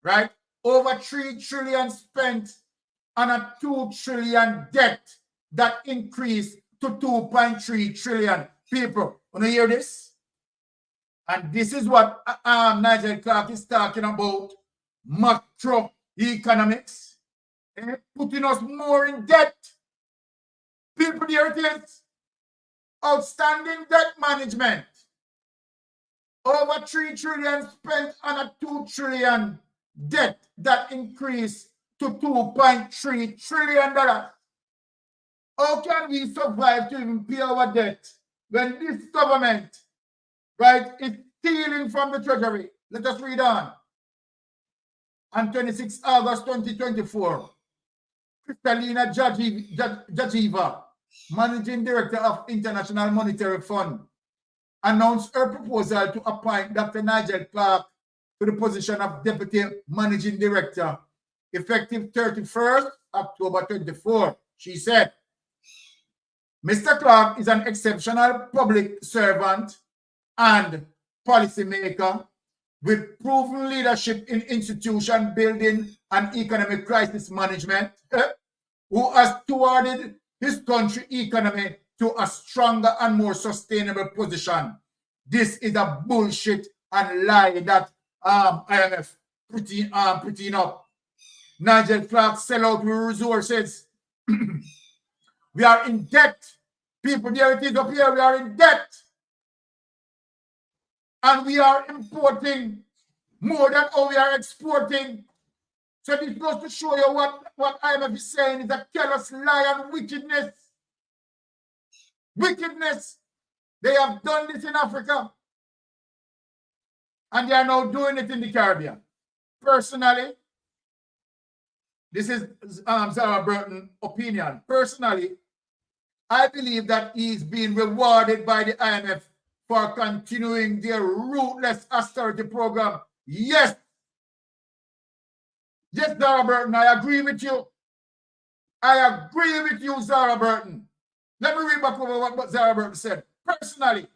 Speaker 3: right? Over 3 trillion spent on a 2 trillion debt that increased to 2.3 trillion. People, want to hear this? And this is what Nigel Clark is talking about, macroeconomics, putting us more in debt. People, here it is. Outstanding debt management. Over 3 trillion spent on a 2 trillion debt that increased to $2.3 trillion. How can we survive to even pay our debt when this government, right, is stealing from the treasury? Let us read on. On 26 August 2024, Kristalina Jajiva, Managing Director of International Monetary Fund, announced her proposal to appoint Dr. Nigel Clark to the position of Deputy Managing Director, effective 31st October 24. She said, Mr. Clark is an exceptional public servant and policymaker with proven leadership in institution building and economic crisis management, who has stewarded his country economy to a stronger and more sustainable position. This is a bullshit and lie that IMF putting up. Nigel Clark sell out resources. We are in debt. People, there it is up here. We are in debt. And we are importing more than how we are exporting. So this goes to show you what IMF is saying is a careless lie and wickedness. Wickedness. They have done this in Africa. And they are now doing it in the Caribbean. Personally, this is Zara Burton's opinion. Personally, I believe that he's being rewarded by the IMF for continuing their ruthless austerity program. Yes. Yes, Zara Burton, I agree with you. I agree with you, Zara Burton. Let me read back over what Zara Burton said. Personally,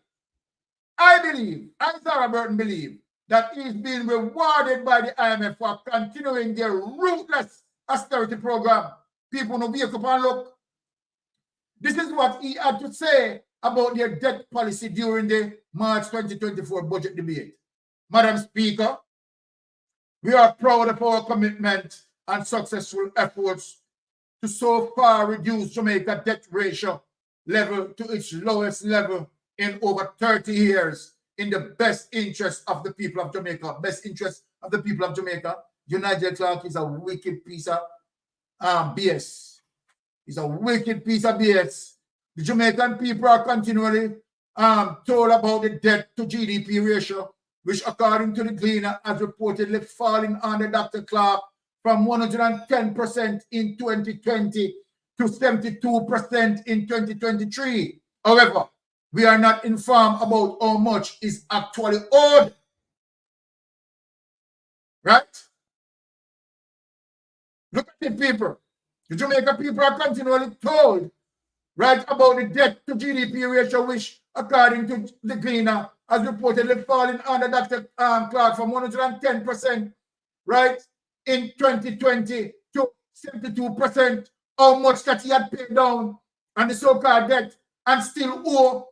Speaker 3: Zara Burton believe that he's being rewarded by the IMF for continuing their ruthless austerity program. People no wake up and look. This is what he had to say about their debt policy during the March 2024 budget debate. Madam Speaker, we are proud of our commitment and successful efforts to so far reduce Jamaica debt ratio level to its lowest level in over 30 years in the best interest of the people of Jamaica. Best interest of the people of Jamaica. Nigel Clark is a wicked piece of BS. He's a wicked piece of BS. The Jamaican people are continually told about the debt to GDP ratio, which according to the Gleaner has reportedly fallen under Dr. Clark from 110% in 2020 to 72% in 2023. However, we are not informed about how much is actually owed. Right? Look at the people. The Jamaican people are continually told, right, about the debt to GDP ratio, which, according to the Gleaner, has reportedly fallen under Dr. Clark from 110%, right, in 2020 to 72%. How much that he had paid down on the so-called debt and still owe.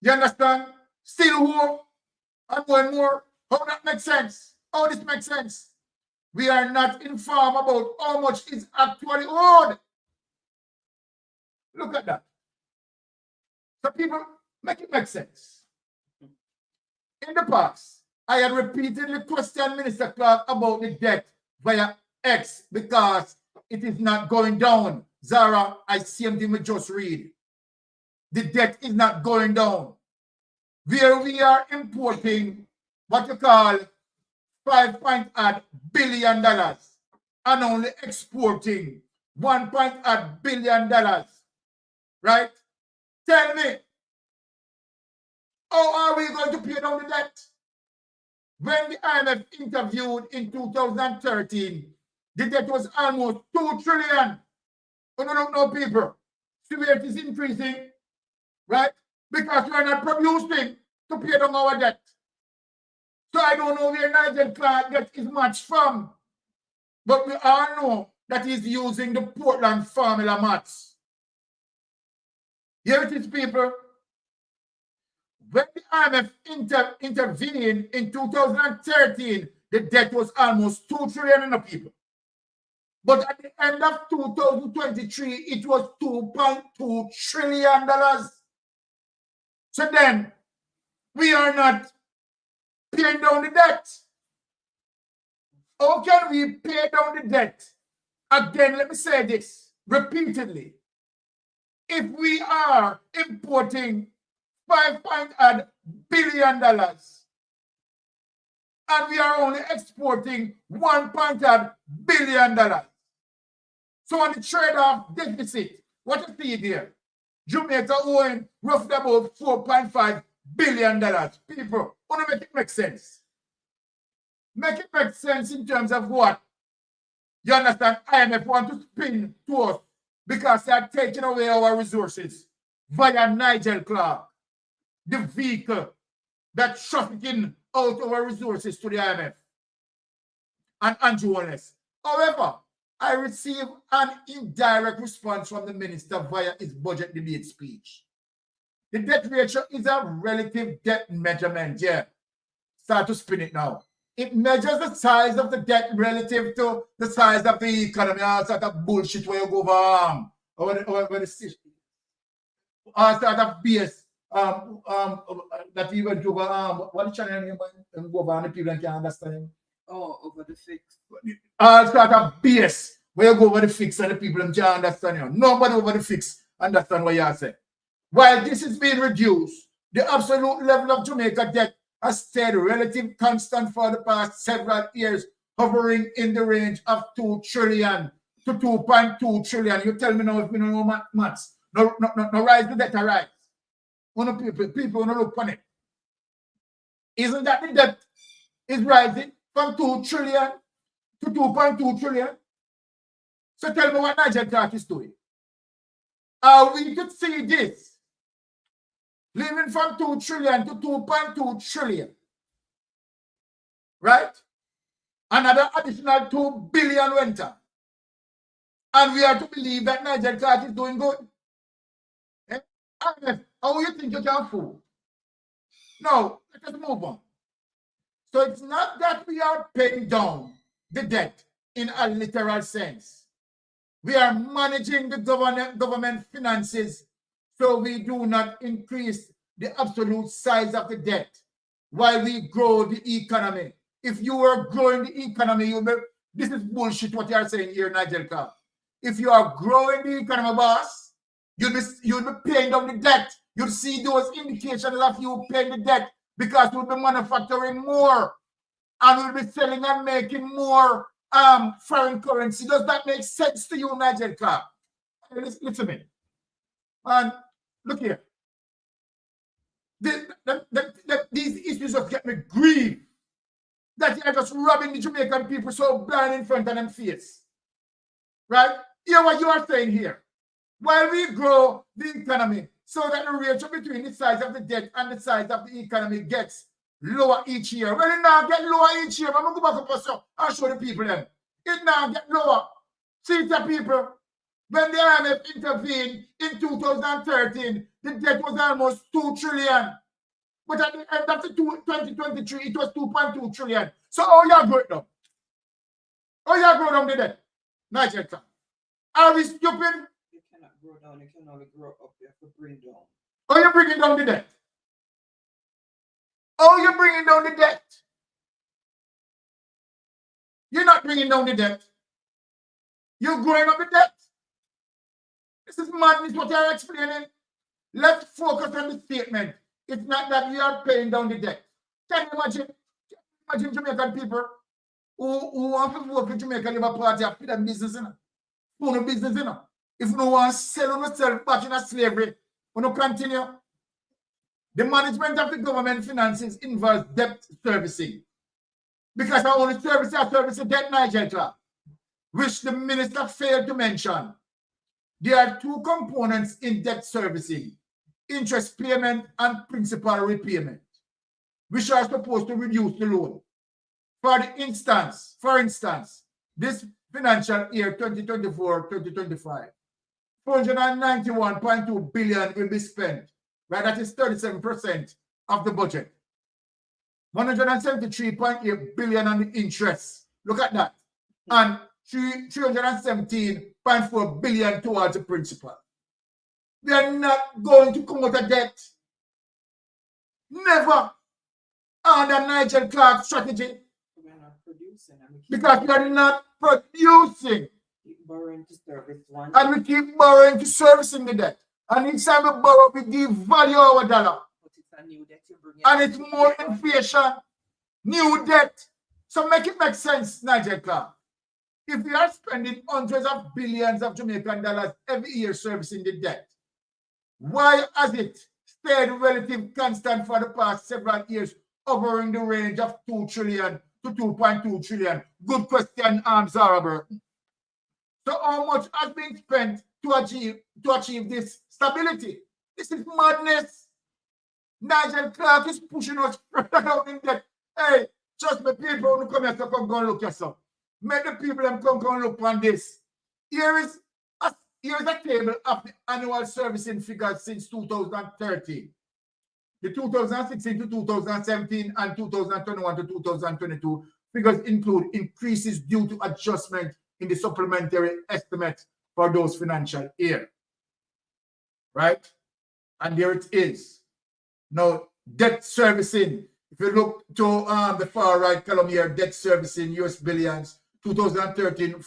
Speaker 3: You understand? Still owe and more and more. How that makes sense? How this makes sense? we are not informed about how much is actually owed. Look at that. So people, make it make sense. In the past, I had repeatedly questioned Minister Clark about the debt via X because it is not going down. Zara, I see him just read. The debt is not going down. Where we are importing what you call $5.8 billion and only exporting $1.8 billion. Right? Tell me, how are we going to pay down the debt? When the IMF interviewed in 2013, the debt was almost $2 trillion. You don't know, people. See where it is increasing, right? Because we are not producing to pay down our debt. So I don't know where Nigel Clark gets his match from. But we all know that he's using the Portland formula maths. Here it is, people. When the IMF intervened in 2013, the debt was almost $2 trillion in the people. But at the end of 2023, it was $2.2 trillion. So then, we are not paying down the debt. How can we pay down the debt? Again, let me say this repeatedly. If we are importing $5.8 billion and we are only exporting $1.8 billion. So on the trade-off deficit, what you see there? Jamaica owing roughly about $4.5 billion. People, want to make it make sense. Make it make sense in terms of what? You understand? IMF want to spin to us because they are taking away our resources via Nigel Clark, the vehicle that's trafficking out our resources to the IMF and Andrew Wallace. However, I received an indirect response from the minister via his budget debate speech. The debt ratio is a relative debt measurement. Yeah. Start to spin it now. It measures the size of the debt relative to the size of the economy. All sort of bullshit where you go over the sort of BS that we went over what the channel name and go over and the people can understand him.
Speaker 2: Oh, over the fix.
Speaker 3: All sort of BS where you go over the fix and the people can understand you. Nobody over the fix understand what you are saying. While this is being reduced, the absolute level of Jamaica debt has stayed relatively constant for the past several years, hovering in the range of $2 trillion to $2.2 trillion. You tell me now if we don't know maths. No rise the debt, rise. People want to look on it. Isn't that the debt is rising from $2 trillion to $2.2 trillion? So tell me what Nigel Clark is doing. We could see this. Living from $2 trillion to $2.2 trillion. Right? Another additional $2 billion went up. And we are to believe that Nigel Clark is doing good. Eh? How you think you can fool? No, let us move on. So it's not that we are paying down the debt in a literal sense. We are managing the government finances so we do not increase the absolute size of the debt while we grow the economy. If you are growing the economy, this is bullshit what you are saying here, Nigel Clark. If you are growing the economy, boss, you'll be paying down the debt. You'll see those indications of you paying the debt because we'll be manufacturing more and we'll be selling and making more foreign currency. Does that make sense to you, Nigel Clark? Listen to me. And look here. These issues have get me grieved that you are just robbing the Jamaican people so blind in front of them face. Right? Hear what you are saying here. While we grow the economy so that the ratio between the size of the debt and the size of the economy gets lower each year. Well, it now get lower each year. I'm going to go back up so I'll show the people them. It now get lower. See the people. When the IMF intervened in 2013, the debt was almost $2 trillion. But at the end of 2023, it was $2.2 trillion. So how you grow it now? Oh, you grow down the debt. Nigel Clark. Are we stupid?
Speaker 2: You cannot grow down, you can only grow up, you have to bring down.
Speaker 3: Oh, you're bringing down the debt. Oh, you're bringing down the debt. You're not bringing down the debt. You're growing up the debt. This is madness what you're explaining. Let's focus on the statement. It's not that we are paying down the debt. Can you imagine? Imagine Jamaican people who want to work with Jamaican Labour Party after them business, no business, If you don't want to sell yourself back in a slavery, you don't continue. The management of the government finances involves debt servicing. Because I only service debt, Nigel Clark, which the minister failed to mention. There are two components in debt servicing: interest payment and principal repayment, which are supposed to reduce the loan. For instance, this financial year 2024-2025, 491.2 billion will be spent. Right, that is 37% of the budget. 173.8 billion on the interest. Look at that. And 317.4 billion towards the principal. We are not going to come out of debt. Never under Nigel Clark's strategy.
Speaker 2: We are not producing.
Speaker 3: Because we are not producing.
Speaker 2: Keep borrowing to service one.
Speaker 3: And we keep borrowing to servicing the debt. And each time we borrow, we devalue our dollar.
Speaker 2: But it's a new debt you bring in.
Speaker 3: And it's more inflation, new debt. So make it make sense, Nigel Clark. If we are spending hundreds of billions of Jamaican dollars every year servicing the debt, why has it stayed relatively constant for the past several years, hovering the range of 2 trillion to 2.2 trillion? Good question, Zara Burton. So how much has been spent to achieve this stability? This is madness. Nigel Clark is pushing us further down in debt. Hey, just the people who come here to come go and look yourself. Make the people them come look on this. Here is a table of the annual servicing figures since 2013. The 2016 to 2017 and 2021 to 2022 figures include increases due to adjustment in the supplementary estimate for those financial year. Right? And there it is. Now, debt servicing. If you look to the far right column here, debt servicing, US billions, 2013 to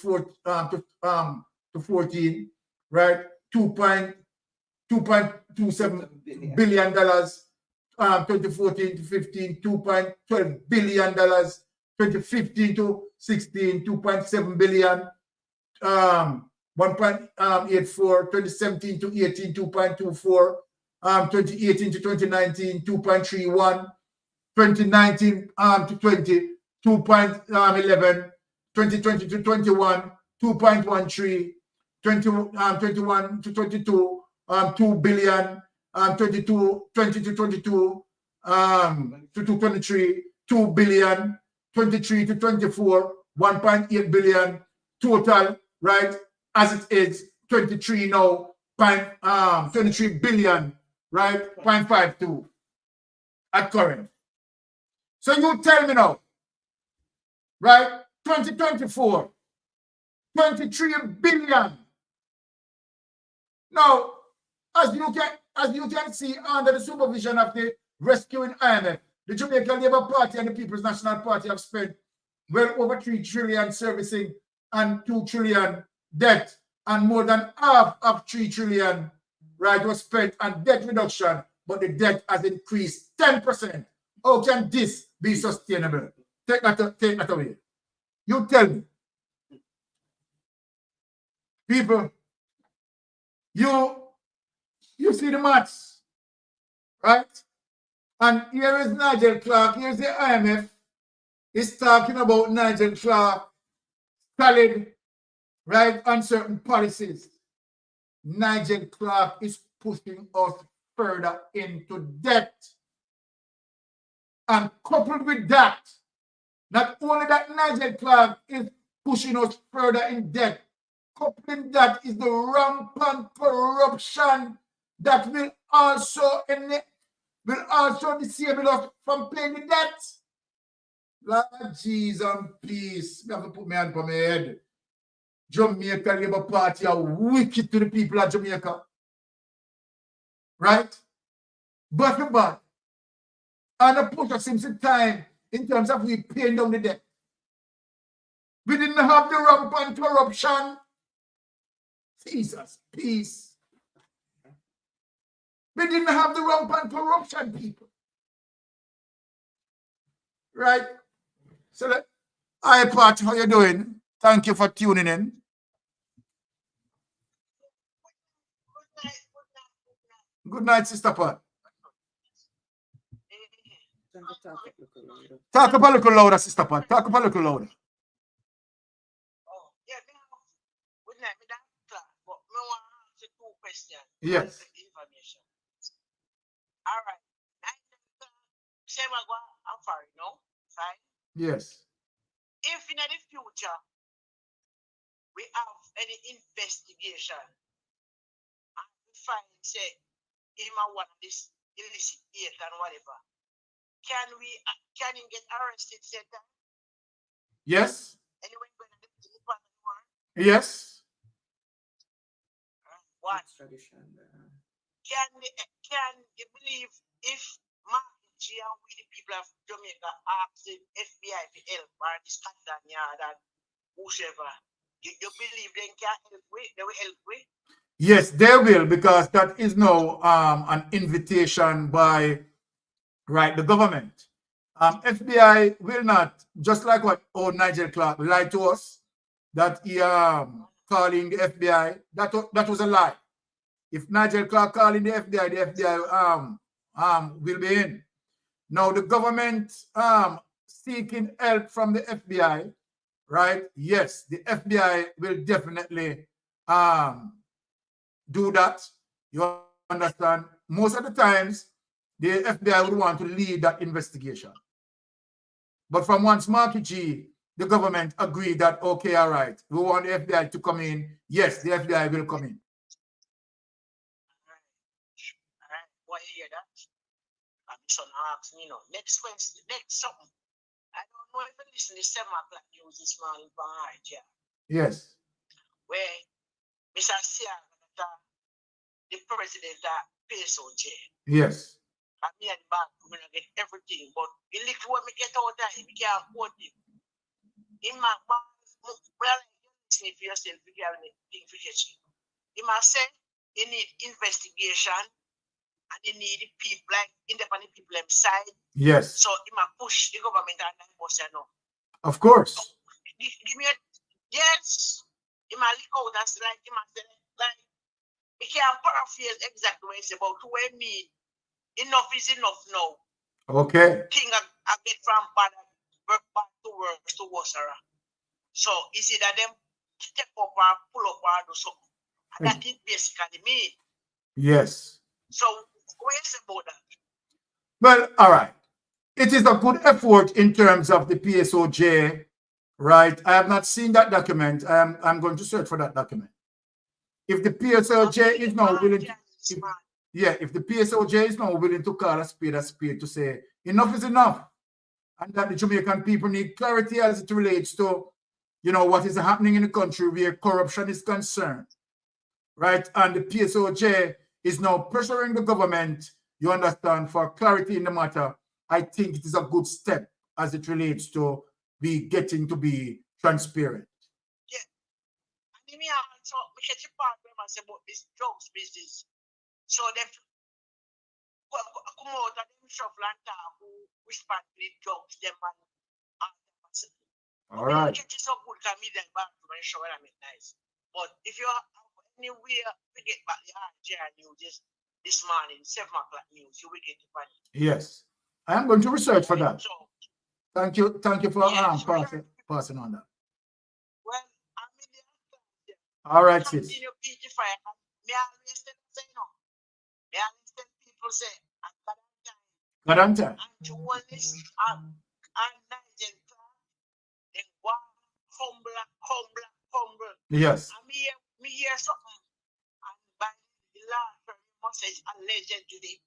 Speaker 3: 14, right? $2.27 billion. 2014 to 15, $2.12 billion. 2015 to 16, 2.7 billion. 1.84, 2017 to 18, 2.24, 2018 to 2019, 2.31, 2019 to 20, 2.11, 2020 to 21, 2.13, 21 to 22, 2 billion, 20 to 22 to 23, 2 billion, 23 to 24, 1.8 billion, total, right? As it is 23 now, 23 billion, right? 0.52 at current. So you tell me now, right? 2024, 23 billion. Now, as you can see under the supervision of the rescuing IMF, the Jamaican Labour Party and the People's National Party have spent well over 3 trillion servicing and 2 trillion debt, and more than half of 3 trillion, right, was spent on debt reduction, but the debt has increased 10%. How can this be sustainable? Take that away. You tell me. People, you see the maths, right? And here is Nigel Clark, here's the IMF. He's talking about Nigel Clark solid, right, on certain policies. Nigel Clark is pushing us further into debt. And coupled with that, not only that Nigel Clark is pushing us further in debt, coupling that is the rampant corruption that will also disable us from paying the debt. Lord Jesus and peace. Me have to put my hand on my head. Jamaica Labour Party are wicked to the people of Jamaica. Right? But and the push us some time in terms of we paying down the debt. We didn't have the rampant corruption. Jesus, peace. We didn't have the rampant corruption, people. Right? So, hi, Pat, how you doing? Thank you for tuning in. Good night, Sister Pat. Talk up a little louder, Sister Pat. Talk up a little louder. Yes.
Speaker 18: All right. I'm sorry, no? Fine.
Speaker 3: Yes.
Speaker 18: If in the future we have any investigation and we find say him one of this illicit aid and whatever, can he get arrested said that?
Speaker 3: Yes.
Speaker 18: Anyway,
Speaker 3: yes.
Speaker 18: What? Can you believe if Mark G and we the people of Jamaica ask the FBI to help or the Scotland Yard and whoever, you believe they can help with? They will help with?
Speaker 3: Yes, they will, because that is now an invitation by the government. FBI will not, just like what Nigel Clark lied to us, that he calling the FBI. That was a lie. If Nigel Clark calling the FBI will be in. Now the government seeking help from the FBI, right? Yes, the FBI will definitely do that. You understand? Most of the times, the FBI would want to lead that investigation. But from once Marky G, the government agreed that, okay, all right, we want the FBI to come in. Yes, the FBI will come in.
Speaker 18: All right. What you hear that? I'm son asks me, next Wednesday, next something. I don't know if you listen to 7 o'clock news this morning from RJ.
Speaker 3: Yes.
Speaker 18: Where Mr. Sia, the president of PSOJ.
Speaker 3: Yes.
Speaker 18: And me and the bank, we're going to get everything. But the little what we get out of him, we can't afford him. In my bank, well, if you yourself, you have anything for catch him. He must say, you need investigation and you need the people, like independent people inside.
Speaker 3: Yes.
Speaker 18: So he must push the government and the boss,
Speaker 3: Of course.
Speaker 18: Give me a, yes. He must look out and say, like, he must say, like, he can't paraphrase exactly what he said, but what I mean, enough is enough now.
Speaker 3: Okay.
Speaker 18: Thing I get from bad to worse to worse. So is it that them step up or pull up or do something? And that is basically me.
Speaker 3: Yes.
Speaker 18: So what you say about that?
Speaker 3: Well, all right. It is a good effort in terms of the PSOJ, right? I have not seen that document. I'm going to search for that document. If the PSOJ is now willing to, if the PSOJ is now willing to call a spade to say enough is enough, and that the Jamaican people need clarity as it relates to, what is happening in the country where corruption is concerned, right? And the PSOJ is now pressuring the government, you understand, for clarity in the matter. I think it is a good step as it relates to getting to be transparent.
Speaker 18: Yeah. And me also, we get a part of us about this drugs business. So they come out and them shuffle and talk who respond to the drugs, them and
Speaker 3: all right.
Speaker 18: It is so good to me that back to my show and I make nice. But if you have anywhere we get back the RJ news this morning, 7 o'clock news, you will get the money.
Speaker 3: Yes. I am going to research for that.
Speaker 18: So,
Speaker 3: thank you for passing on that.
Speaker 18: Well, I'm in the
Speaker 3: all right, sis.
Speaker 18: Continue fire. Me always say me always tell people say
Speaker 3: God on time.
Speaker 18: And to all this and Nigel Clark, then one humble.
Speaker 3: Yes.
Speaker 18: And me hear something and by the law firm must say allegedly.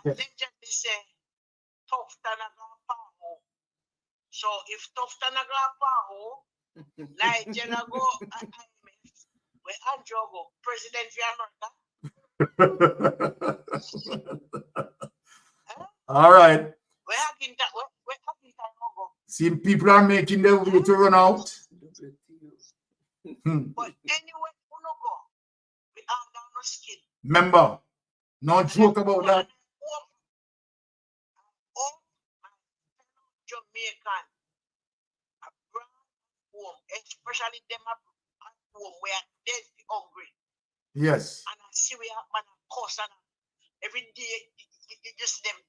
Speaker 18: Allegedly say tough than a power. So if Tofta Naglapaho, Nigeria go IMF, where Andrew go, President of America.
Speaker 3: All right.
Speaker 18: Where
Speaker 3: See, people are making their way to run out.
Speaker 18: But anyway, uno go. We are down no skin.
Speaker 3: Remember, no joke about that.
Speaker 18: Jamaican, a brown home, especially them at home where they're hungry.
Speaker 3: Yes.
Speaker 18: And I see we have man cost and every day you just them a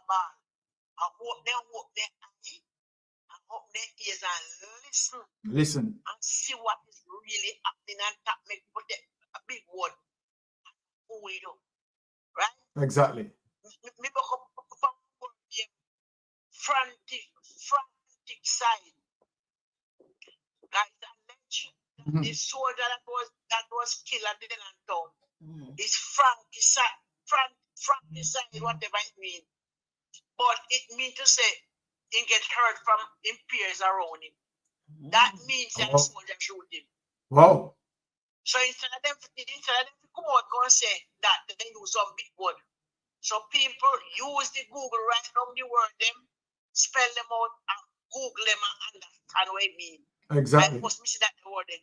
Speaker 18: ball. I hope they eye and hope their ears and listen and see what is really happening and that make put a big word. Who we do, right?
Speaker 3: Exactly.
Speaker 18: Me frantic side. Guys, the soldier that was killed at the town is frantic side, whatever it means. But it means to say he get hurt from his peers around him. That means that the soldier shoot him.
Speaker 3: Wow.
Speaker 18: So instead of them come out and say that they use some big word. So people use the Google right now the word them, spell them out and Google them and understand what it means.
Speaker 3: Exactly.
Speaker 18: I must see that word then.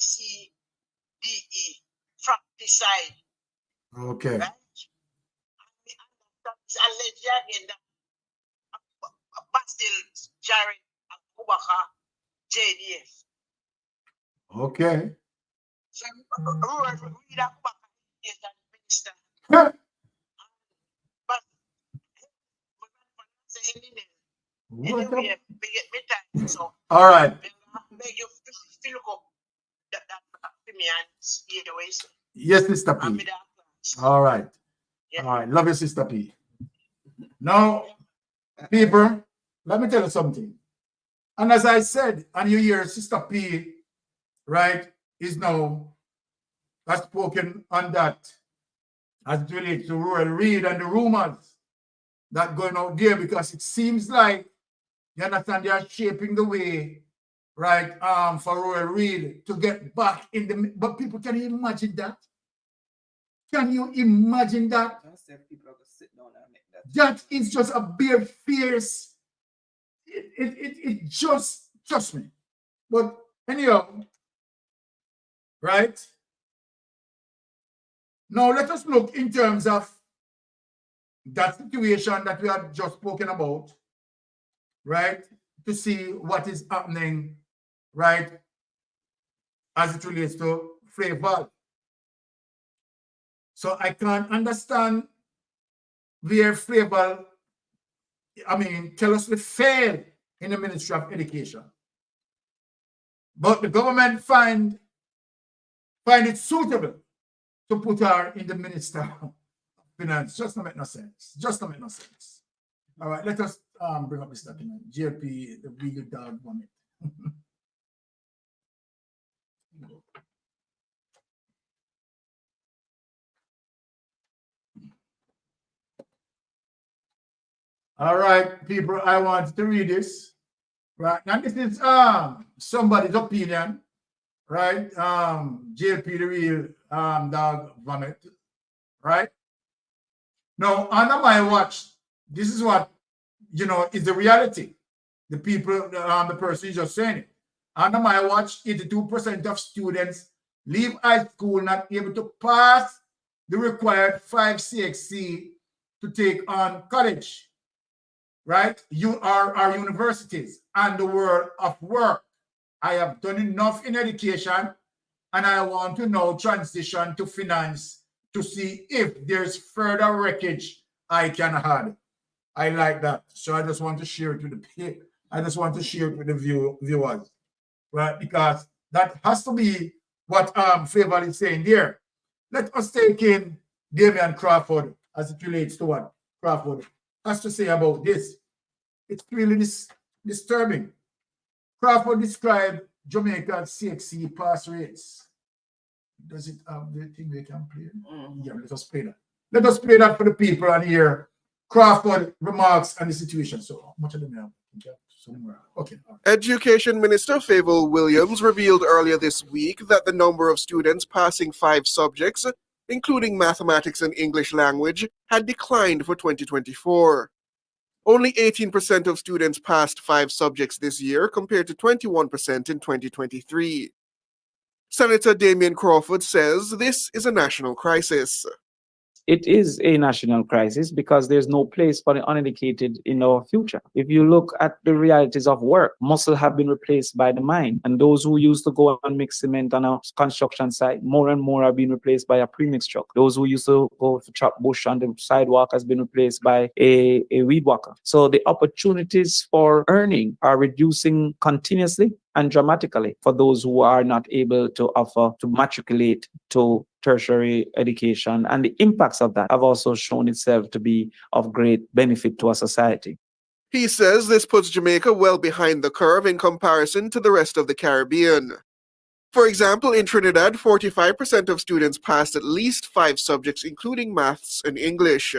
Speaker 18: FRACTICDE. Fracticide.
Speaker 3: Okay.
Speaker 18: Right? That's alleged again that Bastille, Jared, and Kubaka, JDF.
Speaker 3: Okay.
Speaker 18: So read that Kubaka is that minister. But anyway, we get me time. So
Speaker 3: all right.
Speaker 18: Make you feel up that me and see the ways.
Speaker 3: Yes, Sister P. All right.
Speaker 18: Yeah.
Speaker 3: All right. Love you, Sister P. Now, people, let me tell you something. And as I said, and you hear Sister P, right, is now has spoken on that as it relates to Rural Read and the rumors that going out there, because it seems like, you understand, they are shaping the way, right, for Rural Read to get back in the, but people, can you imagine that? Can you imagine that? That is just a bare fierce. It just, trust me. But anyhow, right? Now let us look in terms of that situation that we had just spoken about, right? To see what is happening, right? As it relates to Flavor. So I can't understand where Flavor, tell us we failed in the Ministry of Education. But the government find it suitable to put her in the Minister of Finance. Just don't make no sense. Just don't make no sense. All right, let us bring up this document. JP, the real dog vomit. All right, people, I want to read this. Right, now this is somebody's opinion, right? JP, the real dog vomit, right? Now, under my watch, this is what, is the reality. The people, the person is just saying it. Under my watch, 82% of students leave high school not able to pass the required 5 CXC to take on college, right? You are our universities and the world of work. I have done enough in education and I want to now transition to finance to see if there's further wreckage I can add. I like that. So I just want to share it with the viewers, right? Because that has to be what Flavor is saying there. Let us take in Damian Crawford as it relates to what Crawford has to say about this. It's really disturbing. Crawford described Jamaica's CXC pass rates. Does it have the thing they can play? Yeah, let us play that. Let us play that for the people and hear Crawford remarks on the situation. So much of them have. Okay.
Speaker 19: Education Minister Favour Williams revealed earlier this week that the number of students passing 5 subjects, including mathematics and English language, had declined for 2024. Only 18% of students passed 5 subjects this year compared to 21% in 2023. Senator Damian Crawford says this is a national crisis.
Speaker 20: It is a national crisis because there's no place for the uneducated in our future. If you look at the realities of work, muscle have been replaced by the mind. And those who used to go and mix cement on a construction site, more and more are being replaced by a premix truck. Those who used to go to chop bush on the sidewalk has been replaced by a weed whacker. So the opportunities for earning are reducing continuously and dramatically for those who are not able to offer to matriculate to tertiary education. And the impacts of that have also shown itself to be of great benefit to our society.
Speaker 19: He says this puts Jamaica well behind the curve in comparison to the rest of the Caribbean. For example, in Trinidad, 45% of students passed at least 5 subjects, including maths and English.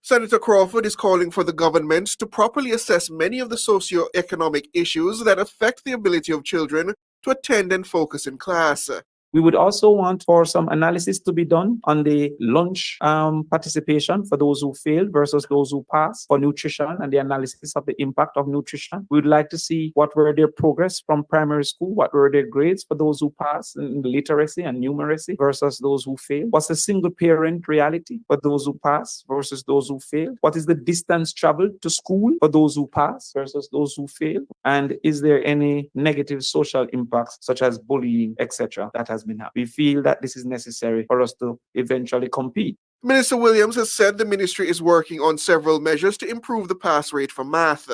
Speaker 19: Senator Crawford is calling for the government to properly assess many of the socio-economic issues that affect the ability of children to attend and focus in class.
Speaker 20: We would also want for some analysis to be done on the lunch participation for those who failed versus those who passed, for nutrition and the analysis of the impact of nutrition. We would like to see what were their progress from primary school, what were their grades for those who passed in literacy and numeracy versus those who failed. What's the single parent reality for those who passed versus those who failed? What is the distance traveled to school for those who passed versus those who failed? And is there any negative social impacts such as bullying, etc., that has been happening? We feel that this is necessary for us to eventually compete.
Speaker 19: Minister Williams has said the ministry is working on several measures to improve the pass rate for math.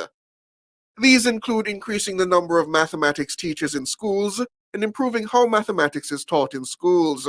Speaker 19: These include increasing the number of mathematics teachers in schools and improving how mathematics is taught in schools.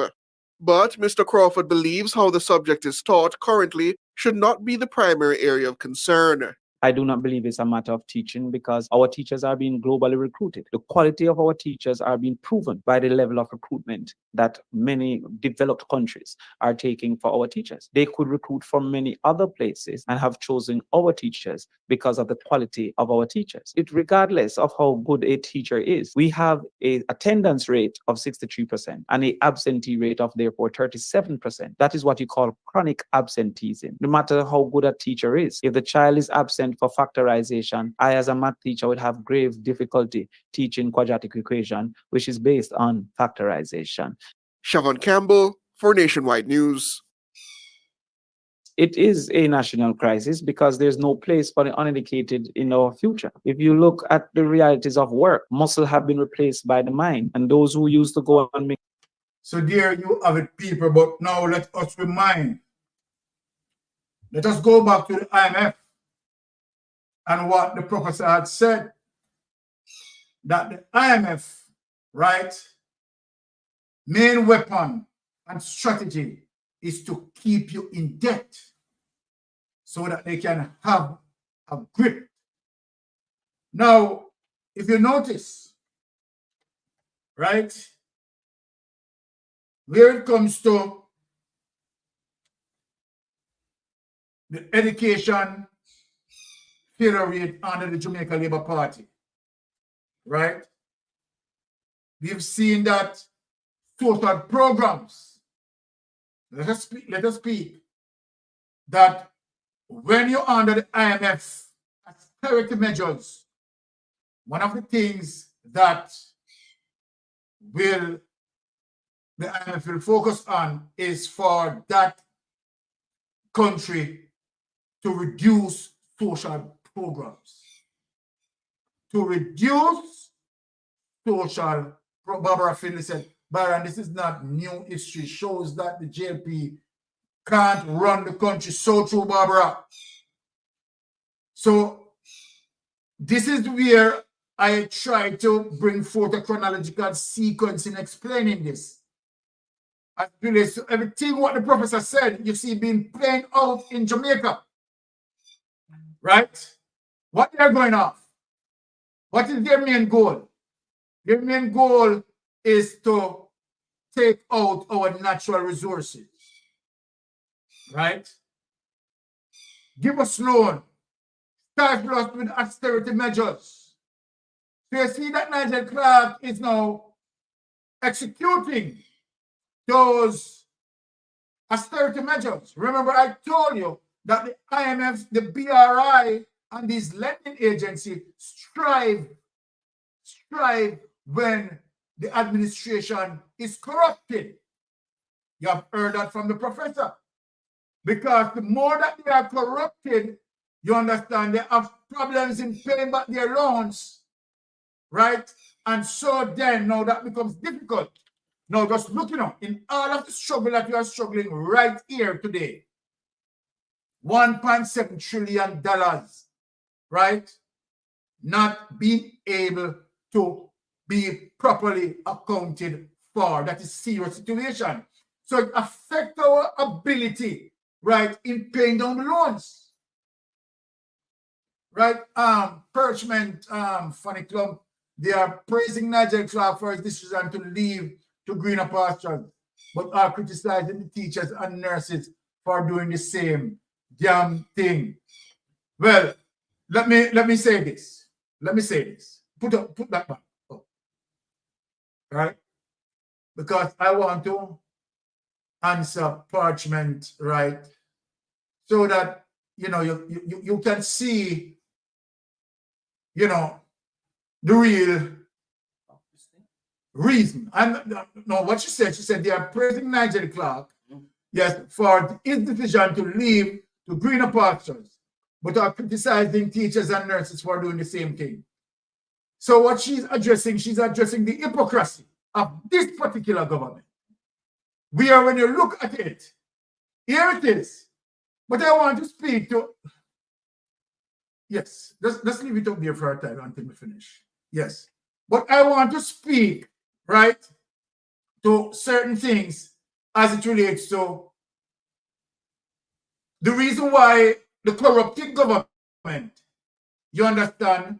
Speaker 19: But Mr. Crawford believes how the subject is taught currently should not be the primary area of concern.
Speaker 20: I do not believe it's a matter of teaching because our teachers are being globally recruited. The quality of our teachers are being proven by the level of recruitment that many developed countries are taking for our teachers. They could recruit from many other places and have chosen our teachers because of the quality of our teachers. Regardless of how good a teacher is, we have an attendance rate of 63% and an absentee rate of therefore 37%. That is what you call chronic absenteeism. No matter how good a teacher is, if the child is absent for factorization, I as a math teacher would have grave difficulty teaching quadratic equation, which is based on factorization.
Speaker 19: Siobhan Campbell for Nationwide News.
Speaker 20: It is a national crisis because there's no place for the uneducated in our future. If you look at the realities of work, muscle have been replaced by the mind, and those who used to go and make.
Speaker 3: So there you have it, people, but now let us remind. Let us go back to the IMF and what the professor had said, that the IMF, right, main weapon and strategy is to keep you in debt so that they can have a grip. Now, if you notice, right, where it comes to the education failure rate under the Jamaica Labour Party, right? We've seen that social programs, let us speak, that when you're under the IMF austerity measures, one of the things that the IMF will focus on is for that country to reduce social programs. To reduce social, Barbara Finley said, Byron, this is not new history, shows that the JLP can't run the country. So true, Barbara. So this is where I try to bring forth a chronological sequence in explaining this. As relates to everything what the professor said, you see being playing out in Jamaica. Right? What they're going off? What is their main goal? Their main goal is to take out our natural resources. Right? give us loan, stifle us with austerity measures. So you see that Nigel Clark is now executing those austerity measures. Remember, I told you that the IMF, the BRI, and these lending agencies strive when the administration is corrupted. You have heard that from the professor. Because the more that they are corrupted, you understand, they have problems in paying back their loans, right? And so then now that becomes difficult. Now just looking up in all of the struggle that you are struggling right here today, $1.7 trillion, right? Not being able to be properly accounted for. That is serious situation. So it affects our ability, right, in paying down the loans. Right? Parchment, Funny Club, they are praising Nigel Clark for his decision to leave to greener pastures, but are criticizing the teachers and nurses for doing the same damn thing. Well, let me say this. Let me say this. Put that back up. Right? Because I want to answer Parchment, right? So that you can see, the real reason. And no, what she said they are praising Nigel Clark, yes, for his decision to leave to greener pastures, but are criticizing teachers and nurses for doing the same thing. So what she's addressing the hypocrisy of this particular government. Where when you look at it, here it is. But I want to speak to, yes, let's leave it up there for a time until we finish. Yes. But I want to speak, right, to certain things as it relates to the reason why the corrupted government, you understand,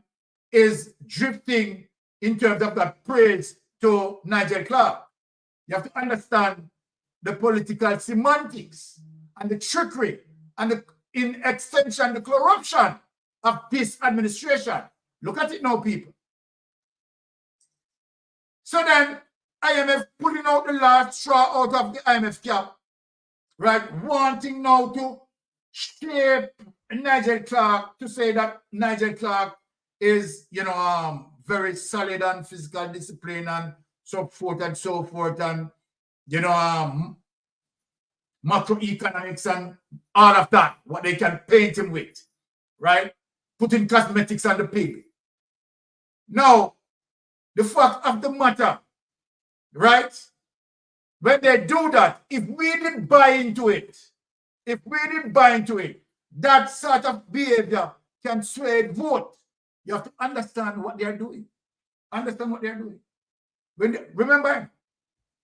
Speaker 3: is drifting in terms of that praise to Nigel Clark. You have to understand the political semantics and the trickery and in extension, the corruption of this administration. Look at it now, people. So then, IMF pulling out the last straw out of the IMF cap, right? Wanting now to shape Nigel Clark to say that Nigel Clark is, very solid and physical discipline and so forth and so forth, and macroeconomics and all of that, what they can paint him with, right? Putting cosmetics on the pig. Now, the fact of the matter, right? When they do that, if we didn't buy into it, that sort of behavior can sway the vote. You have to understand what they are doing. Remember,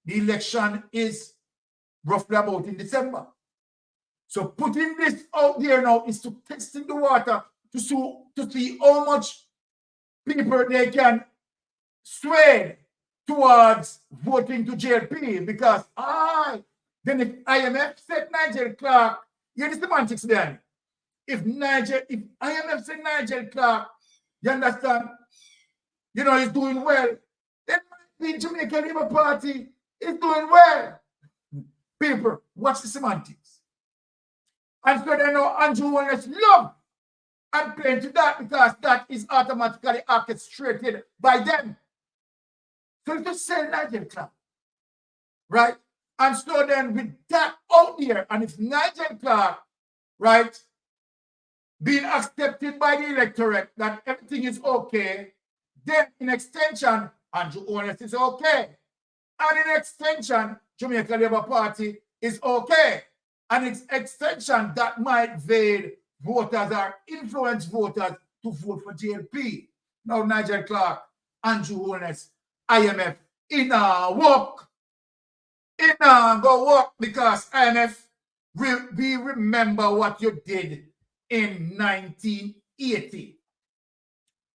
Speaker 3: the election is roughly about in December. So putting this out there now is to testing the water to see how much people they can sway towards voting to JLP, because then if IMF said Nigel Clark, here's the semantics then. If IMF said Nigel Clark, you understand, he's doing well, then the Jamaica Labour Party is doing well. People, watch the semantics. And so they know Andrew Wallace love and playing to that, because that is automatically orchestrated by them. So it's just say Nigel Clark, right? And so then with that out there, and if Nigel Clark, right, being accepted by the electorate that everything is okay, then in extension, Andrew Wallace is okay. And in extension, Jamaica Labour Party is okay. And in extension, that might veil voters or influence voters to vote for JLP. Now, Nigel Clark, Andrew Wallace, IMF, in our work. In our go work, because IMF, we remember what you did in 1980.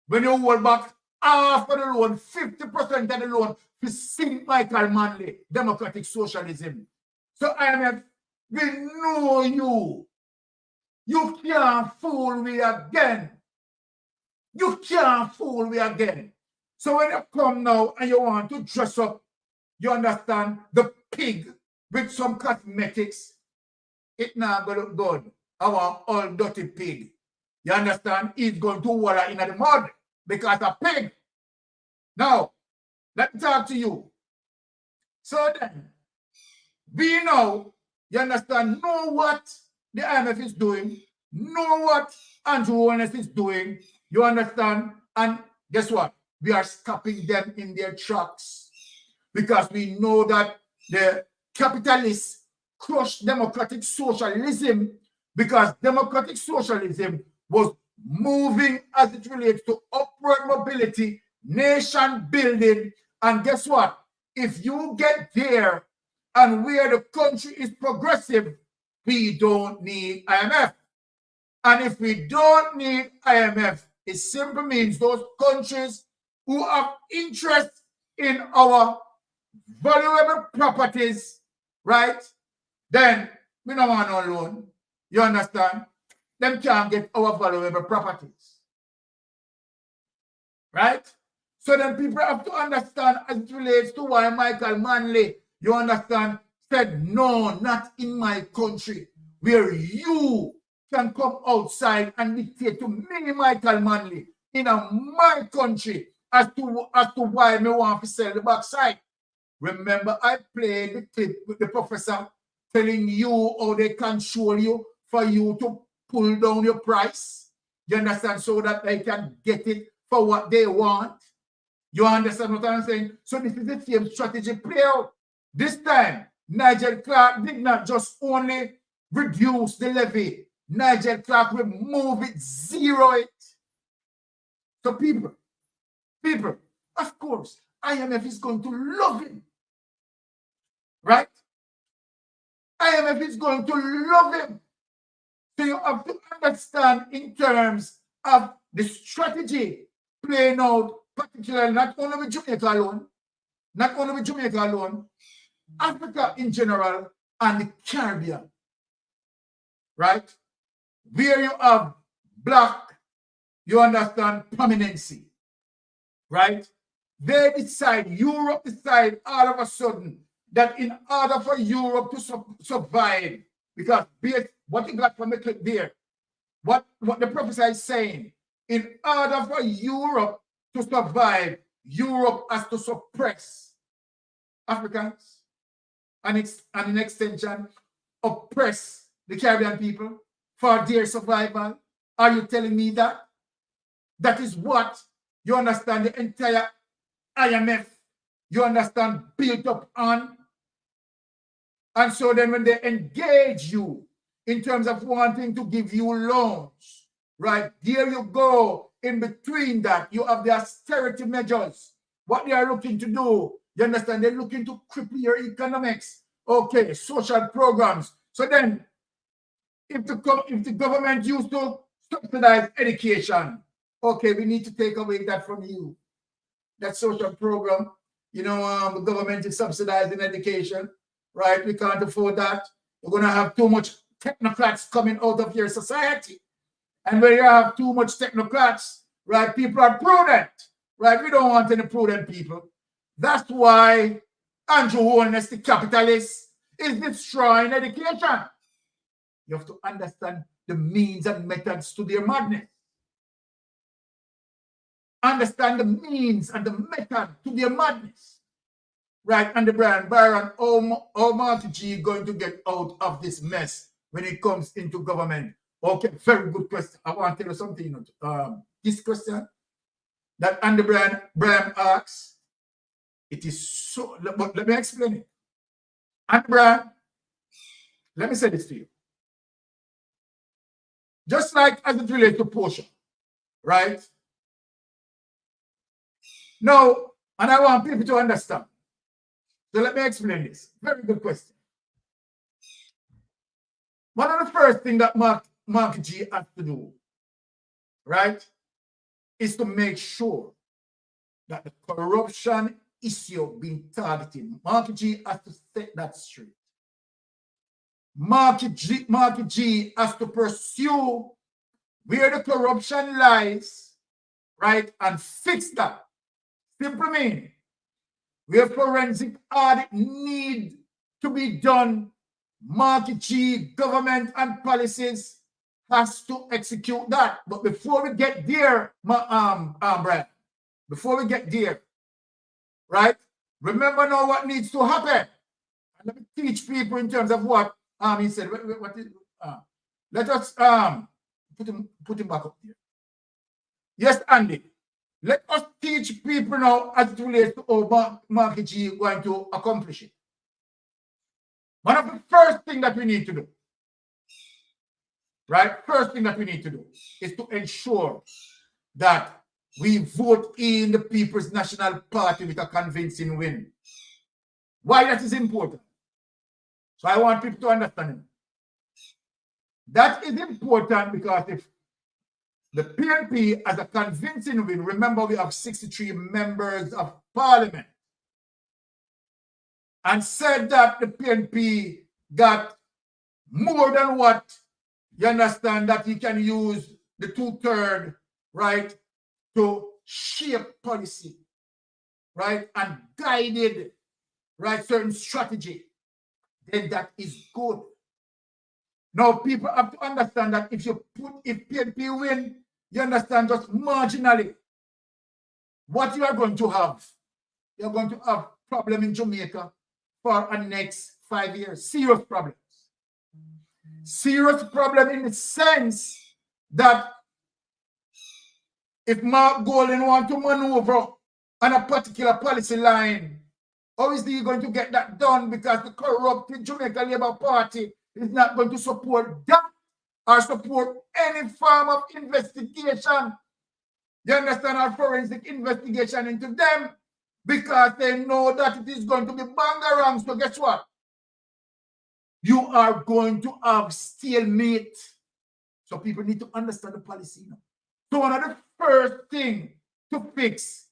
Speaker 3: When you hold back half of the loan, 50% of the loan, to St. Michael Manley, democratic socialism. So IMF, we know you. You can't fool me again. You can't fool me again. So when you come now and you want to dress up, you understand, the pig with some cosmetics, it not going to look good. I want all dirty pig. You understand? He's going to water in the mud because a pig. Now, let me talk to you. So then, we know, you understand, know what the IMF is doing, know what Andrew Holness is doing, you understand? And guess what? We are stopping them in their tracks because we know that the capitalists crush democratic socialism because democratic socialism was moving as it relates to upward mobility, nation building, and guess what? If you get there and where the country is progressive, we don't need IMF. And if we don't need IMF, it simply means those countries who have interest in our valuable properties, right? Then we don't want no loan. You understand? Them can't get our valuable properties. Right? So then people have to understand as it relates to why Michael Manley, you understand, said, no, not in my country, where you can come outside and dictate to me, Michael Manley, in my country, as to why me want to sell the backside. Remember, I played the clip with the professor telling you how they control you for you to pull down your price. You understand? So that they can get it for what they want. You understand what I'm saying? So this is the same strategy play out. This time, Nigel Clark did not just only reduce the levy. Nigel Clark remove it, zero it. So people, of course, IMF is going to love him. Right? IMF is going to love him. So you have to understand in terms of the strategy playing out, particularly not only with Jamaica alone, Africa in general and the Caribbean. Right? Where you have black, you understand, prominency. Right? They decide, Europe decide all of a sudden that in order for Europe to survive, because what you got from the clip there, what the professor is saying, in order for Europe to survive, Europe has to suppress Africans and in extension, oppress the Caribbean people for their survival. Are you telling me that? That is what, you understand, the entire IMF, you understand, built up on. And so then when they engage you in terms of wanting to give you loans, right, there you go. In between that, you have the austerity measures. What they are looking to do, you understand, they're looking to cripple your economics. Okay, social programs. So then, if the government used to subsidize education, okay, we need to take away that from you. That social program, you know, the government is subsidizing education, right? We can't afford that. We're going to have too much technocrats coming out of your society. And when you have too much technocrats, right, people are prudent, right? We don't want any prudent people. That's why Andrew Holness, the capitalist, is destroying education. You have to understand the means and methods to their madness. Understand the means and the method to their madness. Right, and the Brian Byron, how Marty G going to get out of this mess when it comes into government? Okay, very good question. I want to tell you something. This question that Andy Brian asks, it is so, but let me explain it. Andy Brian, let me say this to you. Just like as it relates to Portia, right? Now, and I want people to understand. So let me explain this. Very good question. One of the first things that Mark G has to do, right, is to make sure that the corruption issue being targeted. Mark G has to set that straight. Marky G has to pursue where the corruption lies, right, and fix that. Simple meaning, where forensic audit need to be done, Marky G, government and policies has to execute that. But before we get there, Brad, before we get there, right, remember now what needs to happen. And let me teach people in terms of what he said. What is, let us put him back up here. Yes, Andy. Let us teach people now as it relates to how Marky G is going to accomplish it. One of the first things that we need to do, right? First thing that we need to do is to ensure that we vote in the People's National Party with a convincing win. Why that is important? So I want people to understand it. That is important because if the PNP has a convincing win, remember we have 63 members of parliament, and said that the PNP got more than what, you understand, that he can use the 2/3, right, to shape policy, right, and guided, right, certain strategy, then that is good. Now, people have to understand that if PNP win, you understand, just marginally, what you are going to have, you're going to have problem in Jamaica for the next 5 years. Serious problems. Serious problem in the sense that if Mark Golding wants to maneuver on a particular policy line, how is he going to get that done? Because the corrupt Jamaica Labour Party is not going to support that or support any form of investigation. You understand, our forensic investigation into them, because they know that it is going to be bangarang. So guess what? You are going to have stalemate. So people need to understand the policy now. So one of the first things to fix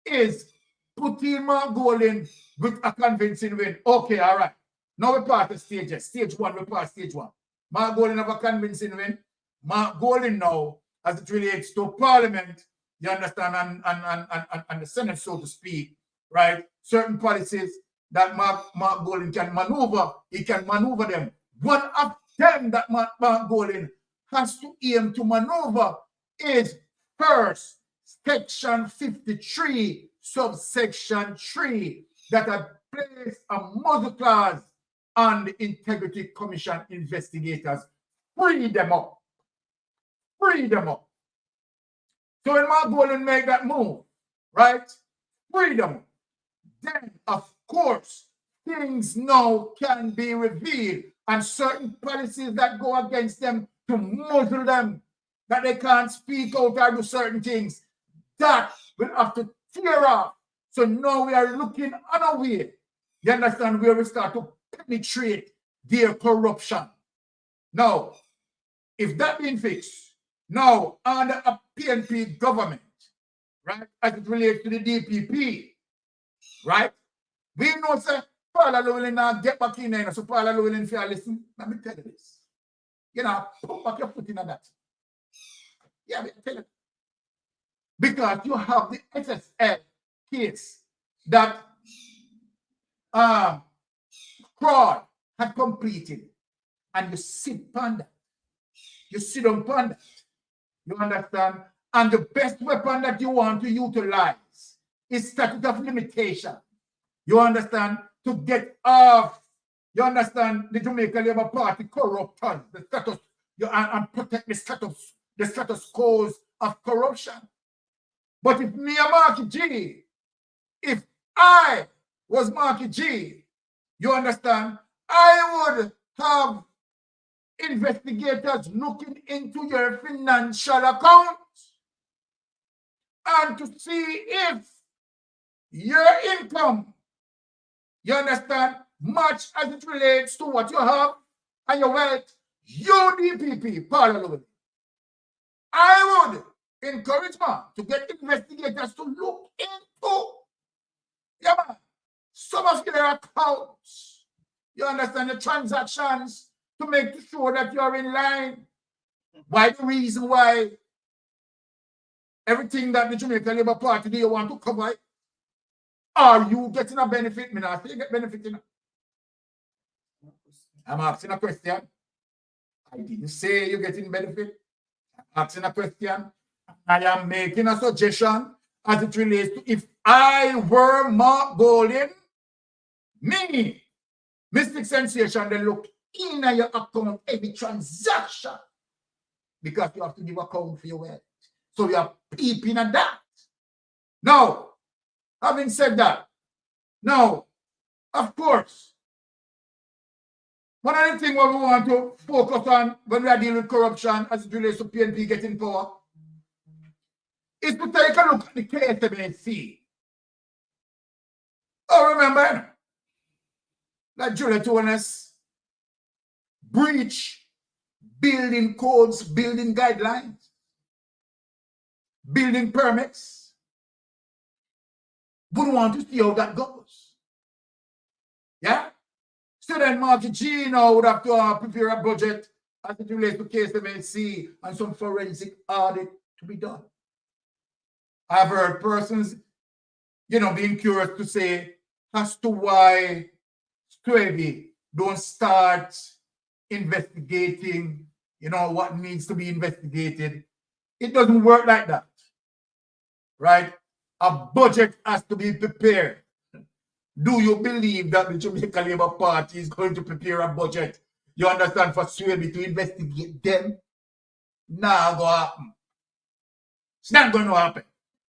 Speaker 3: is putting Mark Golding with a convincing win. Okay, all right. Now we pass the stages. Stage one, we pass stage one. Mark Golding have a convincing win. Mark Golding now, as it relates to Parliament, you understand, and the Senate, so to speak, right? Certain policies that Mark Golding can maneuver, he can maneuver them. One of them that Mark Golding has to aim to maneuver is first, Section 53, subsection 3, that had placed a muzzle clause on the Integrity Commission investigators. Free them up. Free them up. So when Mark Golding make that move, right? Free them up. Then, of course, things now can be revealed, and certain policies that go against them to muzzle them, that they can't speak out or do certain things, that will have to tear off. So now we are looking on a way, you understand, where we start to penetrate their corruption. Now, if that being fixed, now under a PNP government, right, as it relates to the DPP, right, we know, sir, Paul Llewellyn now get back in there, so Paul Llewellyn, if you listen, let me tell you this. You know, put back your foot in on that. Yeah, I tell you. Because you have the SSL case that fraud had completed, and you sit on that. You sit on that. You understand? And the best weapon that you want to utilize is statute of limitation. You understand? To get off, you understand, the Jamaica Labour Party corruptors, the status, and protect the status quo of corruption. But if me and Marky G, if I was Marky G, you understand, I would have investigators looking into your financial accounts and to see if your income, you understand, much as it relates to what you have and your wealth, UDPP, Paul Llewellyn. I would encourage man to get investigators to look into, yeah, man, some of your accounts, you understand, the transactions, to make sure that you are in line. Why the reason why everything that the Jamaican Labour Party do you want to cover? Are you getting a benefit? Me not say you get benefit. You know? I'm asking a question. I didn't say you're getting benefit. I'm asking a question. I am making a suggestion as it relates to if I were Mark Golden, me, Mystic Sensation, then look in your account every transaction because you have to give account for your wealth. So you are peeping at that. Now, having said that, now, of course, one of the things what we want to focus on when we are dealing with corruption as it relates to PNP getting power is to take a look at the KSMAC. Oh, remember that Juliet Owners breach building codes, building guidelines, building permits. We want to see how that goes. Yeah? So then Marty G now would have to prepare a budget as it relates to KSMAC and some forensic audit to be done. I've heard persons, being curious to say as to why Squaby don't start investigating, what needs to be investigated. It doesn't work like that, right? A budget has to be prepared. Do you believe that the Jamaican Labour Party is going to prepare a budget, you understand, for Swaby to investigate them? Nah, go happen. It's not going to happen.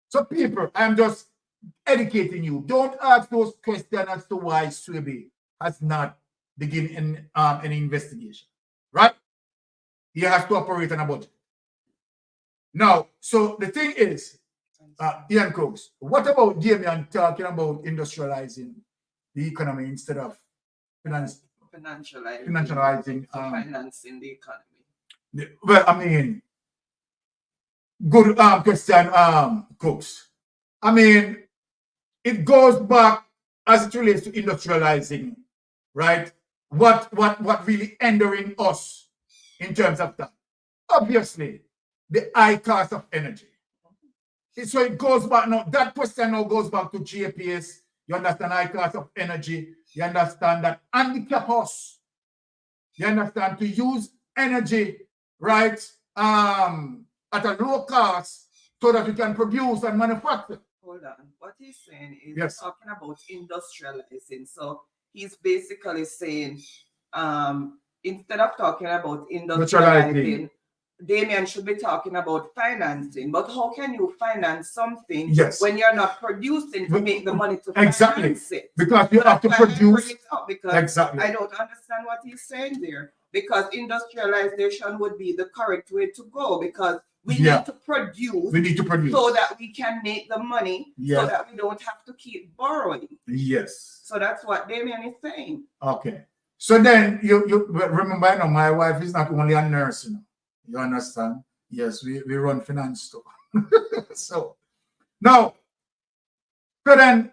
Speaker 3: So people, I'm just educating you. Don't ask those questions as to why Swaby has not begun any investigation, right? He has to operate on a budget. Now, so the thing is, Ian Cooks, what about Damien talking about industrializing the economy instead of financializing
Speaker 2: financing the economy?
Speaker 3: Well, I mean, good question, Cooks. I mean, it goes back as it relates to industrializing, right? What really hindering us in terms of that? Obviously, the high cost of energy. So it goes back now. That question now goes back to GAPS. You understand high cost of energy. You understand that handicap us. You understand to use energy, right? At a low cost so that we can produce and manufacture.
Speaker 2: Hold on. What he's saying is
Speaker 3: Yes.
Speaker 2: talking about industrializing. So he's basically saying instead of talking about industrializing, Damien should be talking about financing. But how can you finance something when you're not producing to make the money to finance it?
Speaker 3: Because you have to produce.
Speaker 2: Because
Speaker 3: exactly.
Speaker 2: I don't understand what he's saying there. Because industrialization would be the correct way to go because we need to produce.
Speaker 3: We need to produce.
Speaker 2: So that we can make the money so that we don't have to keep borrowing.
Speaker 3: Yes.
Speaker 2: So that's what Damien is saying.
Speaker 3: Okay. So then you remember, my wife is not only a nurse, You understand? Yes, we run finance too. So now, so then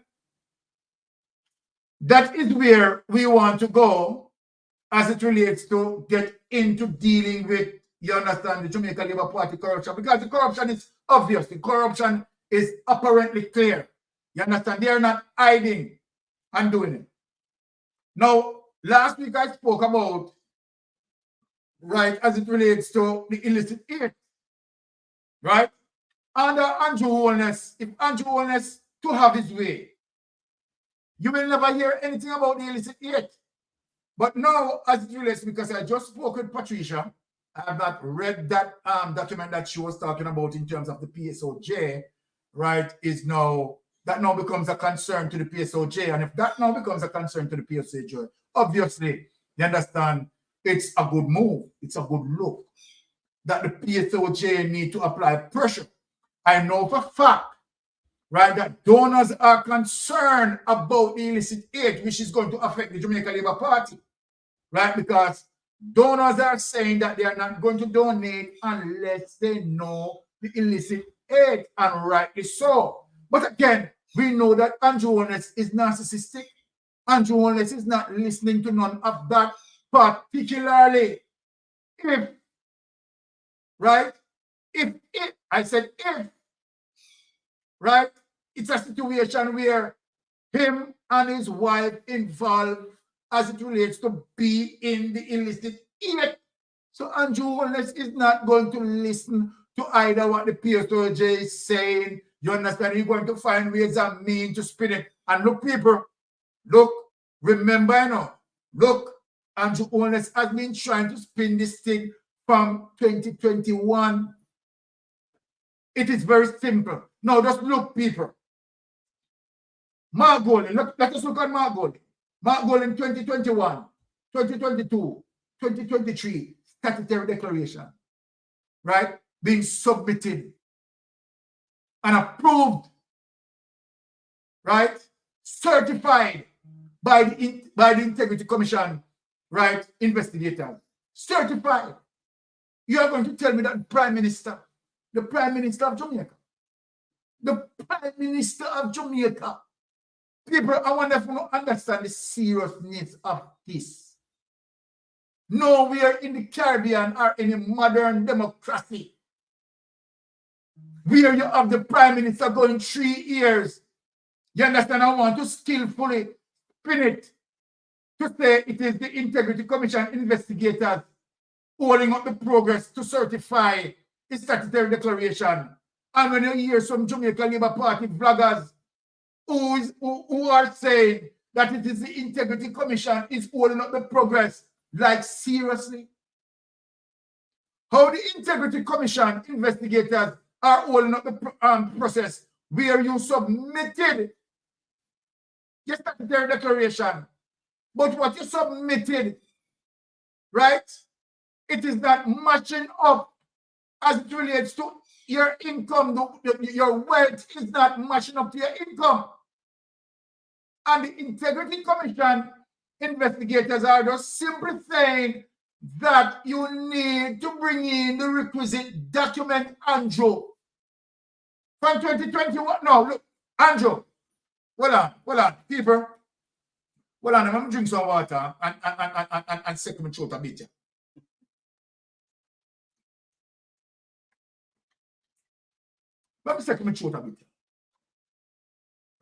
Speaker 3: that is where we want to go as it relates to get into dealing with, you understand, the Jamaican Labour Party corruption, because the corruption is obvious. The corruption is apparently clear. You understand? They are not hiding and doing it. Now, last week I spoke about, right, as it relates to the illicit aid, right? Under Andrew Holness, if Andrew Holness to have his way, you will never hear anything about the illicit aid. But now, as it relates, because I just spoke with Patricia, I have not read that document that she was talking about in terms of the PSOJ, right, that now becomes a concern to the PSOJ. And if that now becomes a concern to the PSOJ, obviously, you understand, it's a good move. It's a good look that the PSOJ need to apply pressure. I know for a fact, right, that donors are concerned about the illicit aid, which is going to affect the Jamaican Labour Party, right? Because donors are saying that they are not going to donate unless they know the illicit aid, and rightly so. But again, we know that Andrew Holness is narcissistic. Andrew Holness is not listening to none of that. particularly if, right? If, I said if, right? It's a situation where him and his wife involved as it relates to be in the illicit act. So Andrew Holness is not going to listen to either what the PSOJ is saying. You understand? You're going to find ways and means to spin it. And look, people, look, remember, you know, look, Andrew Holness has been trying to spin this thing from 2021. It is very simple. Now, just look, people. Mark Golding, let us look at Mark Golding. Mark Golding 2021, 2022, 2023, statutory declaration, right? Being submitted and approved, right? Certified by the Integrity Commission, right? Investigators. Certified. You are going to tell me that the Prime Minister of Jamaica, people, I wonder if you understand the seriousness of this. Nowhere in the Caribbean or in a modern democracy where you have the Prime Minister going 3 years. You understand? I want to skillfully spin it to say it is the Integrity Commission investigators holding up the progress to certify the statutory declaration. And when you hear some Jamaica Labour Party vloggers who are saying that it is the Integrity Commission is holding up the progress, like seriously? How the Integrity Commission investigators are holding up the process where you submitted your statutory declaration, but what you submitted, right, it is not matching up as it relates to your income. Your wealth is not matching up to your income. And the Integrity Commission investigators are just simply saying that you need to bring in the requisite document, Andrew. From 2021. No, look, Andrew. Hold on, people. Hold on, I'm going to drink some water and set my throat a bit. Let me set my throat a bit.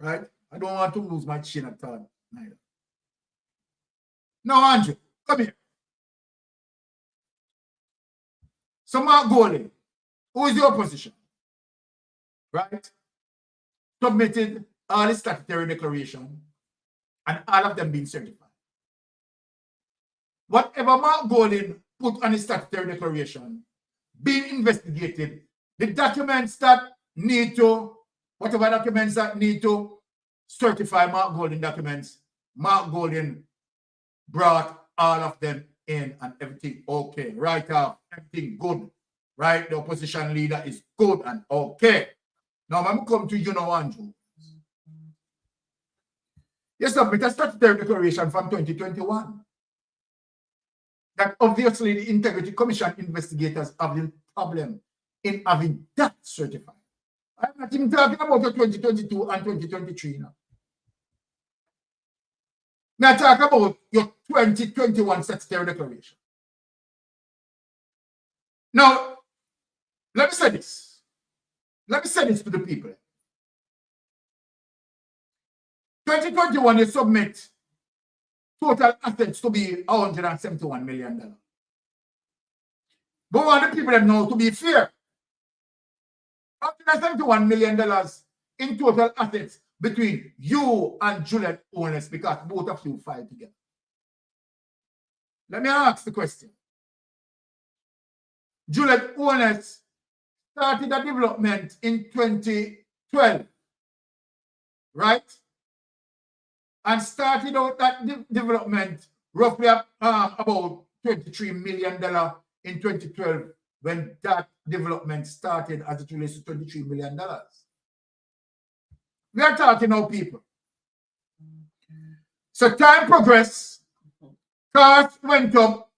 Speaker 3: Right? I don't want to lose my chin at all. Neither. Now, Andrew, come here. So, Mark Golding, who is the opposition, right, submitted all the statutory declaration and all of them being certified. Whatever Mark Golding put on his statutory declaration, being investigated, the documents that need to, whatever documents that need to certify Mark Golding documents, Mark Golding brought all of them in and everything okay. Right off, everything good. Right? The opposition leader is good and okay. Now I'm going to come to you now, Andrew. You submit a statutory declaration from 2021 that obviously the Integrity Commission investigators have the problem in having that certified. I'm not even talking about the 2022 and 2023 now. Now I talk about your 2021 statutory declaration. Now, let me say this. Let me say this to the people. 2021, you submit total assets to be $171 million. But we want the people that know to be fair. $171 million in total assets between you and Juliet Holness because both of you filed together. Let me ask the question. Juliet Holness started a development in 2012, right? And started out that development roughly about $23 million in 2012 when that development started as it relates to $23 million. We are talking now, people. So time progressed, costs went up,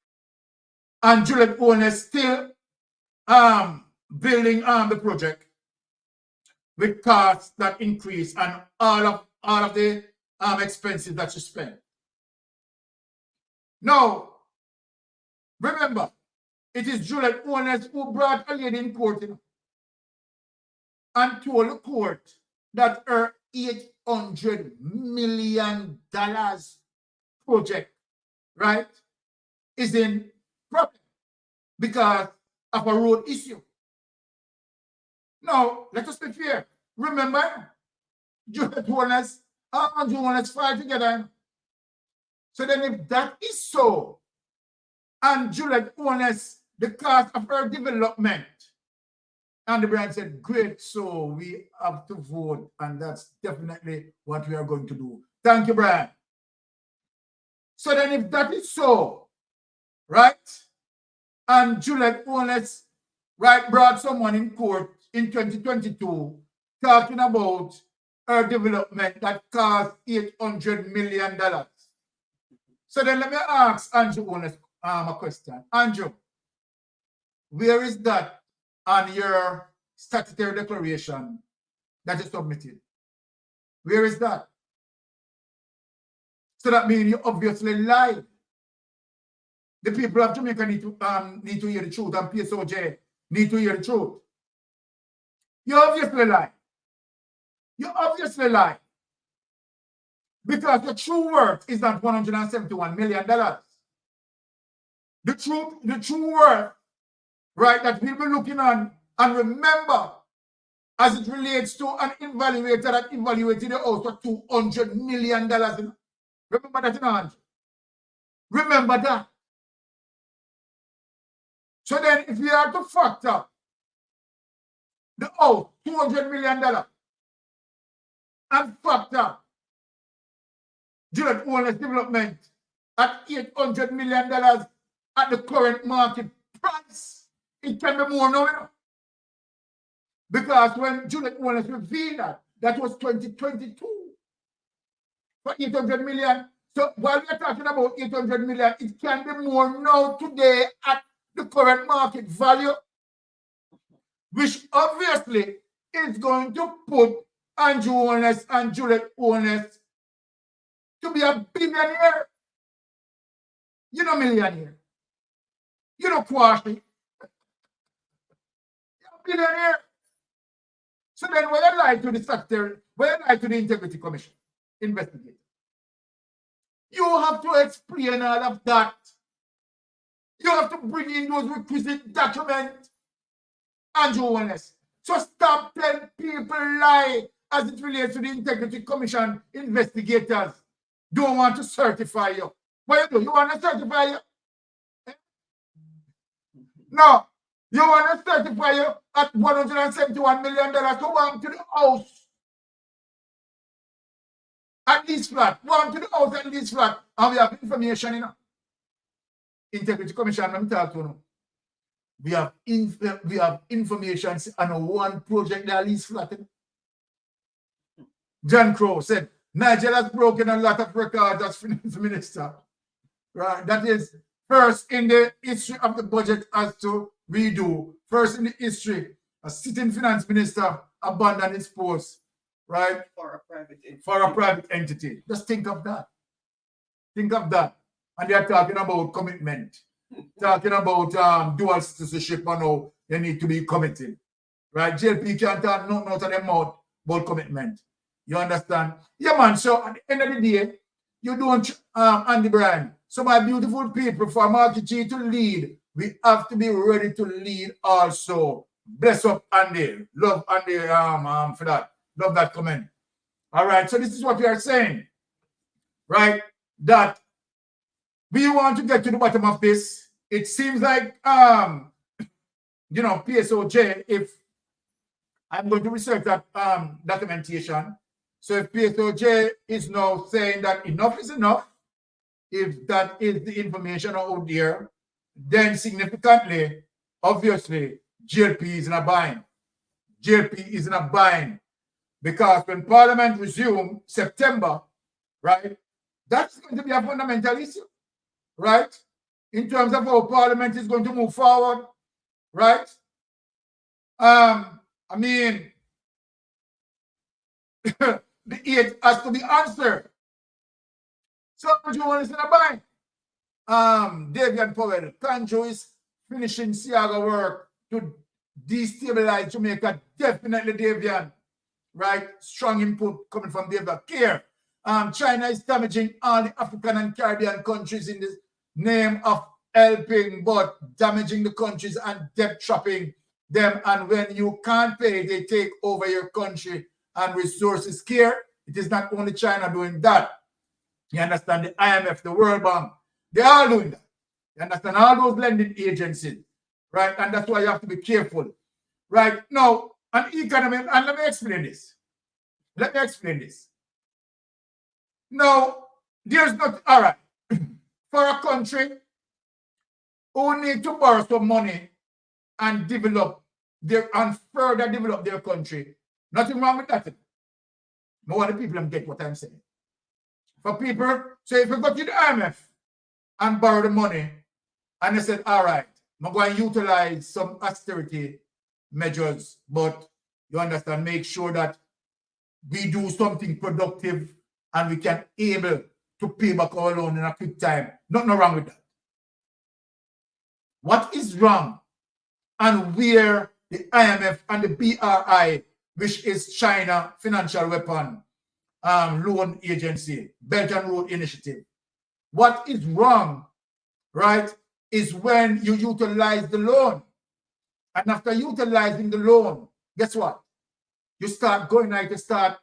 Speaker 3: and Juliet Holness still building the project with costs that increase and all of the expenses that you spend. Now, Remember, it is Juliet Owens who brought a lady in court, you know, and told the court that her $800 million project, right, is in problem because of a road issue. Now, let us be fair. Remember, Juliet Owens and Andrew Owens fight together. So then if that is so, and Juliet Owens, the cost of her development, and the brand said, great, so we have to vote, and that's definitely what we are going to do. Thank you, Brian. So then if that is so, right, and Juliet Owens, right, brought someone in court in 2022 talking about her development that cost $800 million. So then let me ask Andrew Owens a question. Andrew, where is that on your statutory declaration that is submitted? Where is that? So that means you obviously lied. The people of Jamaica need to hear the truth, and PSOJ need to hear the truth. You obviously lie. You obviously lie. Because the true worth is not $171 million. The true worth, right, that we'll be looking on and remember as it relates to an evaluator that evaluated the house for $200 million. Remember that in hand. Remember that. So then if we are to factor the house, $200 million, and factor Juliet Owens development at $800 million at the current market price, it can be more now, you know? Because when Juliet Owens revealed that was 2022 for $800 million. So while we are talking about $800 million, it can be more now today at the current market value, which obviously is going to put Andrew Owens and Juliet Owens to be a billionaire. You know, millionaire. You know, quasi. You're a billionaire. So then when you lie to the secretary, when you lie to the Integrity Commission, investigate, you have to explain all of that. You have to bring in those requisite documents, Andrew Owens. So stop telling people lie as it relates to the Integrity Commission investigators. Don't want to certify you. What you do? You want to certify you? No. You want to certify you at $171 million to one to the house. At least flat. One to the house at least flat. And we have information, you know. Integrity Commission, let me talk to you. We have information on one project that is flat. John Crow said, Nigel has broken a lot of records as finance minister. Right? That is first in the history of the budget as to redo. First in the history, a sitting finance minister abandoned his post, right?
Speaker 2: For a private entity.
Speaker 3: For a private entity. Just think of that. Think of that. And they are talking about commitment. Talking about dual citizenship and how they need to be committed. Right? JLP can't talk nothing out of their mouth about commitment. You understand? Yeah, man. So at the end of the day, you don't, Andy Bryan. So my beautiful people, for Marky G to lead, we have to be ready to lead also. Bless up Andy. Love Andy for that. Love that comment. All right. So this is what we are saying. Right? That we want to get to the bottom of this. It seems like, you know, PSOJ, if I'm going to research that documentation. So if PSOJ is now saying that enough is enough, if that is the information out there, then significantly, obviously, JLP is in a bind. JLP is in a bind. Because when Parliament resumes September, right, that's going to be a fundamental issue, right? In terms of how Parliament is going to move forward, right? I mean, the aid has to be answered. So Andrew Owens is in a bind. Davian Powell, Kanjo is finishing Siaga work to destabilize Jamaica. Definitely Davian, right? Strong input coming from Davian. Care. China is damaging all the African and Caribbean countries in the name of helping, but damaging the countries and debt trapping them. And when you can't pay, they take over your country and resources. Care. It is not only China doing that. You understand? The IMF, the World Bank, they're all doing that. You understand? All those lending agencies, right? And that's why you have to be careful, right? Now, an economy, and let me explain this. Let me explain this. Now, there's not, all right, for a country who need to borrow some money and develop their, and further develop their country, nothing wrong with that. I want the people to get what I'm saying. For people, so if you go to the IMF and borrow the money, and they said, all right, I'm going to utilize some austerity measures, but you understand, make sure that we do something productive and we can able to pay back our loan in a quick time. Nothing wrong with that. What is wrong, and where the IMF and the BRI, which is China Financial Weapon Loan Agency, Belt and Road Initiative, what is wrong, right, is when you utilize the loan. And after utilizing the loan, guess what? You start going out, you start,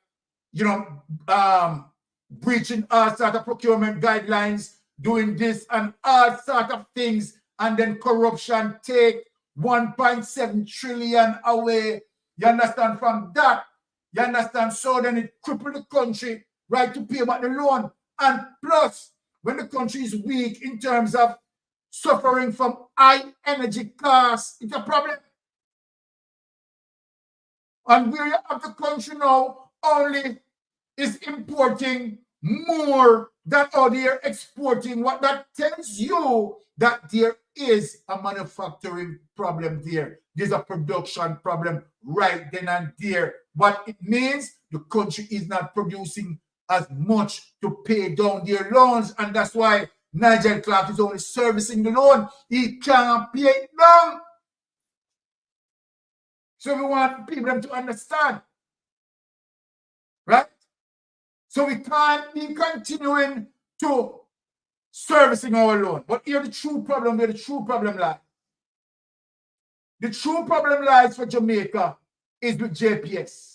Speaker 3: breaching all sort of procurement guidelines, doing this and all sort of things, and then corruption take 1.7 trillion away. You understand? From that, you understand? So then it crippled the country, right, to pay back the loan. And plus, when the country is weak in terms of suffering from high energy costs, it's a problem. And where you have the country now only is importing more than how they're exporting. What that tells you that there is a manufacturing problem there. There's a production problem right then and there. What it means, the country is not producing as much to pay down their loans, and that's why Nigel Clark is only servicing the loan. He can't pay it down. So we want people to understand, right? So we can't be continuing to servicing our loan. But here the true problem, where the true problem lies. The true problem lies for Jamaica is with JPS.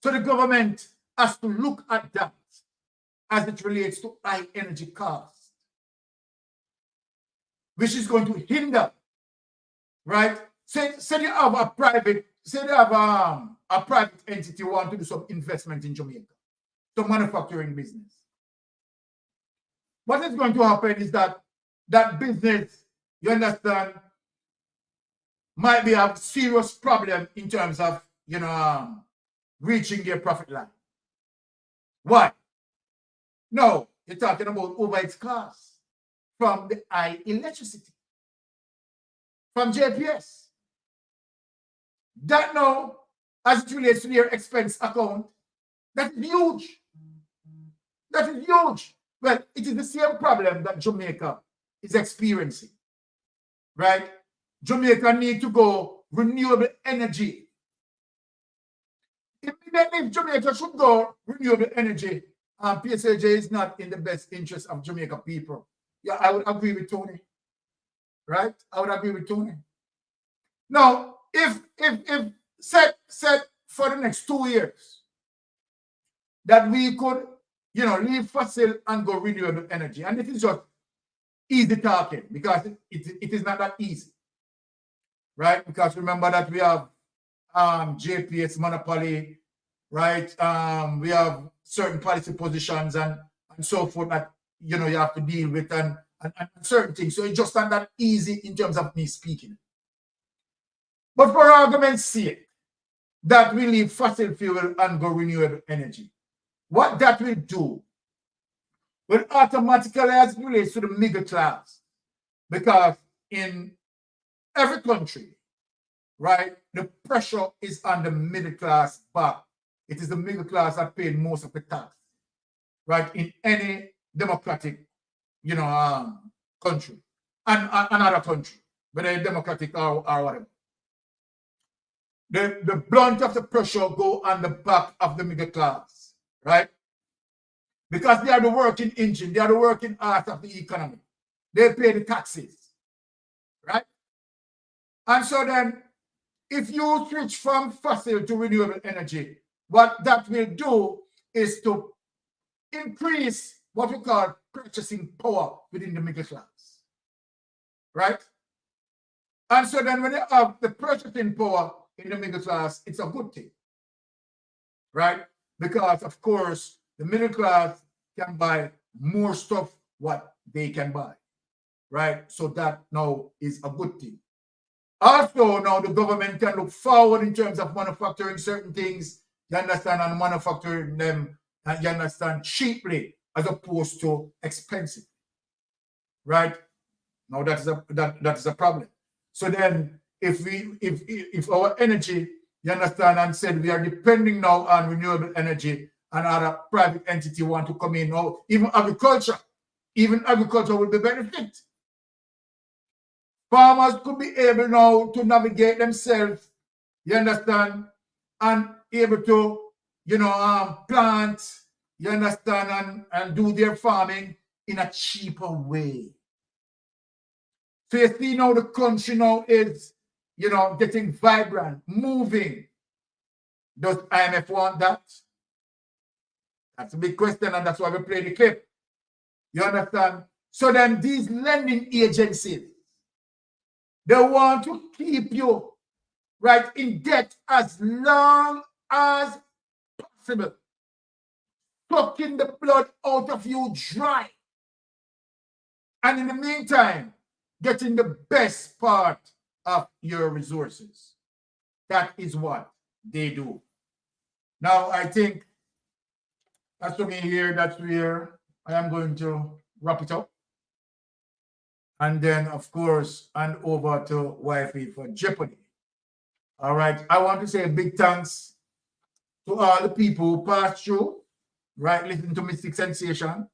Speaker 3: So the government has to look at that as it relates to high energy costs, which is going to hinder, right? Say you have a private, say they have a private entity want to do some investment in Jamaica, some manufacturing business. What is going to happen is that that business, you understand, might be a serious problem in terms of, reaching their profit line. Why? No, you're talking about over its costs from the high electricity, from JPS. That now, as it relates to their expense account, that is huge. That is huge. Well, it is the same problem that Jamaica is experiencing, right? Jamaica need to go renewable energy. Immediately, if Jamaica should go renewable energy, PSAJ is not in the best interest of Jamaica people. Yeah, I would agree with Tony, right? I would agree with Tony. Now, if set for the next 2 years that we could, leave fossil and go renewable energy, and it is just easy talking because it is not that easy, right? Because remember that we have JPS monopoly, right? We have certain policy positions and so forth that you have to deal with and certain things. So it's just not that easy in terms of me speaking. But for argument's sake, that we leave fossil fuel and go renewable energy, what that will do will automatically, as it relates to the middle class, because in every country, right, the pressure is on the middle class back. It is the middle class that paid most of the tax, right, in any democratic, country and another country, whether democratic or whatever. The brunt of the pressure go on the back of the middle class, right? Because they are the working engine, they are the working heart of the economy. They pay the taxes, right? And so then, if you switch from fossil to renewable energy, what that will do is to increase what we call purchasing power within the middle class, right? And so then when you have the purchasing power in the middle class, it's a good thing, right? Because, of course, the middle class can buy more stuff what they can buy, right? So that now is a good thing. Also, now the government can look forward in terms of manufacturing certain things, you understand, and manufacturing them, you understand, cheaply as opposed to expensive, right? Now that is a problem. So then, if our energy, you understand, and said we are depending now on renewable energy, and other private entity want to come in now, even agriculture will be benefit. Farmers could be able now to navigate themselves, you understand, and able to, plant, you understand, and do their farming in a cheaper way. So you see now the country now is, getting vibrant, moving. Does IMF want that? That's a big question, and that's why we play the clip. You understand? So then these lending agencies, they want to keep you, right, in debt as long as possible, sucking the blood out of you dry. And in the meantime, getting the best part of your resources. That is what they do. Now, I think that's for me here. That's where I am going to wrap it up. And then, of course, hand over to Wifey for Jeopardy. All right. I want to say a big thanks to all the people who passed through, right? Listen to Mystic Sensation.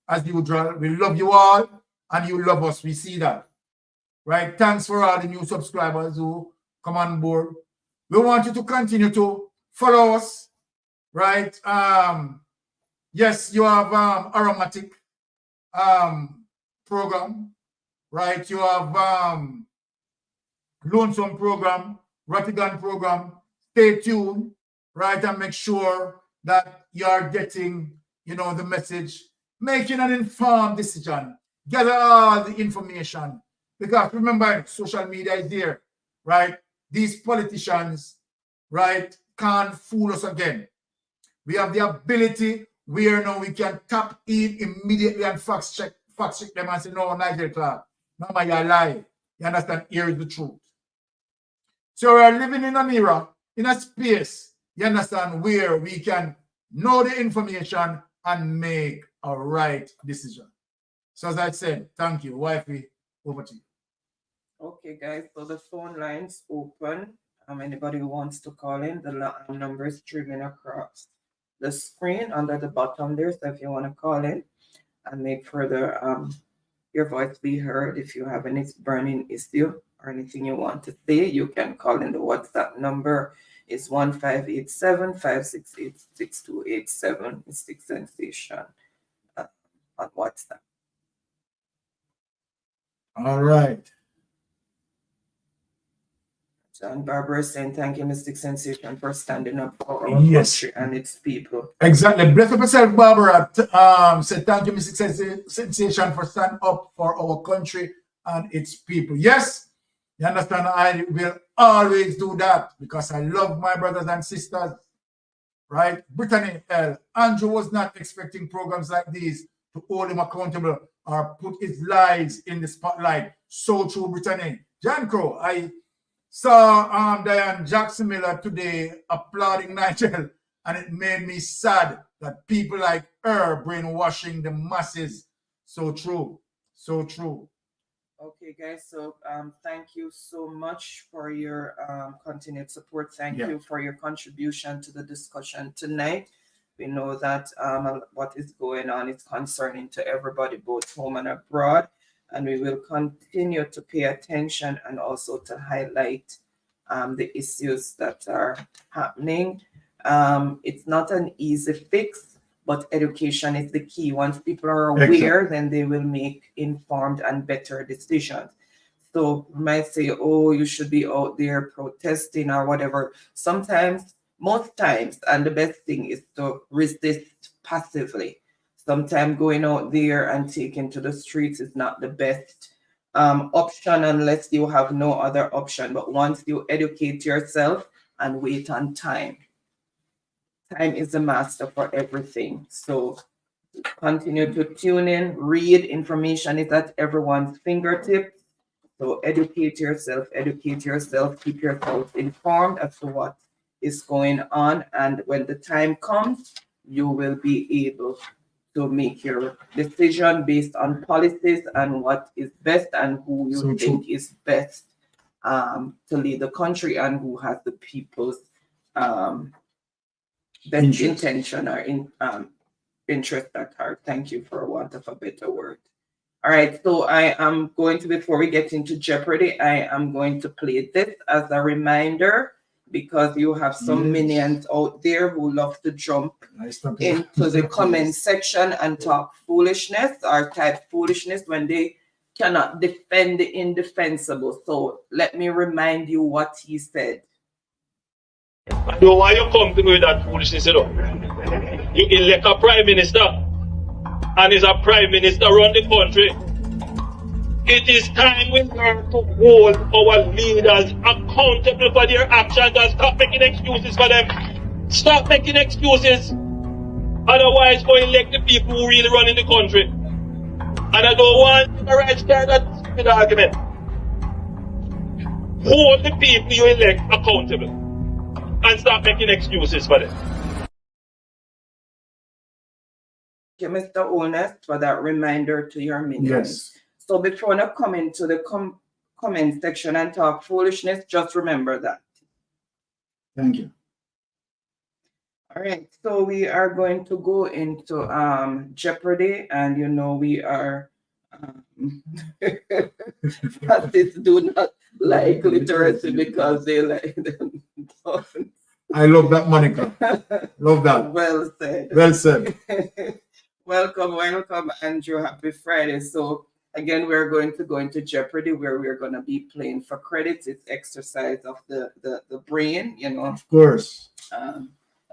Speaker 3: As usual, we love you all and you love us. We see that. Right? Thanks for all the new subscribers who come on board. We want you to continue to follow us. Right? Yes, you have aromatic program. Right? You have lonesome program, Ratigan program. Stay tuned, right? And make sure that you are getting, the message, making an informed decision, gather all the information. Because remember, social media is there, right? These politicians, right, can't fool us again. We have the ability where now we can tap in immediately and fact check them and say, no, Nigel Clark, no, you lie. You understand? Here is the truth. So we are living in an era, in a space, you understand, where we can know the information and make a right decision. So as I said, thank you. Wifey, over to you.
Speaker 2: Okay, guys, so the phone line's open. Anybody who wants to call in, the number is streaming across the screen under the bottom there. So if you want to call in and make further your voice be heard, if you have any burning issue or anything you want to say, you can call in. The WhatsApp number is 1587-568-6287. Mystic Sensation on WhatsApp.
Speaker 3: All right.
Speaker 2: And Barbara is saying, thank you, Mystic Sensation, for standing up for our country and its people.
Speaker 3: Exactly. Bless up yourself, Barbara. Said, thank you, Mystic Sensation, for standing up for our country and its people. Yes, you understand, I will always do that because I love my brothers and sisters, right? Brittany L. Andrew was not expecting programs like these to hold him accountable or put his lies in the spotlight. So true, Brittany. John Crow, I saw Diane Jackson Miller today applauding Nigel, and it made me sad that people like her brainwashing the masses. So true. So true.
Speaker 2: Okay, guys. So thank you so much for your continued support. Thank you for your contribution to the discussion tonight. We know that what is going on is concerning to everybody, both home and abroad, and we will continue to pay attention and also to highlight the issues that are happening. It's not an easy fix, but education is the key. Once people are aware, then they will make informed and better decisions. So you might say, oh, you should be out there protesting or whatever. Sometimes, most times, and the best thing is to resist passively. Sometimes going out there and taking to the streets is not the best option unless you have no other option. But once you educate yourself and wait on time, time is the master for everything. So continue to tune in, read. Information is at everyone's fingertips. So educate yourself, keep yourself informed as to what is going on. And when the time comes, you will be able to make your decision based on policies and what is best and who you think is best to lead the country and who has the people's best intention or interest at heart. Thank you for want of a better word. All right, so I am going to, before we get into Jeopardy, I am going to play this as a reminder because you have some minions out there who love to jump into the comment section and talk foolishness or type foolishness when they cannot defend the indefensible. So let me remind you what he said.
Speaker 21: I know why you come to me with that foolishness, you know. You elect a prime minister, and is a prime minister run the country. It is time we learn to hold our leaders accountable for their actions and stop making excuses for them. Stop making excuses. Otherwise, go elect the people who really run in the country. And I don't want the right side that stupid argument. Hold the people you elect accountable and stop making excuses for them.
Speaker 2: Thank you, Mr. Honest, for that reminder to your minions.
Speaker 3: Yes.
Speaker 2: So before I come into the comment section and talk foolishness, just remember that.
Speaker 3: Thank you.
Speaker 2: All right, so we are going to go into Jeopardy, and you know we are Francis do not like literacy because they like them.
Speaker 3: I love that, Monica. Love that.
Speaker 2: Well said.
Speaker 3: Well said.
Speaker 2: Welcome, Andrew. Happy Friday. So again, we're going to go into Jeopardy where we're going to be playing for credits. It's exercise of the brain, you know.
Speaker 3: Of course.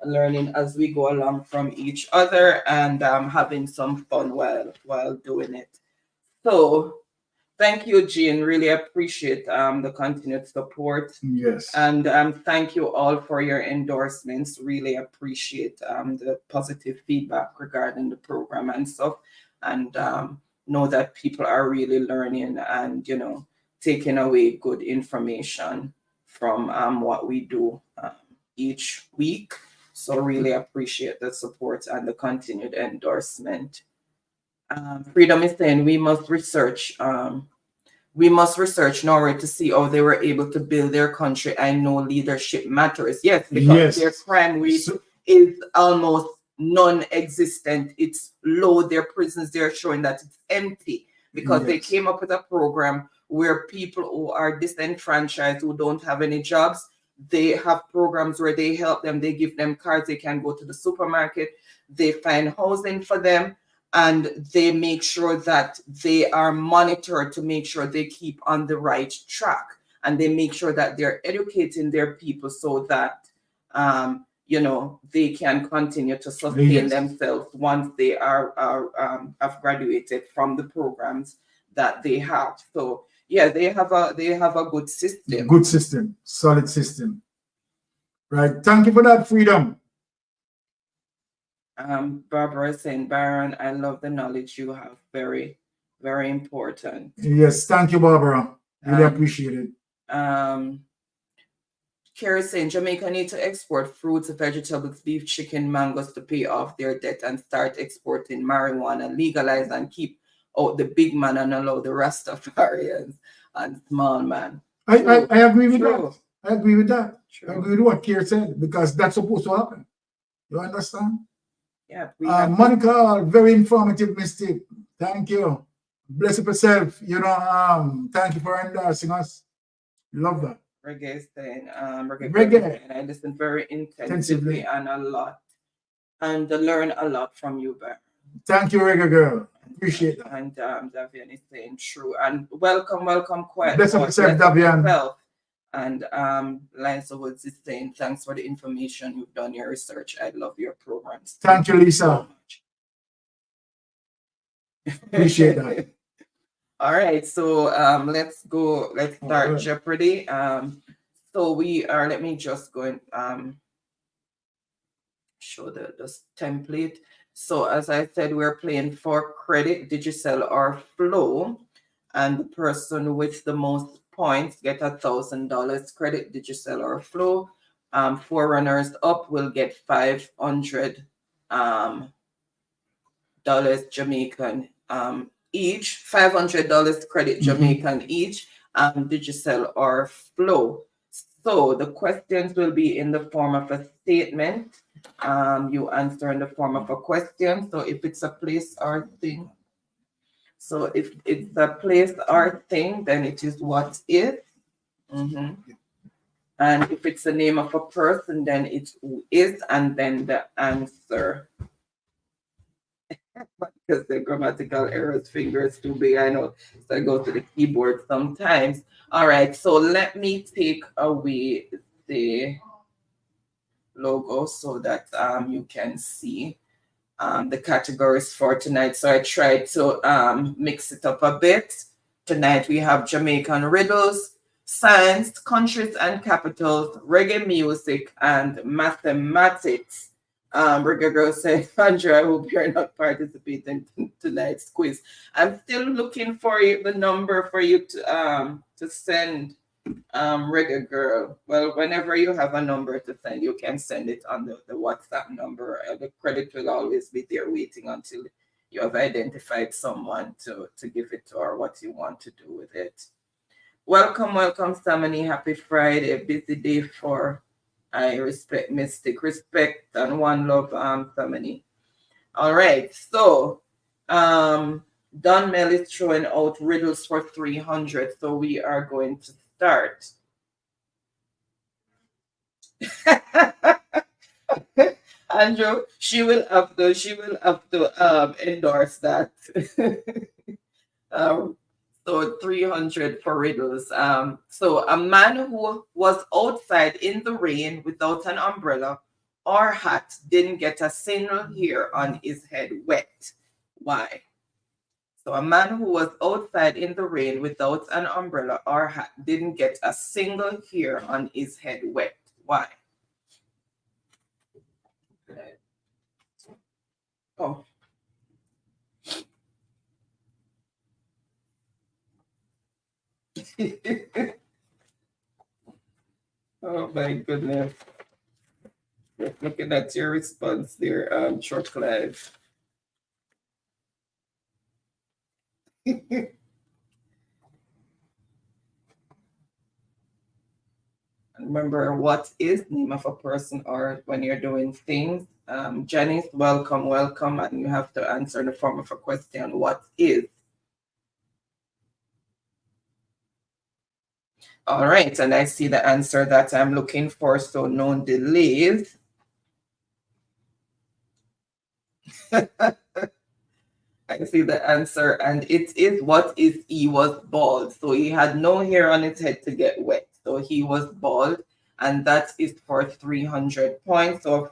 Speaker 2: Learning as we go along from each other and having some fun while doing it. So thank you, Jean. Really appreciate the continued support.
Speaker 3: Yes.
Speaker 2: And thank you all for your endorsements. Really appreciate the positive feedback regarding the program and stuff. And know that people are really learning and, you know, taking away good information from what we do each week. So really appreciate the support and the continued endorsement. Freedom is saying we must research Norway to see how they were able to build their country. I know leadership matters. Yes, because their crime rate is almost non-existent. It's low. Their prisons, they're showing that it's empty because they came up with a program where people who are disenfranchised, who don't have any jobs, they have programs where they help them. They give them cards. They can go to the supermarket. They find housing for them. And they make sure that they are monitored to make sure they keep on the right track. And they make sure that they're educating their people so that, you know, they can continue to sustain themselves once they have graduated from the programs that they have. So, yeah, they have a good system.
Speaker 3: Good system, solid system. Right. Thank you for that, Freedom.
Speaker 2: Barbara is saying, Baron, I love the knowledge you have. Very, very important.
Speaker 3: Yes, thank you, Barbara. Really appreciate it.
Speaker 2: Carrie saying, Jamaica need to export fruits, vegetables, beef, chicken, mangoes to pay off their debt and start exporting marijuana, legalize and keep out the big man and allow the Rastafarians and small man.
Speaker 3: I agree with that. I agree with that. I agree with what Carrie said because that's supposed to happen. You understand?
Speaker 2: Yeah. We have
Speaker 3: Monica, very informative, Mystic. Thank you. Bless up yourself. You know, thank you for endorsing us. Love that.
Speaker 2: Reggae is saying,
Speaker 3: Reggae.
Speaker 2: and I listen very intensively and a lot, and learn a lot from you, Bear.
Speaker 3: Thank you, Reggae Girl. Appreciate that.
Speaker 2: And Davian is saying true. And welcome, Quiet.
Speaker 3: Bless up yourself, Davian.
Speaker 2: And Lisa Woods is saying, thanks for the information. You've done your research. I love your programs.
Speaker 3: Thank you, Lisa. Appreciate that.
Speaker 2: All right, so let's start Jeopardy. So we are, let me just go and show the template. So as I said, we're playing for credit, Digicel, or Flow, and the person with the most points get $1,000 credit, Digicel or Flow. 4 runners up will get $500 Jamaican each, $500 credit Jamaican each, Digicel or Flow. So the questions will be in the form of a statement. You answer in the form of a question. So if it's a place or thing, so if it's a place or thing, then it is what is. And if it's the name of a person, then it's who is, and then the answer. Because the grammatical errors, fingers too big, I know. So I go to the keyboard sometimes. All right, so let me take away the logo so that you can see the categories for tonight. So I tried to mix it up a bit. Tonight we have Jamaican riddles, science, countries and capitals, reggae music, and mathematics. Reggae Girl said, Andrew, I hope you're not participating in tonight's quiz. I'm still looking for the number for you to send, Reggae Girl. Well, whenever you have a number to send, you can send it on the WhatsApp number. The credit will always be there waiting until you have identified someone to give it to, or what you want to do with it. Welcome, Samani. Happy Friday. Busy day for I respect Mystic. Respect and one love, Samani. All right. So Don Mel is throwing out riddles for 300. So we are going to start. Andrew, she will have to endorse that. So 300 for riddles. So a man who was outside in the rain without an umbrella or hat didn't get a single hair on his head wet. Why? So a man who was outside in the rain without an umbrella or hat didn't get a single hair on his head wet. Why? Oh. Oh my goodness. Just looking at your response there, Chuck Live. Remember, what is name of a person or when you're doing things. Janice, welcome, and you have to answer in the form of a question. What is? All right, and I see the answer that I'm looking for, so no delays. I see the answer, and it is what is he was bald. So he had no hair on his head to get wet. So he was bald, and that is for 300 points. So of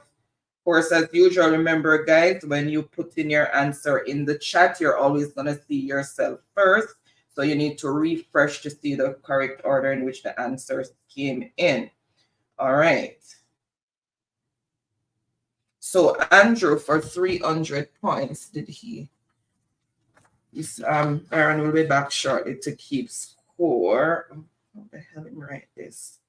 Speaker 2: course, as usual, remember guys, when you put in your answer in the chat, you're always gonna see yourself first. So you need to refresh to see the correct order in which the answers came in. All right. So Andrew for 300 points, did he? Aaron will be back shortly to keep score. How the hell did I write this?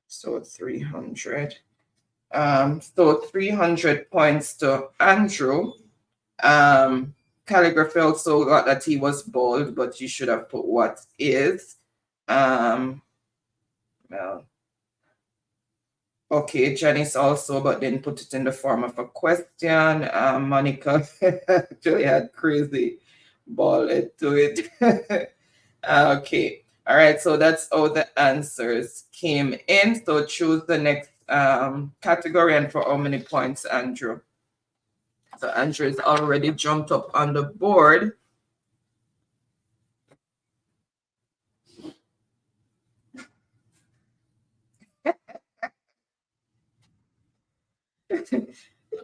Speaker 2: So 300. So 300 points to Andrew. Calligraphy also got that he was bald, but you should have put what is. Well, Okay, Janice also, but then put it in the form of a question. Monica actually had crazy ball to it. Okay. All right. So that's how the answers came in. So choose the next category and for how many points, Andrew. So Andrew is already jumped up on the board.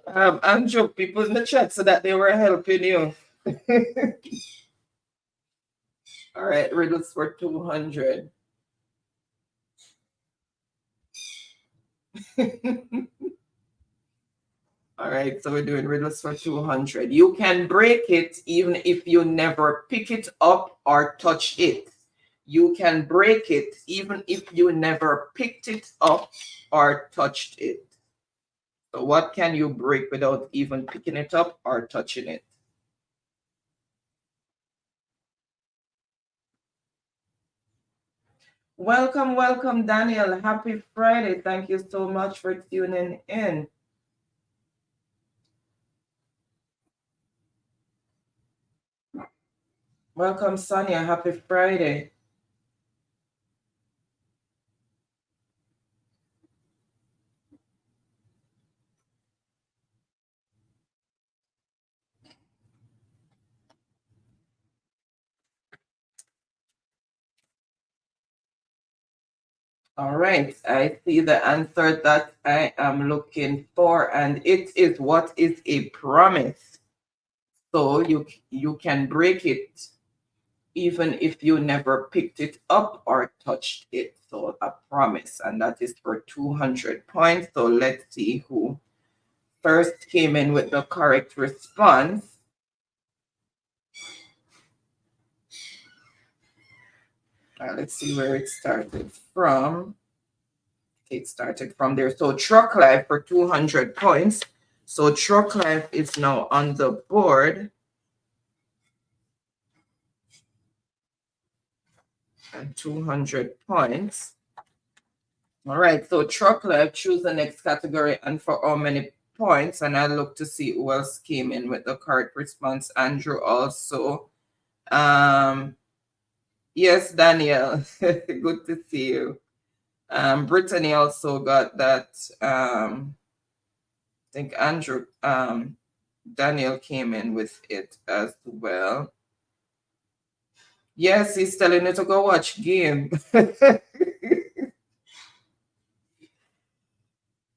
Speaker 2: Andrew, people in the chat so that they were helping you. All right, riddles for 200. All right, so we're doing riddles for 200. You can break it even if you never pick it up or touch it. You can break it even if you never picked it up or touched it. So what can you break without even picking it up or touching it? Welcome, welcome, Daniel. Happy Friday. Thank you so much for tuning in. Welcome, Sonia. Happy Friday. All right, I see the answer that I am looking for, and it is what is a promise. So you can break it even if you never picked it up or touched it. So a promise, and that is for 200 points. So let's see who first came in with the correct response. Let's see where it started from. It started from there. So Truck Life for 200 points. So Truck Life is now on the board. And 200 points. All right, so Truck Life, choose the next category and for how many points. And I look to see who else came in with the correct response. Andrew also. Yes, Daniel. Good to see you. Brittany also got that. I think Andrew, Daniel came in with it as well. Yes, he's telling you to go watch game.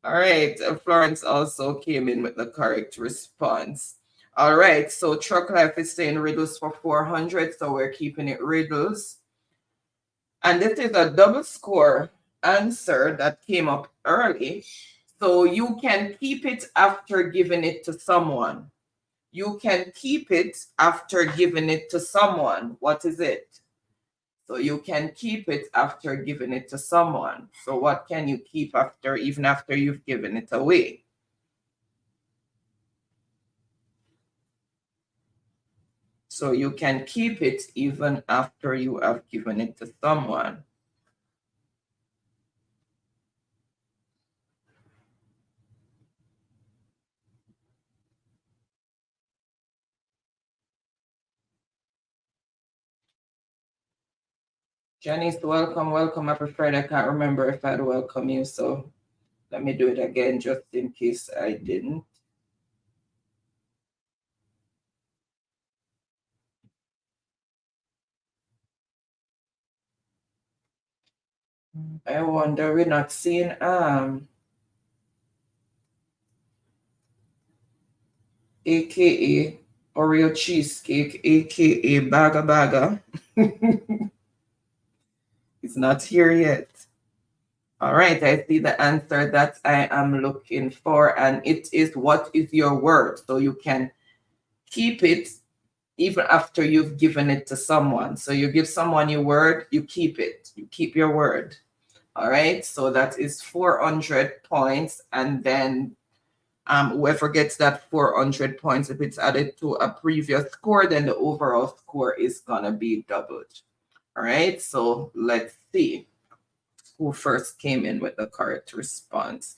Speaker 2: All right, Florence also came in with the correct response. All right, so Truck Life is saying riddles for 400, so we're keeping it riddles. And this is a double score answer that came up early. So you can keep it after giving it to someone. You can keep it after giving it to someone. What is it? So you can keep it after giving it to someone. So what can you keep after, even after you've given it away? So you can keep it even after you have given it to someone. Janice, welcome, welcome. Happy Friday. I can't remember if I'd welcome you, so let me do it again just in case I didn't. I wonder we're not seeing AKA Oreo cheesecake, AKA Baga Baga. It's not here yet. All right, I see the answer that I am looking for, and it is what is your word? So you can keep it even after you've given it to someone. So you give someone your word, you keep it. You keep your word. All right, so that is 400 points, and then whoever gets that 400 points, if it's added to a previous score, then the overall score is gonna be doubled. All right, so let's see who first came in with the correct response.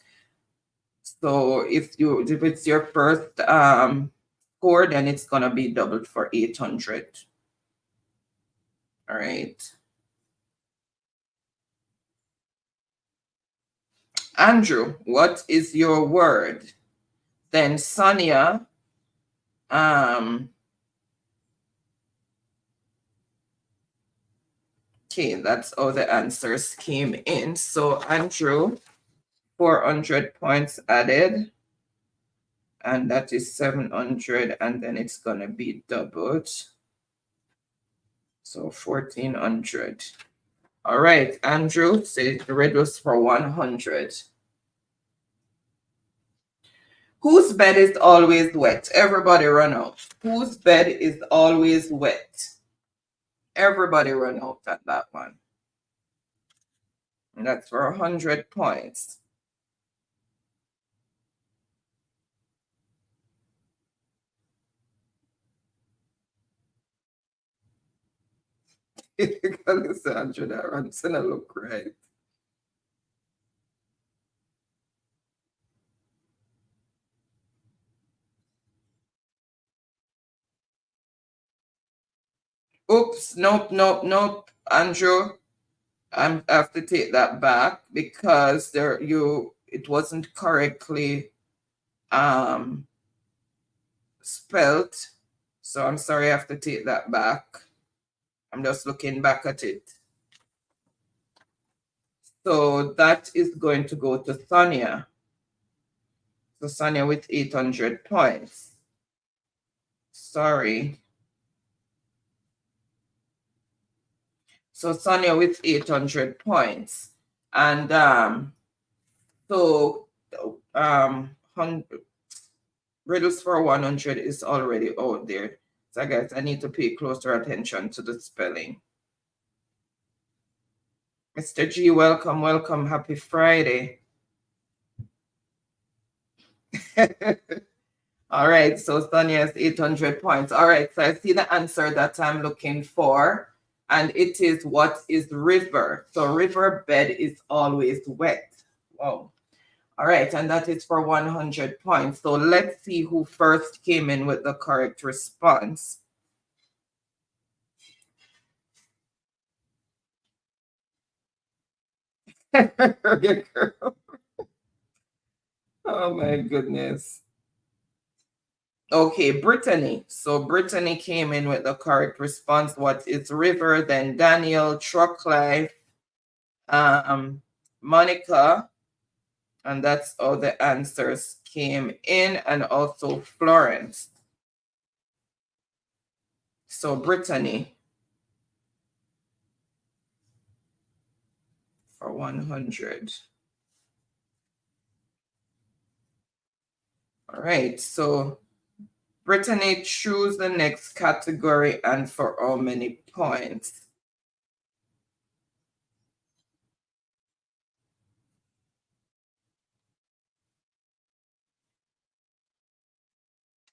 Speaker 2: So if it's your first score, then it's gonna be doubled for 800. All right. Andrew, what is your word? Then Sonia, okay, that's all the answers came in. So Andrew, 400 points added, and that is 700, and then it's gonna be doubled. So 1400. All right, Andrew, say reduce for 100. Whose bed is always wet? Everybody run out. Whose bed is always wet? Everybody run out at that one. And that's for 100 points. Alessandra, that runs in a look right. Oops, nope. Andrew, I have to take that back because it wasn't correctly spelled. So I'm sorry, I have to take that back. I'm just looking back at it. So that is going to go to Sonia. So Sonia with 800 points. Sorry. So Sonia with 800 points. And riddles for 100 is already out there. So I guess I need to pay closer attention to the spelling. Mr. G, welcome. Happy Friday. All right, so Sonia has 800 points. All right, so I see the answer that I'm looking for, and it is what is river. So river bed is always wet. Wow. All right, and that is for 100 points. So let's see who first came in with the correct response. Oh my goodness. Okay, Brittany. So Brittany came in with the correct response. What is river? Then Daniel, Truck Life, Monica, and that's all the answers came in, and also Florence. So Brittany for 100. All right, so Brittany, choose the next category and for how many points?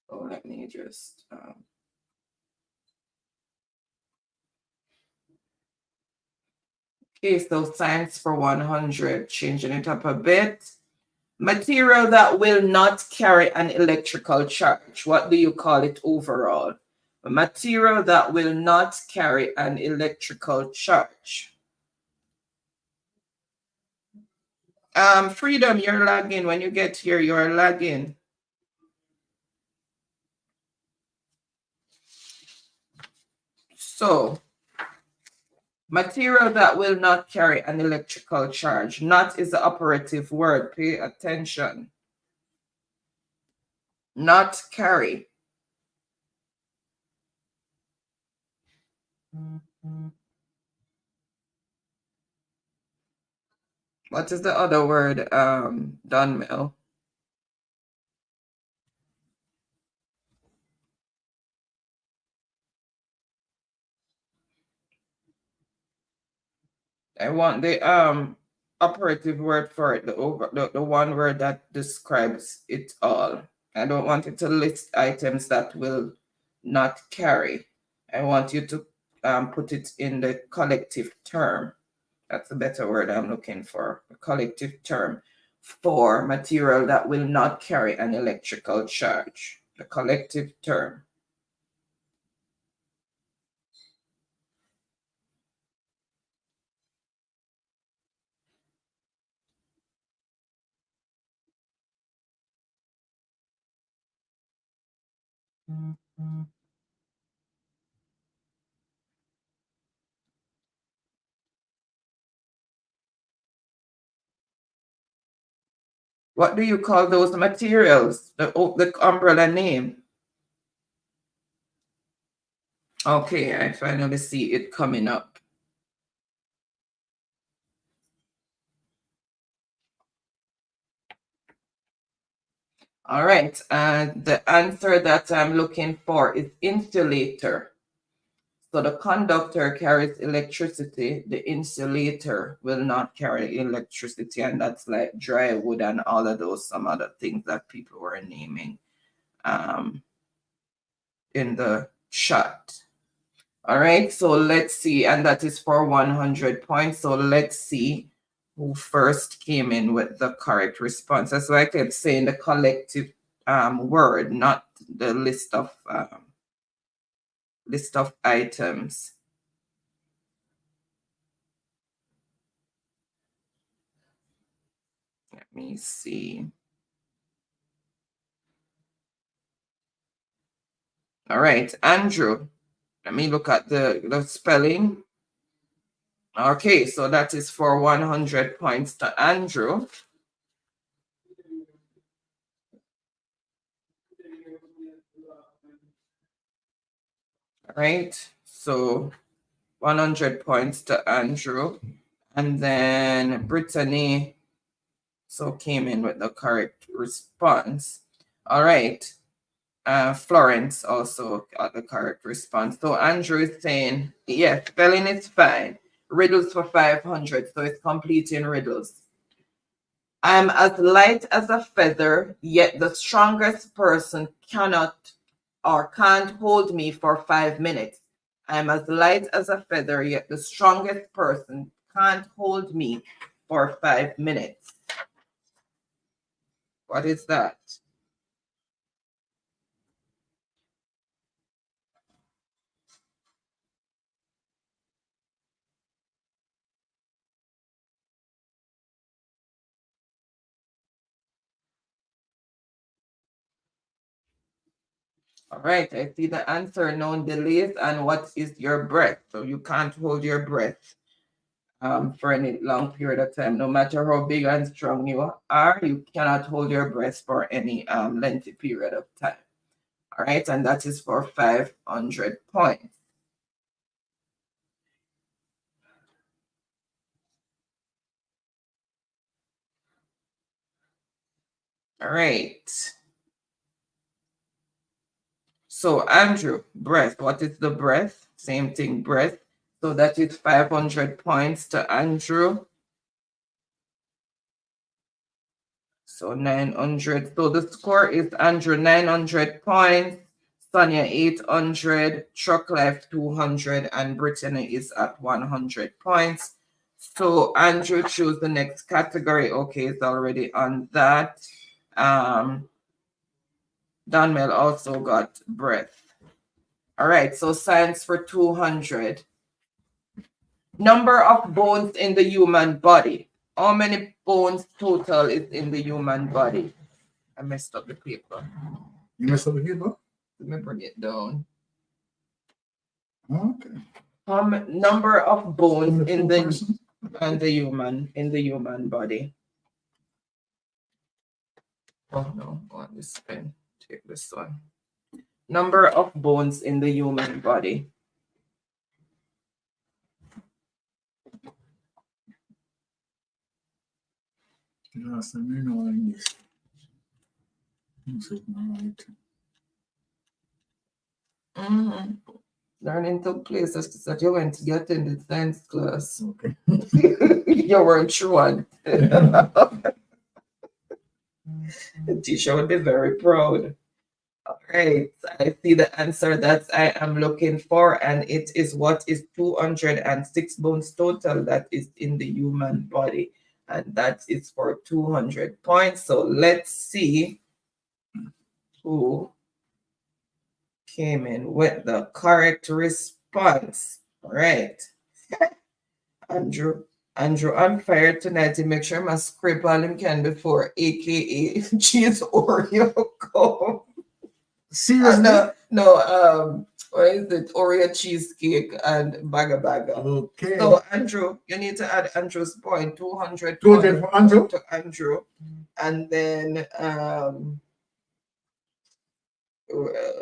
Speaker 2: Oh, let me just okay, so science for 100, changing it up a bit. Material that will not carry an electrical charge. What do you call it overall? A material that will not carry an electrical charge. Freedom, you're lagging. When you get here, you're lagging. So, material that will not carry an electrical charge. Not is the operative word. Pay attention. Not carry. What is the other word, Dunmill? I want the operative word for it, the one word that describes it all. I don't want it to list items that will not carry. I want you to put it in the collective term. That's the better word I'm looking for, a collective term. for material that will not carry an electrical charge, the collective term. What do you call those materials? The umbrella name. Okay, I finally see it coming up. All right, and the answer that I'm looking for is insulator. So the conductor carries electricity, the insulator will not carry electricity, and that's like dry wood and all of those, some other things that people were naming in the chat. All right, so let's see, and that is for 100 points. So let's see who first came in with the correct response. That's why I kept saying the collective word, not the list of items. Let me see. All right, Andrew. Let me look at the spelling. Okay, so that is for 100 points to Andrew. All right, so 100 points to Andrew. And then Brittany came in with the correct response. All right. Florence also got the correct response. So Andrew is saying, yes, spelling is fine. Riddles for 500, so it's completing riddles. I'm as light as a feather, yet the strongest person cannot or can't hold me for 5 minutes. I'm as light as a feather, yet the strongest person can't hold me for 5 minutes. What is that? All right, I see the answer, known delays, and what is your breath? So you can't hold your breath for any long period of time. No matter how big and strong you are, you cannot hold your breath for any lengthy period of time. All right, and that is for 500 points. All right. So Andrew, breath. What is the breath? Same thing, breath. So that is 500 points to Andrew. So 900. So the score is Andrew 900 points, Sonia 800, Truck Life 200, and Brittany is at 100 points. So Andrew, choose the next category. Okay, it's already on that. Donmel also got breath. All right, so science for 200. Number of bones in the human body. How many bones total is in the human body? I messed up the paper.
Speaker 3: You messed up the paper?
Speaker 2: Let me bring it down.
Speaker 3: Okay.
Speaker 2: Number of bones in the human body. Oh no, I want this pen. Take this one. Number of bones in the human body.
Speaker 3: Yes, I know English.
Speaker 2: Learning took place that you went to get in the science class. Okay. You weren't sure. The teacher would be very proud. All right, I see the answer that I am looking for, and it is what is 206 bones total that is in the human body. and that is for 200 points. So let's see who came in with the correct response. All right. Andrew on fire tonight. He make sure my script all him can before, aka cheese Oreo come.
Speaker 3: Seriously?
Speaker 2: No, what is it? Oreo cheesecake and baga.
Speaker 3: Okay.
Speaker 2: So Andrew, you need to add Andrew's point, 200
Speaker 3: 200 for Andrew?
Speaker 2: to Andrew. And then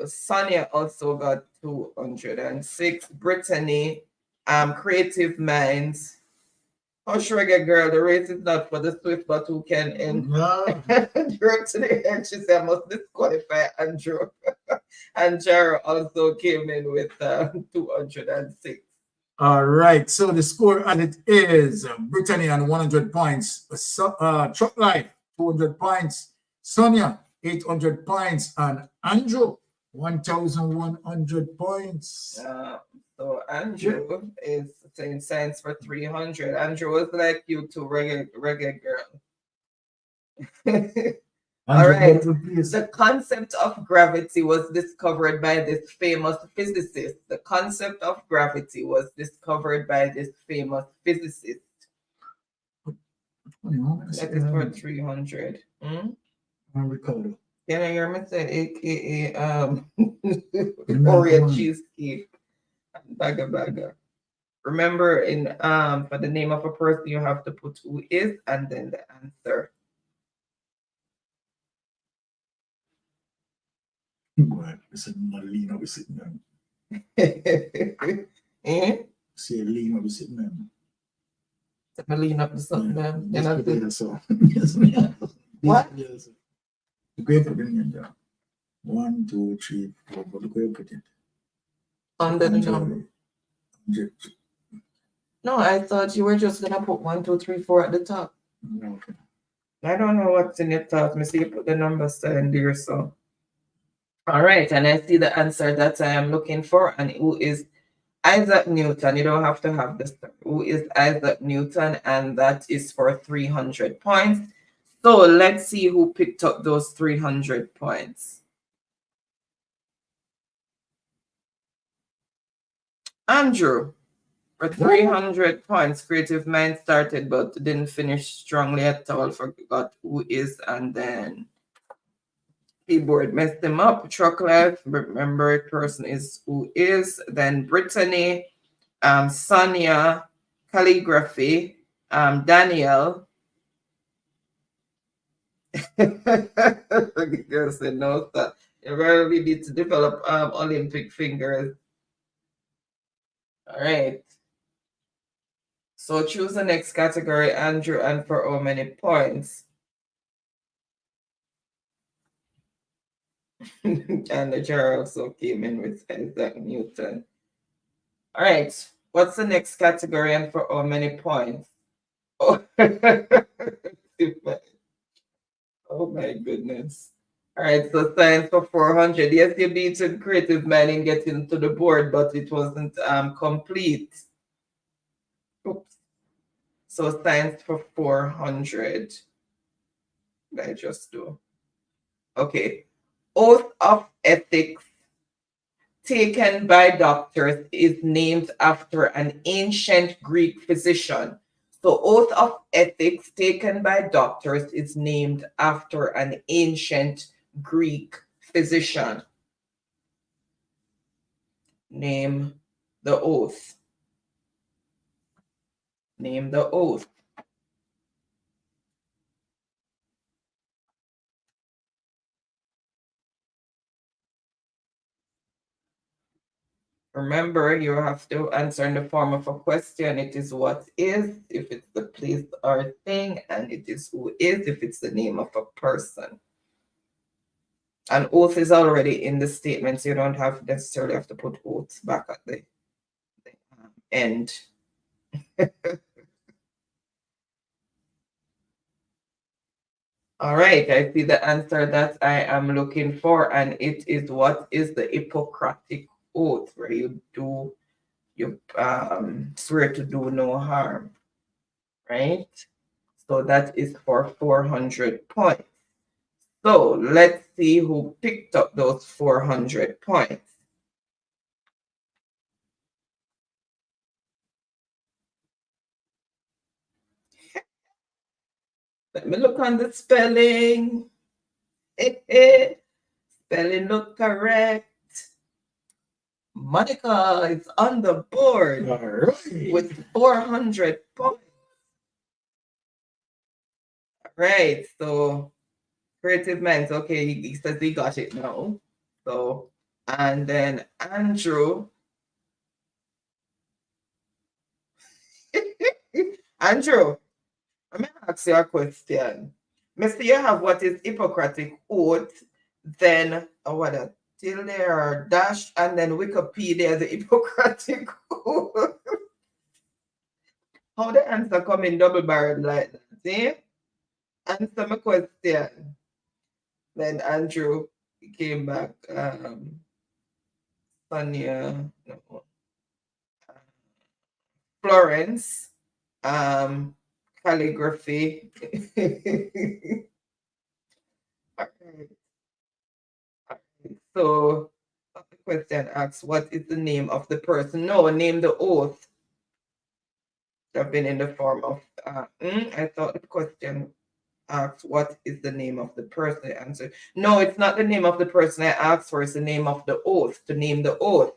Speaker 2: Sonia also got 206. Brittany, Creative Minds. Hush reggae girl, the race is not for the swift, but who can end.
Speaker 3: No.
Speaker 2: Andrew today, and she said I must disqualify Andrew. And Jara also came in with 206.
Speaker 3: All right, so the score and it is Brittany on 100 points, Truck Life 200 points, Sonia 800 points, and Andrew 1,100 points.
Speaker 2: So Andrew is saying science for 300. Andrew was like you too, reggae girl. All right. The concept of gravity was discovered by this famous physicist. The concept of gravity was discovered by this famous physicist. That is for 300.
Speaker 3: Ricardo.
Speaker 2: Can I hear me say aka Oreo cheesecake? Baga. Remember, in for the name of a person, you have to put who is and then the answer.
Speaker 3: Boy, listen, Lean, I'll be sitting down. Say Lean, I'll be sitting down.
Speaker 2: Lean up to something, man.
Speaker 3: What? Yes. Look where you put it in there. 1, 2, 3, 4. But look where you put it.
Speaker 2: Under the number. No, I thought you were just gonna put 1, 2, 3, 4 at the top.
Speaker 3: Okay.
Speaker 2: I don't know what's in your thought. Me see you put the numbers in there, so. All right, and I see the answer that I am looking for, and who is Isaac Newton. You don't have to have this. Who is Isaac Newton? And that is for 300 points. So let's see who picked up those 300 points. Andrew, for 300 points, Creative Mind started but didn't finish strongly at all. Forgot who is, and then keyboard messed him up. Truck Life, remember person is who is. Then Brittany, Sonia, Calligraphy, Daniel. The girl said no, sir. You really need to develop Olympic fingers. All right. So choose the next category, Andrew, and for how many points? And the chair also came in with Isaac Newton. All right. What's the next category and for how many points? Oh, oh my goodness. All right, so science for 400. Yes, you beat a Creative Mind in getting to the board, but it wasn't complete. Oops. So science for 400. I just do. Okay. Oath of ethics taken by doctors is named after an ancient Greek physician. So oath of ethics taken by doctors is named after an ancient Greek physician. Name the oath. Name the oath. Remember, you have to answer in the form of a question. It is what is, if it's the place or thing, and it is who is, if it's the name of a person. An oath is already in the statement, so you don't necessarily have to put oaths back at the end. All right, I see the answer that I am looking for, and it is what is the Hippocratic Oath, where you swear to do no harm, right? So that is for 400 points. So let's see who picked up those 400 points. Let me look on the spelling. Spelling look correct. Monica is on the board with 400 points. Right, so Creative Minds, okay, he says he got it now. So, and then Andrew. Andrew, I'm going to ask you a question. Mr. You have what is Hippocratic oath, then what a till there are dash, and then Wikipedia, the Hippocratic oath. How the answer come in double barrel like that? See? Answer my question. Then Andrew came back. Sonia, no. Florence, calligraphy. Okay. So the question asks, what is the name of the person? No, name the oath. Have been in the form of I thought the question asked what is the name of the person. The answer, no, it's not the name of the person I asked for, it's the name of the oath, to name the oath.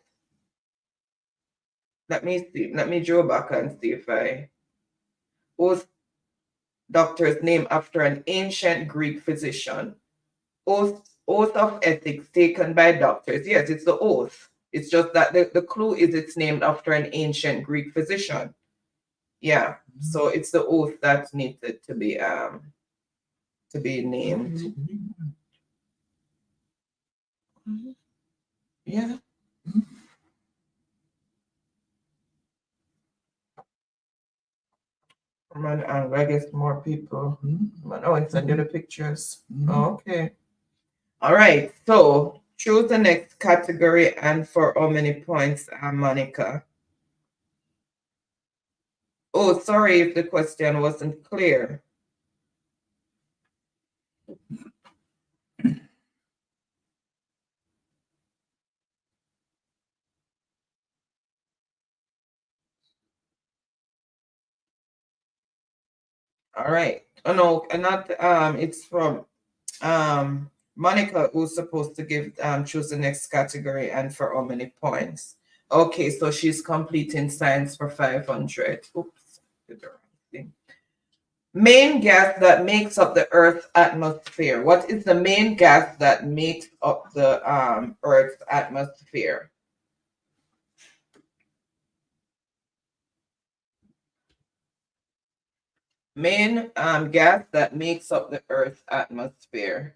Speaker 2: Let me see, let me draw back and see if I oath doctor's name after an ancient Greek physician. Oath of ethics taken by doctors. Yes, it's the oath. It's just that the clue is it's named after an ancient Greek physician. Yeah, so it's the oath that needed to be named. Yeah. Man, I guess more people. Oh, and send you the pictures. Oh, okay. All right. So choose the next category and for how many points, Monica? Oh, sorry if the question wasn't clear. All right. Oh no, and not it's from Monica, who's supposed to give choose the next category and for how many points. Okay, so she's completing science for 500. Oops, did the wrong thing. Main gas that makes up the Earth's atmosphere. What is the main gas that makes up the Earth's atmosphere? Main gas that makes up the Earth's atmosphere.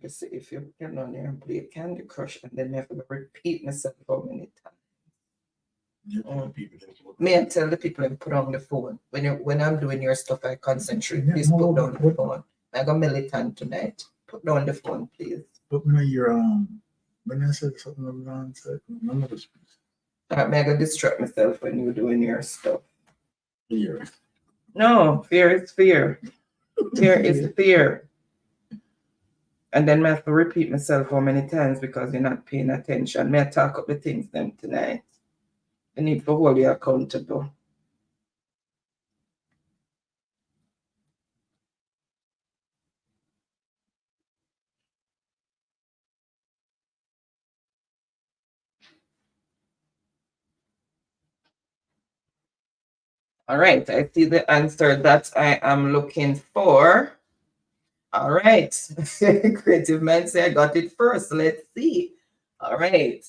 Speaker 2: Let's see if you get on there and play Candy Crush and then I have to repeat myself how many times. May I tell the people and put on the phone. When I'm doing your stuff, I concentrate. Please put down the phone. I got militant tonight. Put down the phone, please.
Speaker 3: But when you're when I said something wrong, none of us.
Speaker 2: May I go distract myself when you're doing your stuff.
Speaker 3: Fear.
Speaker 2: No, fear is fear. Fear is fear. And then I have to repeat myself how many times because you're not paying attention. May I talk up the things them tonight? I need to hold you accountable. All right, I see the answer that I am looking for. All right, Creative Mind say I got it first. Let's see. All right.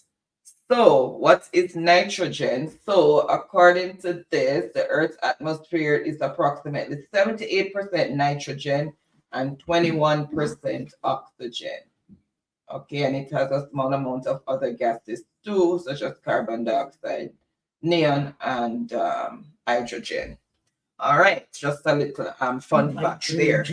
Speaker 2: So what is nitrogen? So according to this, the Earth's atmosphere is approximately 78% nitrogen and 21% oxygen. Okay, and it has a small amount of other gases too, such as carbon dioxide, neon, and hydrogen. All right, just a little fun fact there.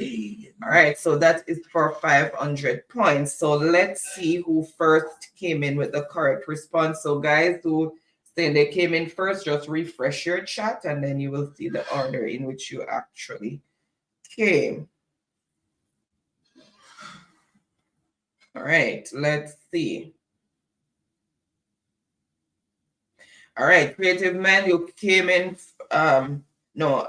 Speaker 2: All right, so that is for 500 points. So let's see who first came in with the correct response. So guys who saying they came in first, just refresh your chat and then you will see the order in which you actually came. All right, let's see. All right, Creative Man, you came in, no,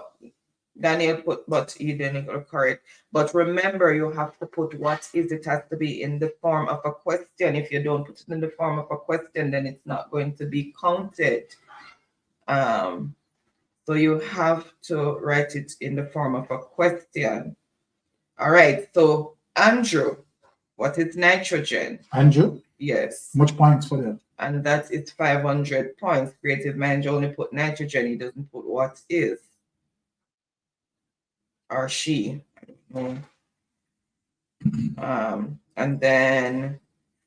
Speaker 2: Daniel put, but he didn't correct. But remember, you have to put what is, it has to be in the form of a question. If you don't put it in the form of a question, then it's not going to be counted. So you have to write it in the form of a question. All right, so Andrew, what is nitrogen?
Speaker 3: Andrew?
Speaker 2: Yes.
Speaker 3: Much points for that?
Speaker 2: And that is 500 points. Creative Mind only put nitrogen, he doesn't put what is. Or she. And then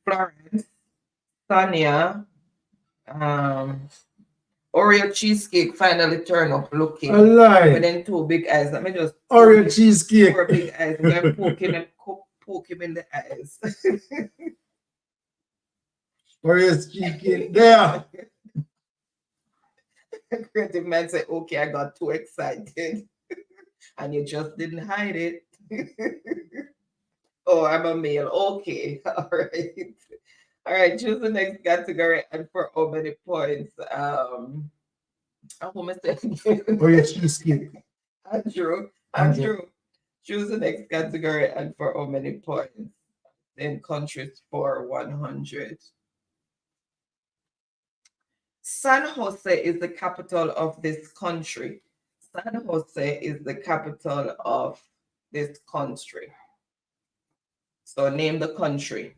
Speaker 2: Florence, Sonia, Oreo cheesecake finally turned up looking. With them two big eyes. Let me just
Speaker 3: Oreo cheesecake.
Speaker 2: 4 big eyes. I'm going to poke him in the eyes.
Speaker 3: Oreo cheesecake there.
Speaker 2: Creative Man said, okay, I got too excited. And you just didn't hide it. Oh, I'm a male. Okay. All right. All right. Choose the next category and for how many points? Who must say
Speaker 3: Oreo cheesecake.
Speaker 2: Andrew. Choose the next category and for how many points? In countries for 100. San Jose is the capital of this country. San Jose is the capital of this country. So name the country.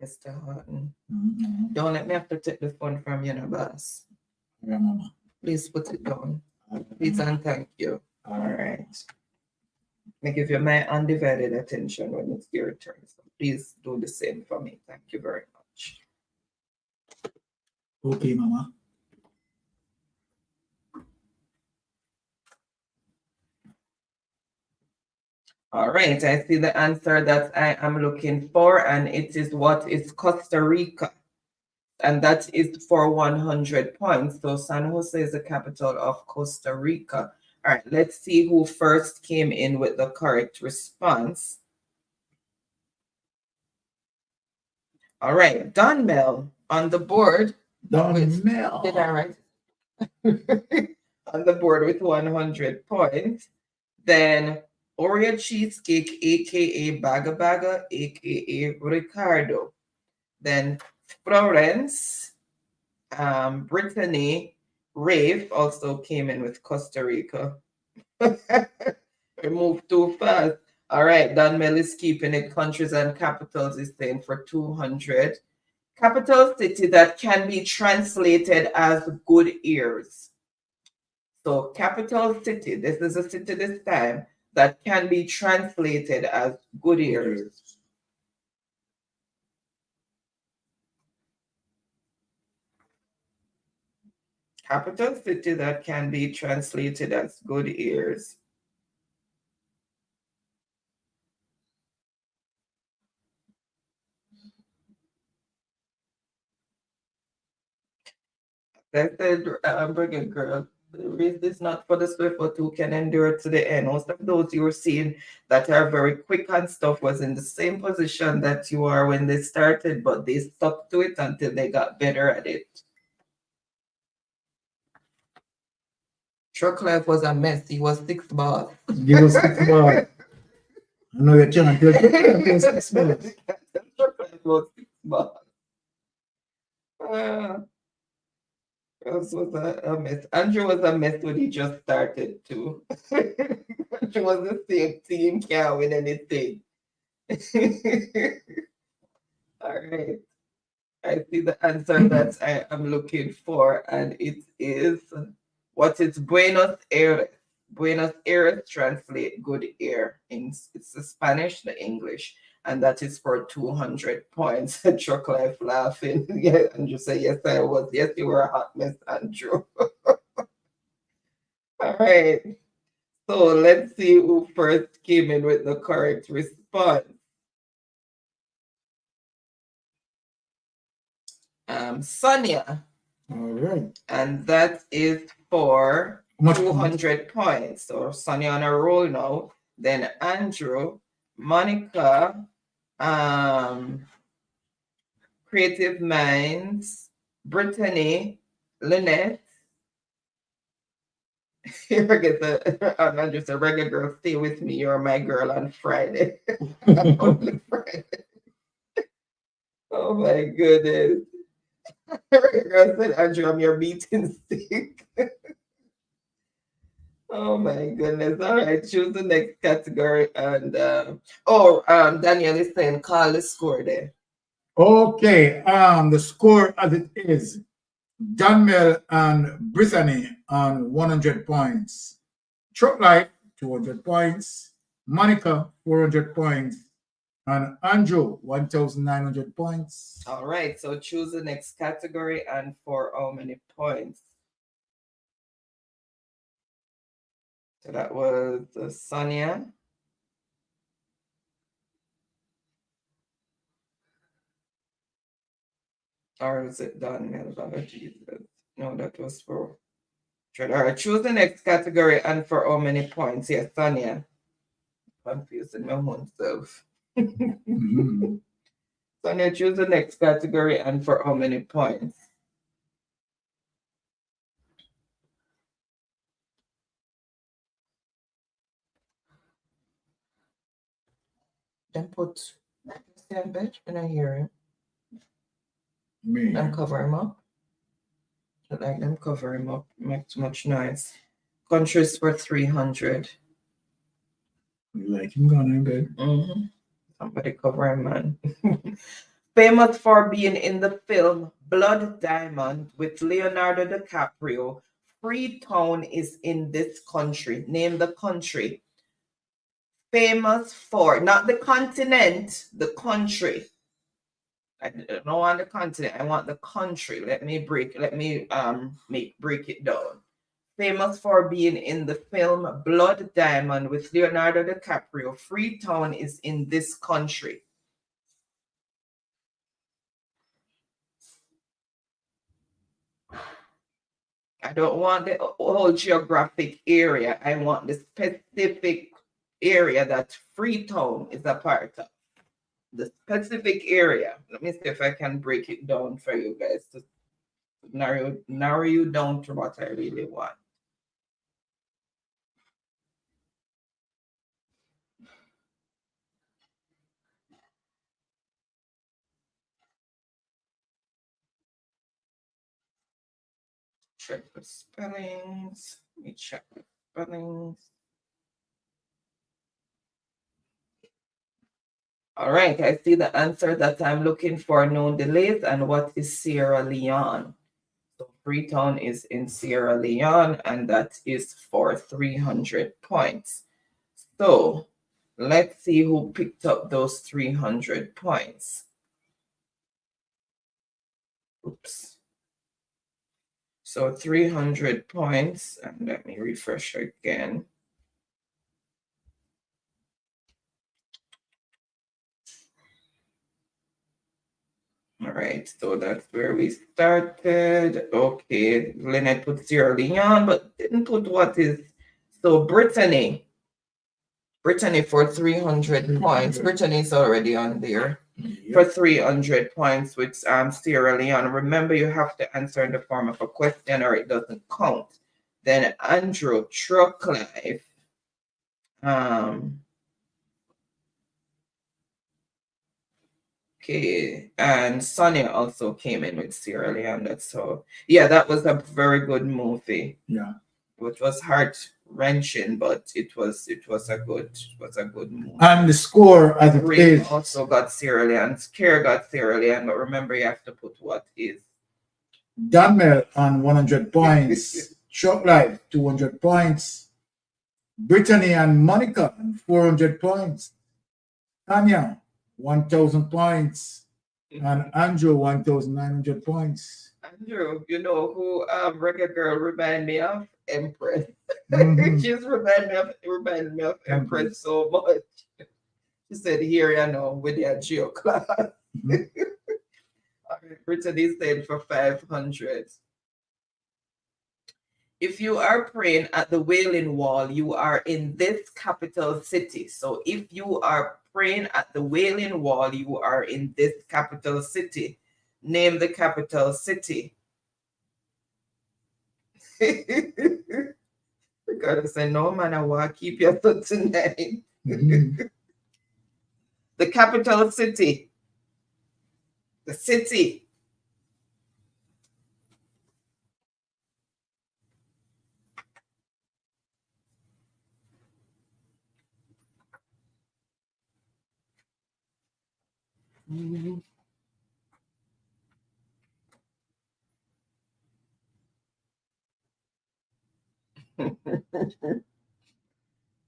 Speaker 2: Mr. Horton. Don't let me have to take the phone from you, no, boss.
Speaker 3: Yeah, Mama.
Speaker 2: Please put it down. Please and thank you. All right. I give you my undivided attention when it's your turn. So please do the same for me. Thank you very much.
Speaker 3: Okay, Mama.
Speaker 2: All right, I see the answer that I am looking for, and it is what is Costa Rica. And that is for 100 points. So San Jose is the capital of Costa Rica. All right, let's see who first came in with the correct response. All right, Don Mel on the board.
Speaker 3: Don Mel.
Speaker 2: Did I write? On the board with 100 points. Then Oreo cheesecake, aka Baga Baga, aka Ricardo. Then Florence, Brittany, Rafe also came in with Costa Rica. We moved too fast. All right, Don Mel is keeping it. Countries and capitals is saying for 200. Capital city that can be translated as good ears. So capital city, this is a city this time that can be translated as good ears. Capital city that can be translated as good ears. That said, bring it, girl. The race is not for the swift, but who can endure to the end. Most of those you were seeing that are very quick and stuff was in the same position that you are when they started, but they stuck to it until they got better at it. Truck life was a mess. He was 6 bars.
Speaker 3: Give us 6 bars. I know you're trying to tell 6 bars.
Speaker 2: Truck life was 6 bars. This was a mess. Andrew was a mess when he just started too. Andrew was the same team, can't win anything. All right. I see the answer that I am looking for, and it is what is Buenos Aires. Buenos Aires, translate good air. It's the Spanish, the English. And that is for 200 points. Truck Life laughing. Yeah, Andrew say, yes, I was. Yes, you were a hot mess, Andrew. All right. So let's see who first came in with the correct response. Sonia.
Speaker 3: All right.
Speaker 2: And that is for
Speaker 3: Much
Speaker 2: 200 points. So Sonia on a roll now. Then Andrew, Monica, Creative Minds, Brittany, Lynette. Here gets I'm just a regular girl. Stay with me. You're my girl on Friday. Only Friday. Oh my goodness. Girl said, Andrew, I'm your beating stick. Oh my goodness. All right, choose the next category. And Daniel is saying call the score there.
Speaker 3: Okay, the score as it is, Daniel and Brittany on 100 points. Truck Life, 200 points. Monica, 400 points. And Andrew, 1,900 points.
Speaker 2: All right, so choose the next category and for how many points? So that was Sonia. Or is it Daniel? Oh, Jesus. No, that was for. All right, choose the next category and for how many points? Yes, Sonia. Confusing my own self. Sonia, choose the next category and for how many points? Then put stand bitch and I hear him. Them cover him up. I like them cover him up. Make too much noise. Countries for 300.
Speaker 3: You like him gone in bed?
Speaker 2: Mm-hmm. Somebody cover him, man. Famous for being in the film Blood Diamond with Leonardo DiCaprio, Freetown is in this country. Name the country. Famous for, not the continent, the country. I don't want the continent. I want the country. Let me break it down. Famous for being in the film Blood Diamond with Leonardo DiCaprio, Freetown is in this country. I don't want the whole geographic area. I want the specific area that Freetown is a part of. The specific area. Let me see if I can break it down for you guys to narrow you down to what I really want. Check the spellings. Let me check the spellings. All right, I see the answer that I'm looking for. No delays. And what is Sierra Leone? So Freetown is in Sierra Leone, and that is for 300 points. So let's see who picked up those 300 points. Oops. So 300 points, and let me refresh again. All right, so that's where we started. Okay, Lynette put Sierra Leone, but didn't put what is. So Brittany for 300 points. Brittany is already on there for 300 points with Sierra Leone. Remember, you have to answer in the form of a question or it doesn't count. Then Andrew, Truck Life. Okay, and Sonia also came in with Sierra Leone. That's so. Yeah, that was a very good movie.
Speaker 3: Yeah,
Speaker 2: which was heart-wrenching, but it was a good movie.
Speaker 3: And the score as it is
Speaker 2: also got Sierra Leone. Scare got Sierra Leone, but remember you have to put what is.
Speaker 3: Daniel on 100 points. Truck Life, 200 points. Brittany and Monica, 400 points. Tanya, 1,000 points. And Andrew, 1,900 points.
Speaker 2: Andrew, you know who Reggae Girl remind me of? Empress. She's reminded me of Empress so much. She said, here you know, with their geo class. All right, Brittany said for 500. If you are praying at the Wailing Wall, you are in this capital city. So if you are praying at the Wailing Wall, you are in this capital city. Name the capital city. Gotta say, no man, I want to keep your foot tonight. The capital city. The city.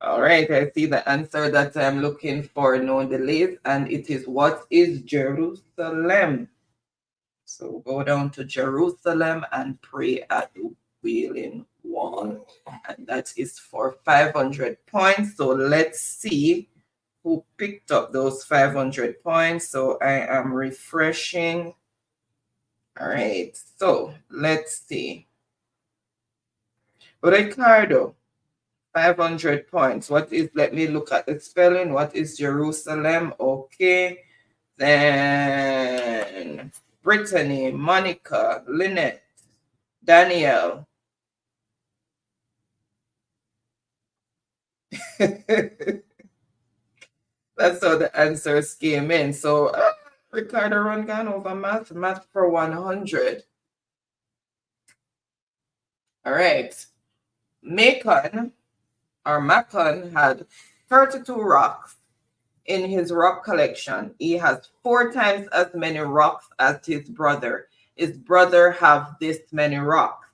Speaker 2: All right, I see the answer that I'm looking for, no delays, and it is, what is Jerusalem? So go down to Jerusalem and pray at the Wailing Wall, and that is for 500 points. So let's see who picked up those 500 points. So I am refreshing. All right, so let's see. Ricardo, 500 points. What is, let me look at the spelling. What is Jerusalem? Okay. Then Brittany, Monica, Lynette, Danielle. That's how the answers came in. So Ricardo run gone over math for 100. All right. Macon had 32 rocks in his rock collection. He has 4 times as many rocks as his brother. His brother have this many rocks.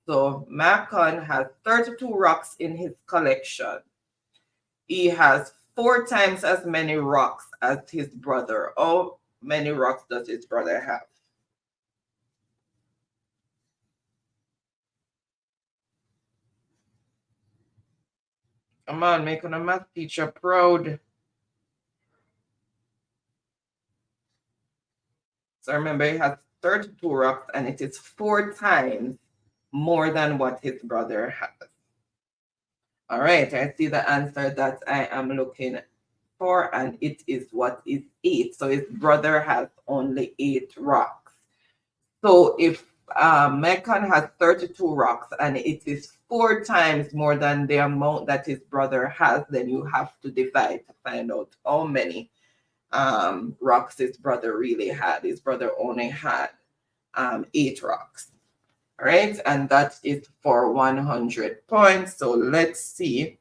Speaker 2: So Macon has 32 rocks in his collection. He has 4 times as many rocks as his brother. How many rocks does his brother have? Come on, making a math teacher proud. So remember, he has 32 rocks, and it is 4 times more than what his brother has. All right, I see the answer that I am looking for, and it is, what is 8? So his brother has only 8 rocks. So if Macon has 32 rocks and it is 4 times more than the amount that his brother has, then you have to divide to find out how many rocks his brother really had. His brother only had 8 rocks. All right, and that is for 100 points. So let's see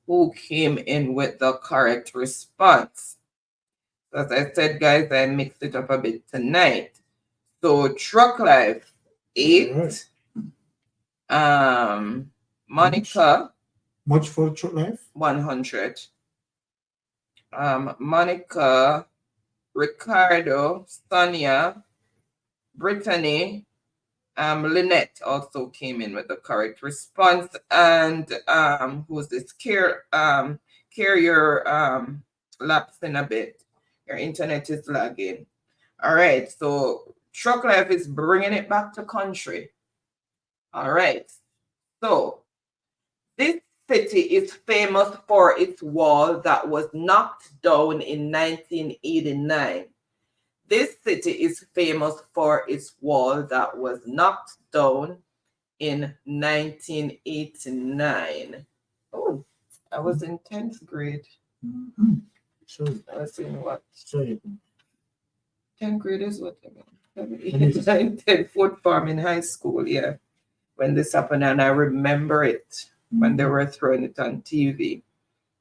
Speaker 2: who came in with the correct response. As I said, guys, I mixed it up a bit tonight. So Truck Life, 8. Monica.
Speaker 3: Much for Truck Life?
Speaker 2: 100. Monica, Ricardo, Sonia, Brittany, Lynette also came in with the correct response. And who's this? Carrier lapsing a bit. Your internet is lagging. All right, so Truck Life is bringing it back to country. All right, so this city is famous for its wall that was knocked down in 1989. This city is famous for its wall that was knocked down in 1989. Oh, I was in 10th grade.
Speaker 3: Sure.
Speaker 2: I was in what?
Speaker 3: Sure.
Speaker 2: 10th grade is what? 10th foot farm in high school, yeah. When this happened, and I remember it when they were throwing it on TV.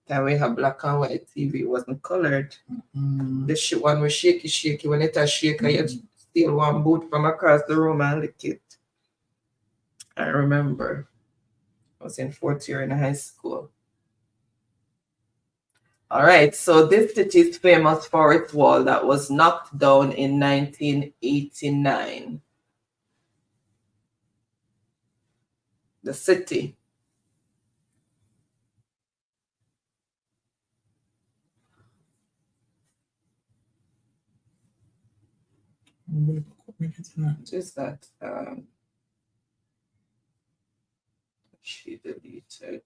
Speaker 2: Then we have black and white TV, it wasn't colored. The one was shaky. When it was shaky, you steal one boot from across the room and lick it. I remember I was in fourth year in high school. All right, so this city is famous for its wall that was knocked down in 1989. The city.
Speaker 3: What
Speaker 2: is that? She deleted.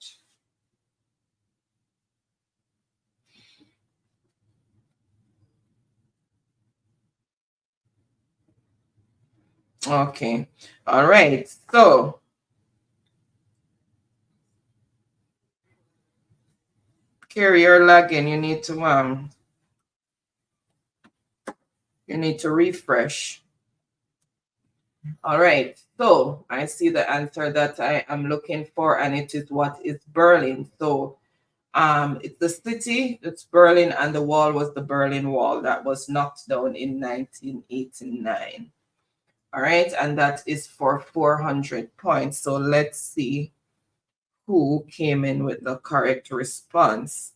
Speaker 2: Okay. All right. So Carrie, you're lagging. You need to refresh. All right. So I see the answer that I am looking for, and it is what is Berlin. So it's the city, it's Berlin, and the wall was the Berlin Wall that was knocked down in 1989. All right, and that is for 400 points. So let's see who came in with the correct response.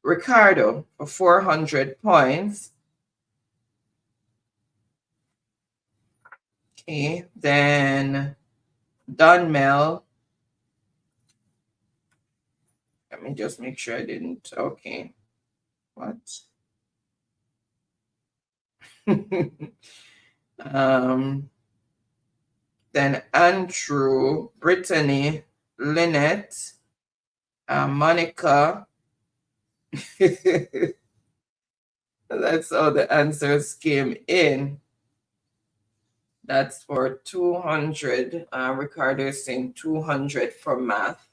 Speaker 2: Ricardo for 400 points. Okay, then Dunmel. Let me just make sure I didn't. Okay. What? Then Andrew, Brittany, Lynette, Monica. That's how the answers came in. That's for 200. Ricardo is saying 200 for math.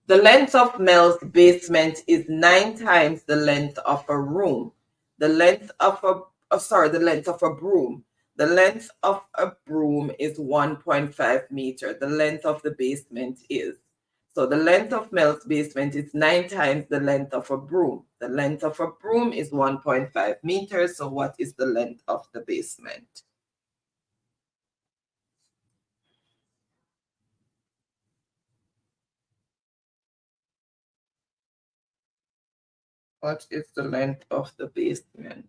Speaker 2: The length of Mel's basement is 9 times the length of a room. The length of a broom. The length of a broom is 1.5 meters. The length of the basement is. So the length of Mel's basement is 9 times the length of a broom. The length of a broom is 1.5 meters. So what is the length of the basement? What is the length of the basement?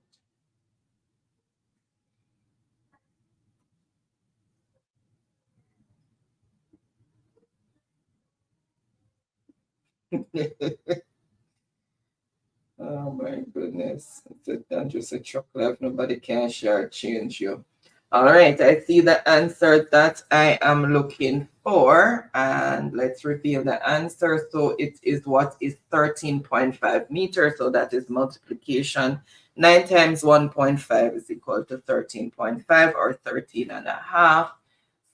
Speaker 2: Oh my goodness. It's a dangerous chocolate. Nobody can share change you. All right, I see the answer that I am looking for. And let's reveal the answer. So it is what is 13.5 meters. So that is multiplication. 9 times 1.5 is equal to 13.5 or 13.5.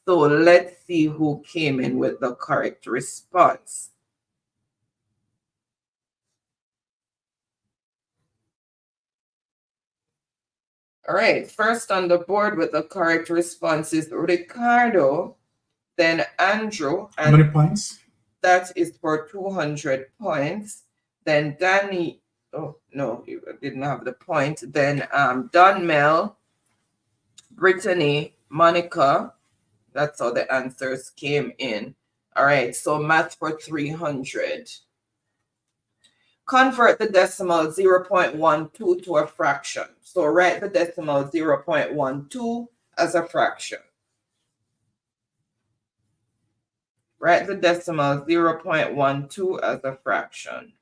Speaker 2: So let's see who came in with the correct response. All right, first on the board with the correct response is Ricardo, then Andrew. And
Speaker 3: how many points?
Speaker 2: That is for 200 points. Then Danny, oh no, you didn't have the point. Then Dunmel, Brittany, Monica. That's how the answers came in. All right, so math for 300. Convert the decimal 0.12 to a fraction. So write the decimal 0.12 as a fraction. Write the decimal 0.12 as a fraction.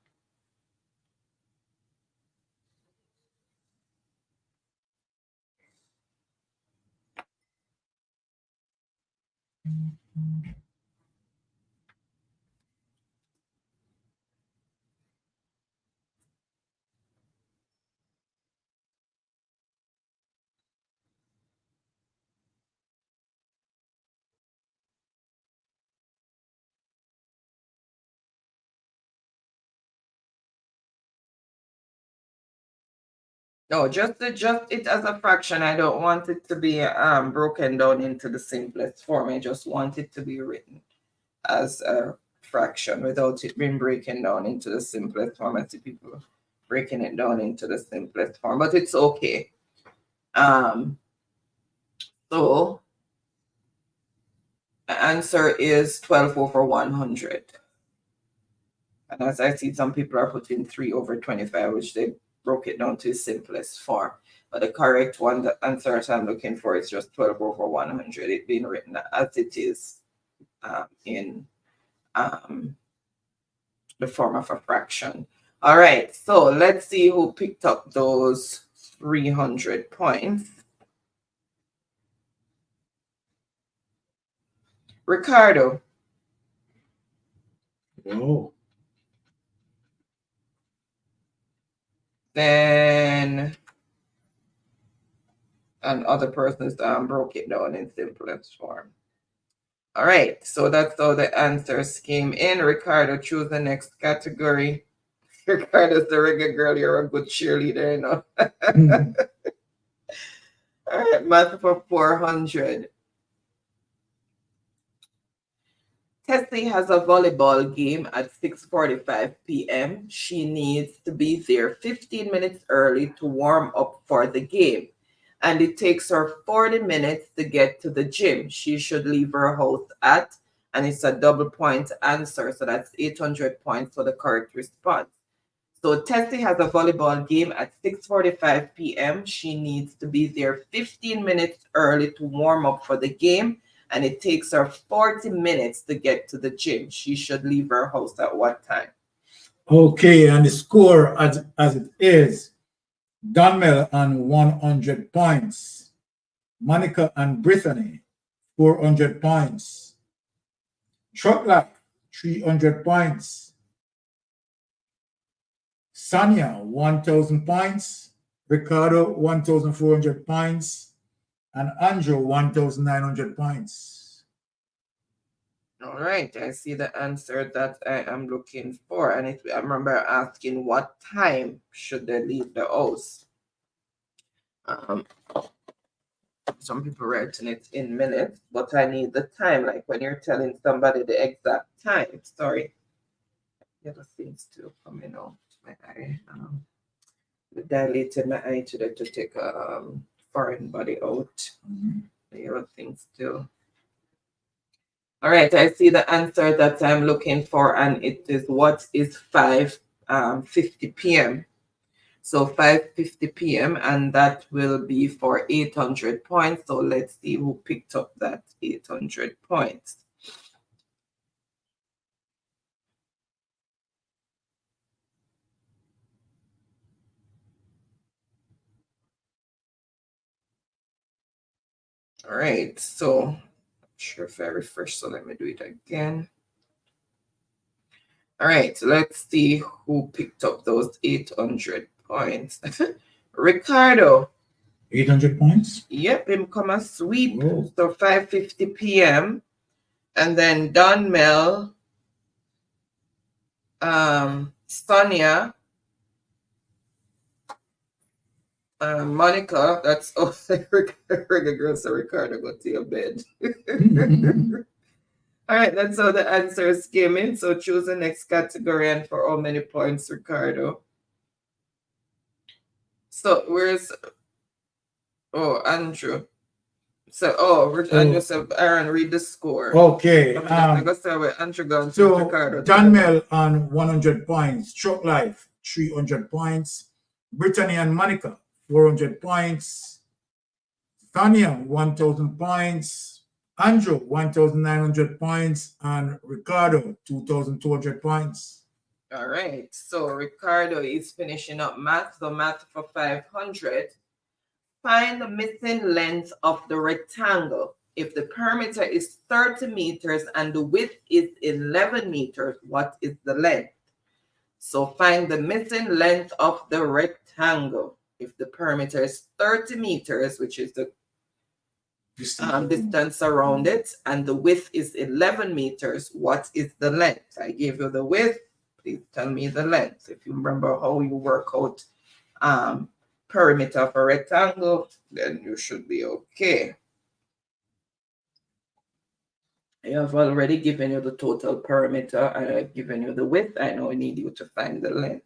Speaker 2: No, just it as a fraction. I don't want it to be broken down into the simplest form. I just want it to be written as a fraction without it being broken down into the simplest form. I see people breaking it down into the simplest form, but it's okay. So the answer is 12 over 100. And as I see, some people are putting 3 over 25, which they broke it down to its simplest form. But the correct one, the answer that I'm looking for, is just 12 over 100. It being written as it is in the form of a fraction. All right, so let's see who picked up those 300 points. Ricardo.
Speaker 3: Oh.
Speaker 2: Then and other persons broke it down in simplest form. All right, so that's how the answers came in. Ricardo, choose the next category. Ricardo's the reggae girl. You're a good cheerleader, you know. All right, math for 400. Tessie has a volleyball game at 6:45 p.m. She needs to be there 15 minutes early to warm up for the game. And it takes her 40 minutes to get to the gym. She should leave her house at, and it's a double point answer. So that's 800 points for the correct response. So Tessie has a volleyball game at 6:45 p.m. She needs to be there 15 minutes early to warm up for the game. And it takes her 40 minutes to get to the gym. She should leave her house at what time?
Speaker 3: Okay, and the score as it is, Donmel on 100 points, Monica and Brittany, 400 points, Shotlight, 300 points, Sonia, 1,000 points, Ricardo, 1,400 points, and Andrew, 1,900 points.
Speaker 2: All right, I see the answer that I am looking for. And I remember asking what time should they leave the house. Some people writing it in minutes, but I need the time, like when you're telling somebody the exact time. Sorry. The other things still coming out. My eye. Dilated my eye today to take a foreign body out. The other things still. All right, I see the answer that I'm looking for, and it is what is 5:50 p.m. So 5:50 p.m. and that will be for 800 points. So let's see who picked up that 800 points. All right, so I'm sure if I refresh, so let me do it again. All right, let's see who picked up those 800 points. Ricardo.
Speaker 3: 800 points?
Speaker 2: Yep, him come a sweep. Whoa. So 5:50 p.m. And then Donmel, Sonia, Monica, that's regular girl, so Ricardo, go to your bed. All right, that's how the answers came in. So choose the next category and for how many points, Ricardo. So where's, Andrew. So, Andrew said, Aaron, read the score.
Speaker 3: Okay.
Speaker 2: Andrew going
Speaker 3: so
Speaker 2: Ricardo.
Speaker 3: Donmel on 100 points, Truck Life, 300 points, Brittany and Monica, 400 points, Tanya, 1,000 points, Andrew, 1,900 points, and Ricardo, 2,200 points.
Speaker 2: All right, so Ricardo is finishing up math. So math for 500. Find the missing length of the rectangle. If the perimeter is 30 meters and the width is 11 meters, what is the length? So find the missing length of the rectangle. If the perimeter is 30 meters, which is the distance around it, and the width is 11 meters, what is the length? I gave you the width. Please tell me the length. If you remember how you work out perimeter of a rectangle, then you should be okay. I have already given you the total perimeter and I've given you the width. I now need you to find the length.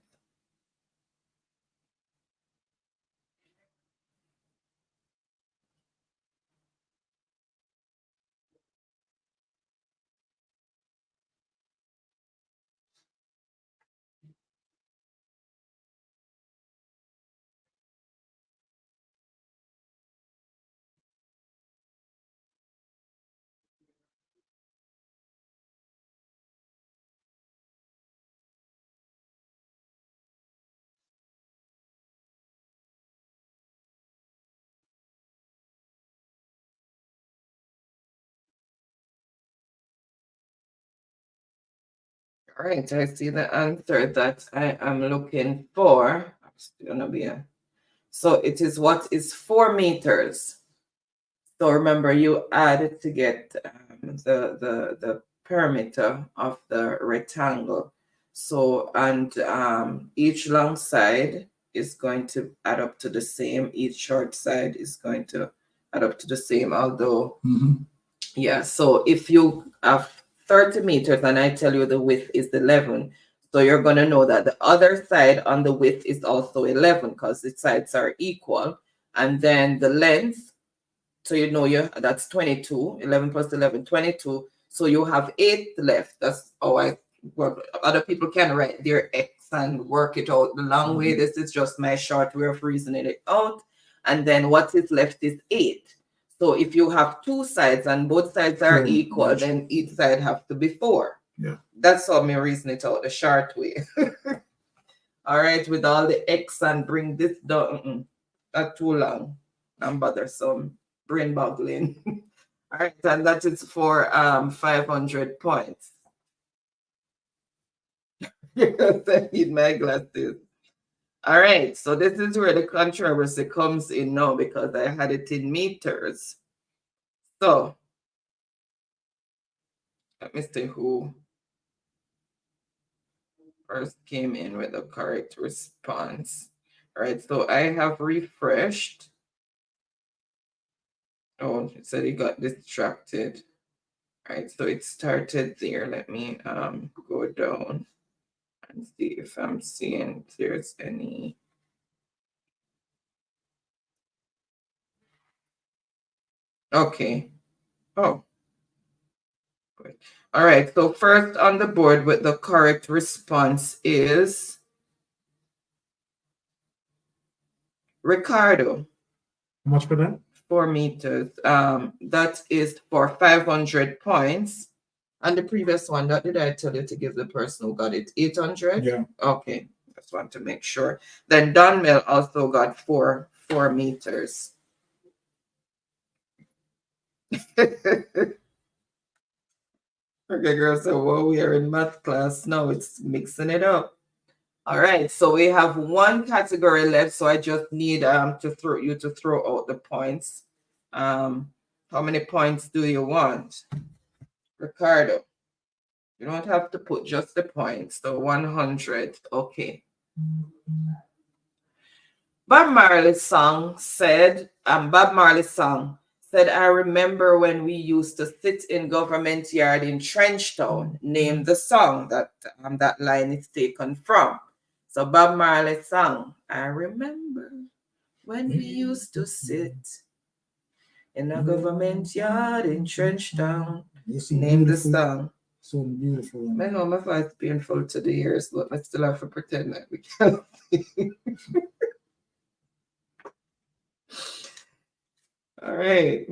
Speaker 2: All right, I see the answer that I am looking for. It's gonna be so it is what is 4 meters. So remember, you add to get the perimeter of the rectangle. So, and each long side is going to add up to the same. Each short side is going to add up to the same, although, yeah. So if you have 30 meters and I tell you the width is 11, so you're going to know that the other side on the width is also 11 because the sides are equal. And then the length, so you know that's 22, 11 plus 11, 22. So you have 8 left. That's how I work. Other people can write their X and work it out the long way. This is just my short way of reasoning it out. And then what is left is 8. So if you have 2 sides and both sides are equal, then each side has to be 4.
Speaker 3: Yeah.
Speaker 2: That's how me reason it out the short way. All right, with all the X and bring this down. That's too long and bothersome. Brain boggling. All right, and that is for 500 points. I need my glasses. All right, so this is where the controversy comes in now because I had it in meters. So let me see who first came in with the correct response. All right, so I have refreshed. Oh, it said it got distracted. All right, so it started there. Let me go down and see if I'm seeing if there's any. Okay. Oh. Good. All right, so first on the board with the correct response is Ricardo.
Speaker 3: How much for that?
Speaker 2: 4 meters. That is for 500 points. And the previous one, that did I tell you to give the person who got it 800?
Speaker 3: Yeah.
Speaker 2: Okay, just want to make sure. Then Donmel also got 4 meters. Okay, girls, so while we are in math class now, it's mixing it up. All right, so we have 1 category left, so I just need to throw out the points. How many points do you want? Ricardo, you don't have to put just the points, so 100. Okay. Bob Marley's song said, I remember when we used to sit in government yard in Trenchtown. Name the song that that line is taken from. So Bob Marley's song, I remember when we used to sit in a government yard in Trenchtown. Name the song.
Speaker 3: So beautiful.
Speaker 2: I know my voice is painful to the ears, but I still have to pretend that we can't see. All right.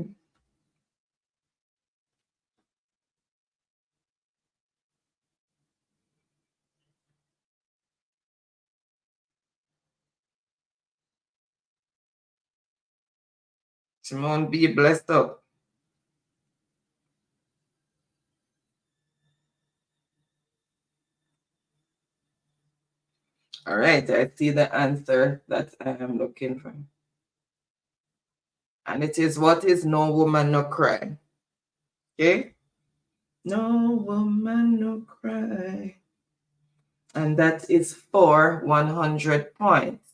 Speaker 2: Simone, be blessed up. All right, I see the answer that I am looking for. And it is, what is no woman, no cry? Okay? No woman, no cry. And that is for 100 points.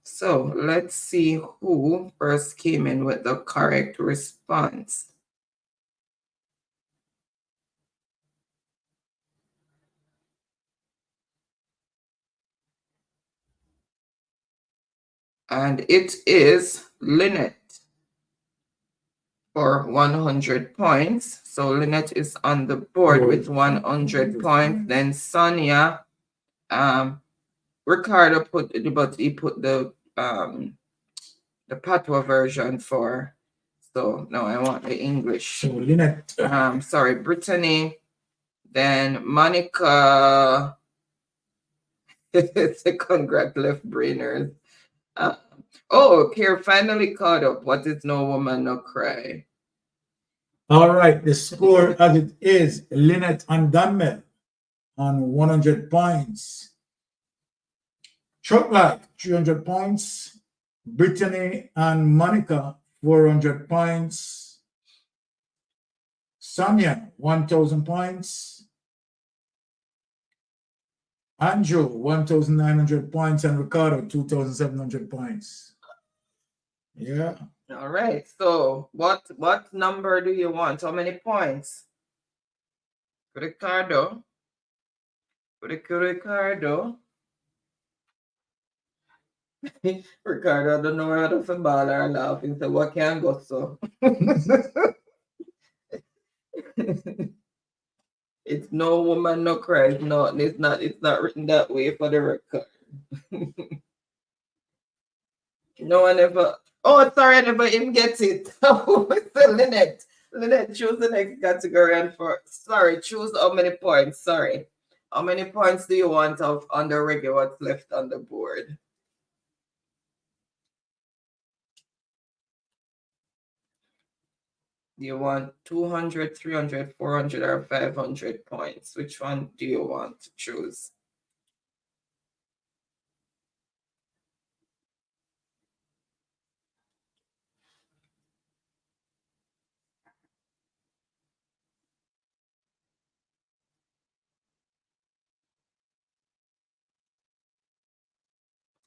Speaker 2: So let's see who first came in with the correct response. And it is Lynette for 100 points. So Lynette is on the board with 100 points. Then Sonia, Ricardo put, but he put the patois version for. So no, I want the English.
Speaker 3: So Lynette.
Speaker 2: Sorry, Brittany. Then Monica. It's a congrats left brainers. Oh, Pierre finally caught up. What is no woman, no cry?
Speaker 3: All right, the score as it is, Lynette and Dunmel on 100 points. Chuck 300 points. Brittany and Monica, 400 points. Sonia, 1,000 points. Andrew, 1,900 points. And Ricardo, 2,700 points. Yeah.
Speaker 2: All right. So what number do you want? How many points? Ricardo. Ricardo. Ricardo, I don't know how to ball or laugh. He said, what can go so? It's no woman, no cry. No, it's not written that way for the record. No one ever. Oh, sorry, I never even get it. So, Lynette, choose the next category and choose how many points. Sorry. How many points do you want on the reggae? What's left on the board? Do you want 200, 300, 400, or 500 points? Which one do you want to choose?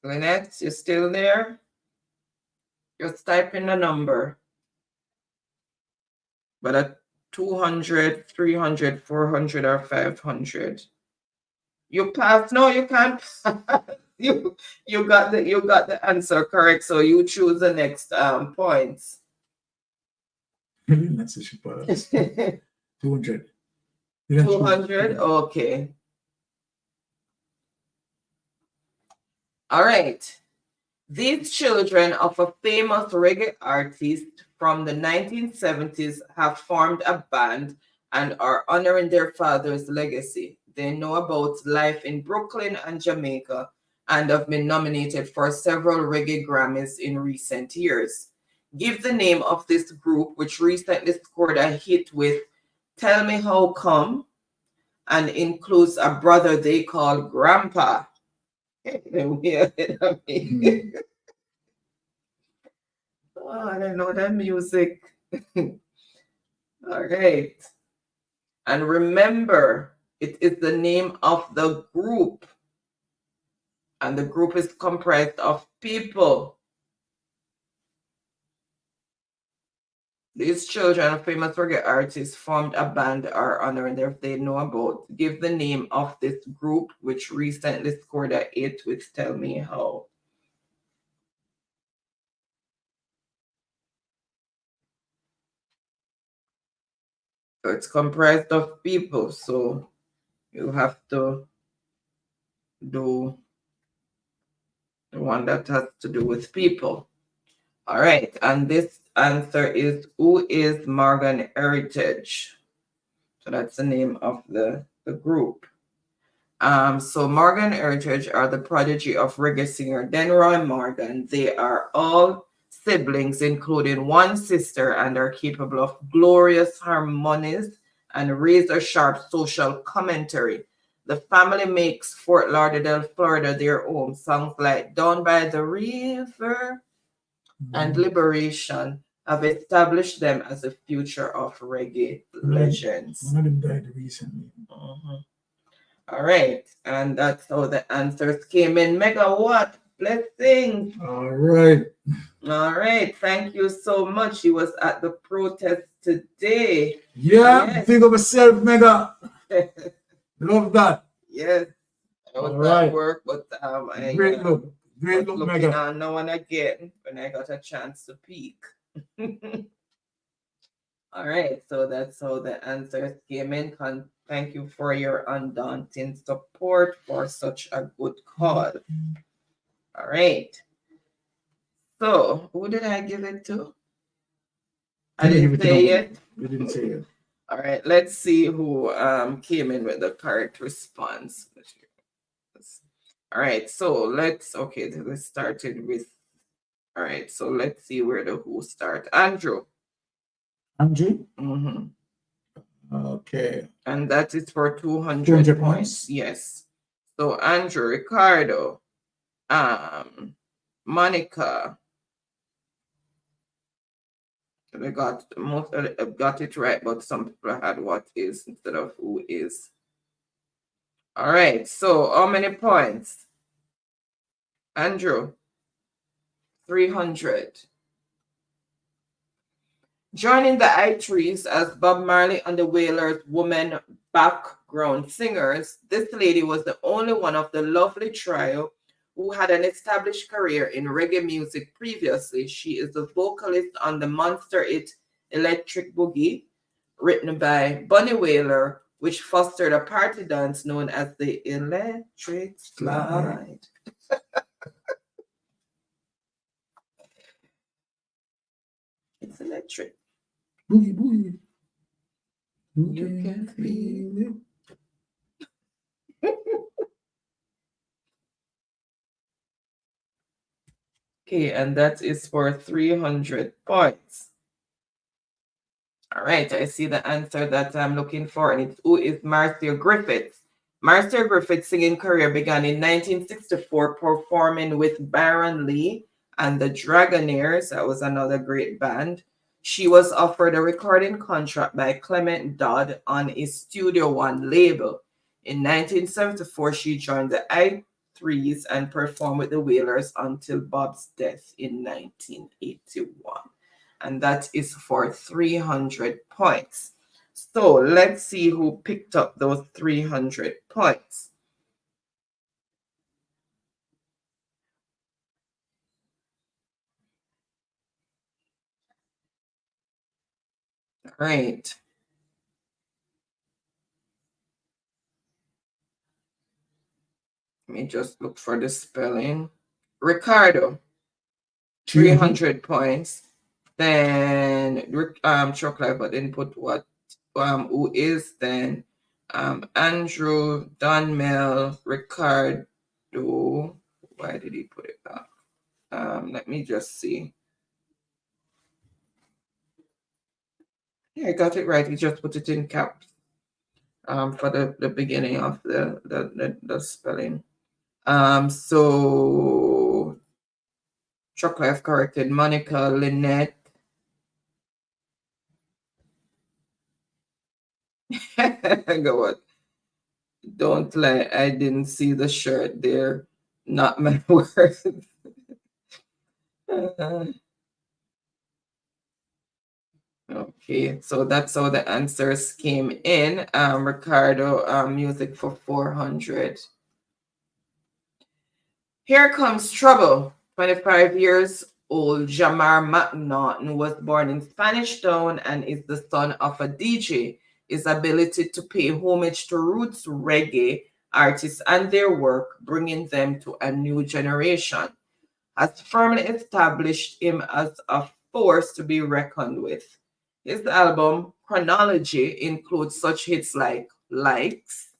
Speaker 2: Lynette, you still there? Just type in the number. But at 200, 300, 400, or 500. You passed. No, you can't pass. You got the answer correct. So you choose the next points.
Speaker 3: 200.
Speaker 2: 200? Okay. All right. These children of a famous reggae artist from the 1970s have formed a band and are honoring their father's legacy. They know about life in Brooklyn and Jamaica and have been nominated for several reggae Grammys in recent years. Give the name of this group, which recently scored a hit with Tell Me How Come and includes a brother they call Grandpa. Oh, I don't know that music. All right. And remember, it is the name of the group. And the group is comprised of people. These children of famous reggae artists formed a band are honoring their they know about. Give the name of this group, which recently scored a hit with Tell Me How. So it's comprised of people, so you have to do the one that has to do with people. All right, and this answer is who is Morgan Heritage? So that's the name of the group. So Morgan Heritage are the prodigy of reggae singer Denroy Morgan. They are all siblings, including one sister, and are capable of glorious harmonies and razor-sharp social commentary. The family makes Fort Lauderdale, Florida their home. Songs like Down by the River and Liberation have established them as a future of reggae legends.
Speaker 3: One of them died recently.
Speaker 2: All right, and that's how the answers came in. Megawatt, blessings.
Speaker 3: All right.
Speaker 2: All right, thank you so much. He was at the protest today.
Speaker 3: Yeah,
Speaker 2: yes.
Speaker 3: think of yourself, Mega. Love that.
Speaker 2: Yes, I was
Speaker 3: All right.
Speaker 2: at work, but
Speaker 3: Great look. Great look,
Speaker 2: looking
Speaker 3: Mega.
Speaker 2: on no one again when I got a chance to peek. All right, so that's how the answers came in. Thank you for your undaunting support for such a good cause. All right. So, who did I give it to? I didn't say it.
Speaker 3: You didn't say it.
Speaker 2: All right, let's see who came in with the correct response. All right, so let's started with, all right, so let's see where the who start. Andrew.
Speaker 3: Andrew?
Speaker 2: Mm-hmm.
Speaker 3: Okay.
Speaker 2: And that is for 200
Speaker 3: 200
Speaker 2: points. Yes. So Andrew, Ricardo, Monica, they got most of it, got it right, but some people had what is instead of who is. All right. So how many points? Andrew, 300. Joining the I-Threes as Bob Marley and the Wailers women background singers, this lady was the only one of the lovely trio who had an established career in reggae music previously. She is the vocalist on the monster hit Electric Boogie, written by Bunny Wailer, which fostered a party dance known as the Electric Slide. It's electric.
Speaker 3: Boogie, boogie.
Speaker 2: You can feel it. Okay, and that is for 300 points. All right, I see the answer that I'm looking for, and it's who is Marcia Griffiths. Marcia Griffiths' singing career began in 1964, performing with Baron Lee and the Dragonaires. That was another great band. She was offered a recording contract by Clement Dodd on his Studio One label. In 1974, she joined the I-Threes and performed with the Wailers until Bob's death in 1981. And that is for 300 points. So let's see who picked up those 300 points. All right. Let me just look for the spelling. Ricardo, 300 points. Then Chocolate, but then put what who is then Andrew, Donmel, Ricardo. Why did he put it back? Let me just see. Yeah, I got it right. He just put it in caps for the beginning of the spelling. So Chocolate have corrected Monica, Lynette. Go what? Don't lie, I didn't see the shirt there. Not my words. Okay, so that's how the answers came in. Ricardo, music for 400. Here Comes Trouble. 25 years old Jamar McNaughton was born in Spanish Town and is the son of a DJ. His ability to pay homage to roots reggae artists and their work, bringing them to a new generation, has firmly established him as a force to be reckoned with. His album Chronology includes such hits like Likes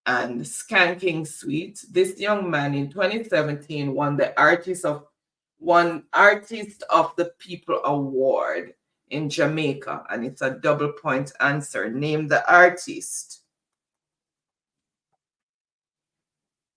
Speaker 2: and Skanking Sweet. This young man in 2017 won the Artist of the People Award in Jamaica, and it's a double point answer. Name the artist.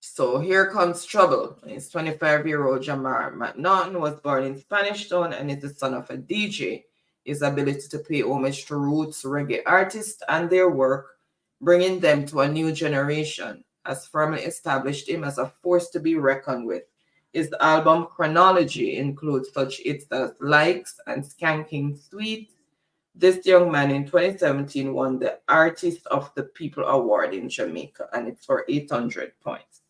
Speaker 2: So Here Comes Trouble. It's 25-year-old Jamar McNaughton was born in Spanish Town and is the son of a DJ. His ability to pay homage to roots reggae artists and their work, bringing them to a new generation, has firmly established him as a force to be reckoned with. His album Chronology includes such hits as Likes and Skanking Sweet. This young man in 2017 won the Artist of the People Award in Jamaica, and it's for 800 points.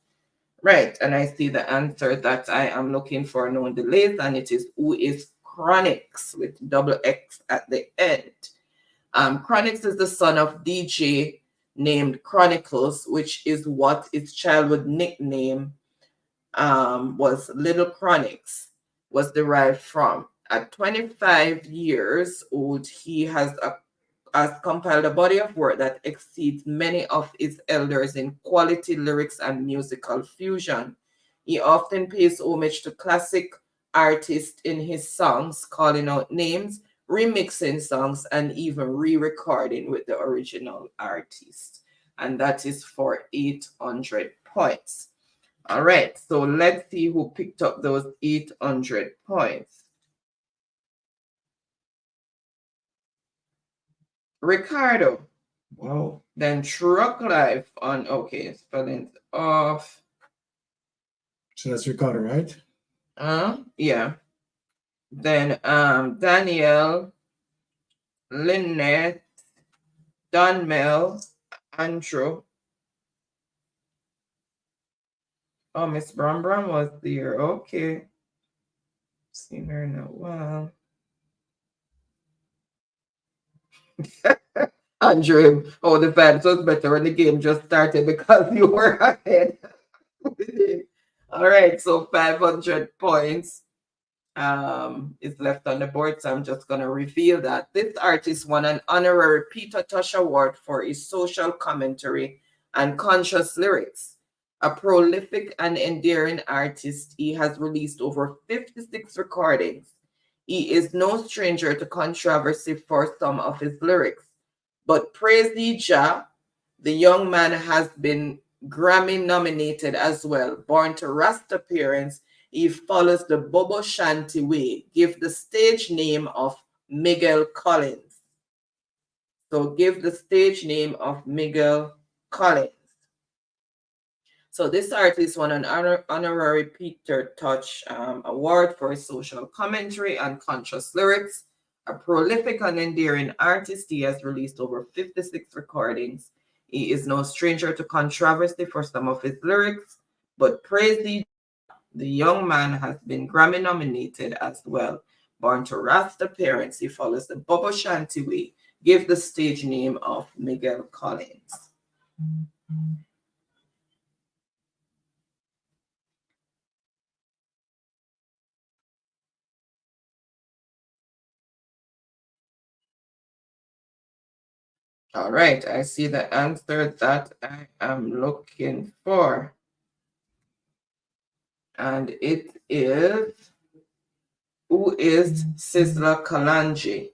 Speaker 2: Right, and I see the answer that I am looking for, no delays, and it is who is Chronix with double X at the end. Chronix is the son of DJ named Chronicles, which is what his childhood nickname was. Little Chronix was derived from. At 25 years old, he has compiled a body of work that exceeds many of his elders in quality lyrics and musical fusion. He often pays homage to classic artists in his songs, calling out names, remixing songs, and even re-recording with the original artist. And that is for 800 points. All right, so let's see who picked up those 800 points. Ricardo. Wow. Then Truck Life on, okay, spelling off.
Speaker 3: So that's Ricardo, right?
Speaker 2: Yeah. Then Daniel, Lynette, Donmel, Andrew. Oh, Miss Brown was there. Okay. Seen her in a while. Andrew, oh, the vibes was better when the game just started because you were ahead. All right, so 500 points is left on the board, so I'm just going to reveal that. This artist won an honorary Peter Tosh Award for his social commentary and conscious lyrics. A prolific and endearing artist, he has released over 56 recordings. He is no stranger to controversy for some of his lyrics. But praise the Jah, the young man has been Grammy nominated as well. Born to Rasta parents, he follows the Bobo Shanti way. Give the stage name of Miguel Collins. So give the stage name of Miguel Collins. So this artist won an honorary Peter Tosh Award for his social commentary and conscious lyrics. A prolific and endearing artist, he has released over 56 recordings. He is no stranger to controversy for some of his lyrics, but praise the young man has been Grammy nominated as well. Born to Rasta parents, he follows the Bobo Shanti way. Give the stage name of Miguel Collins. All right, I see the answer that I am looking for. And it is, who is Sizzla Kalonji?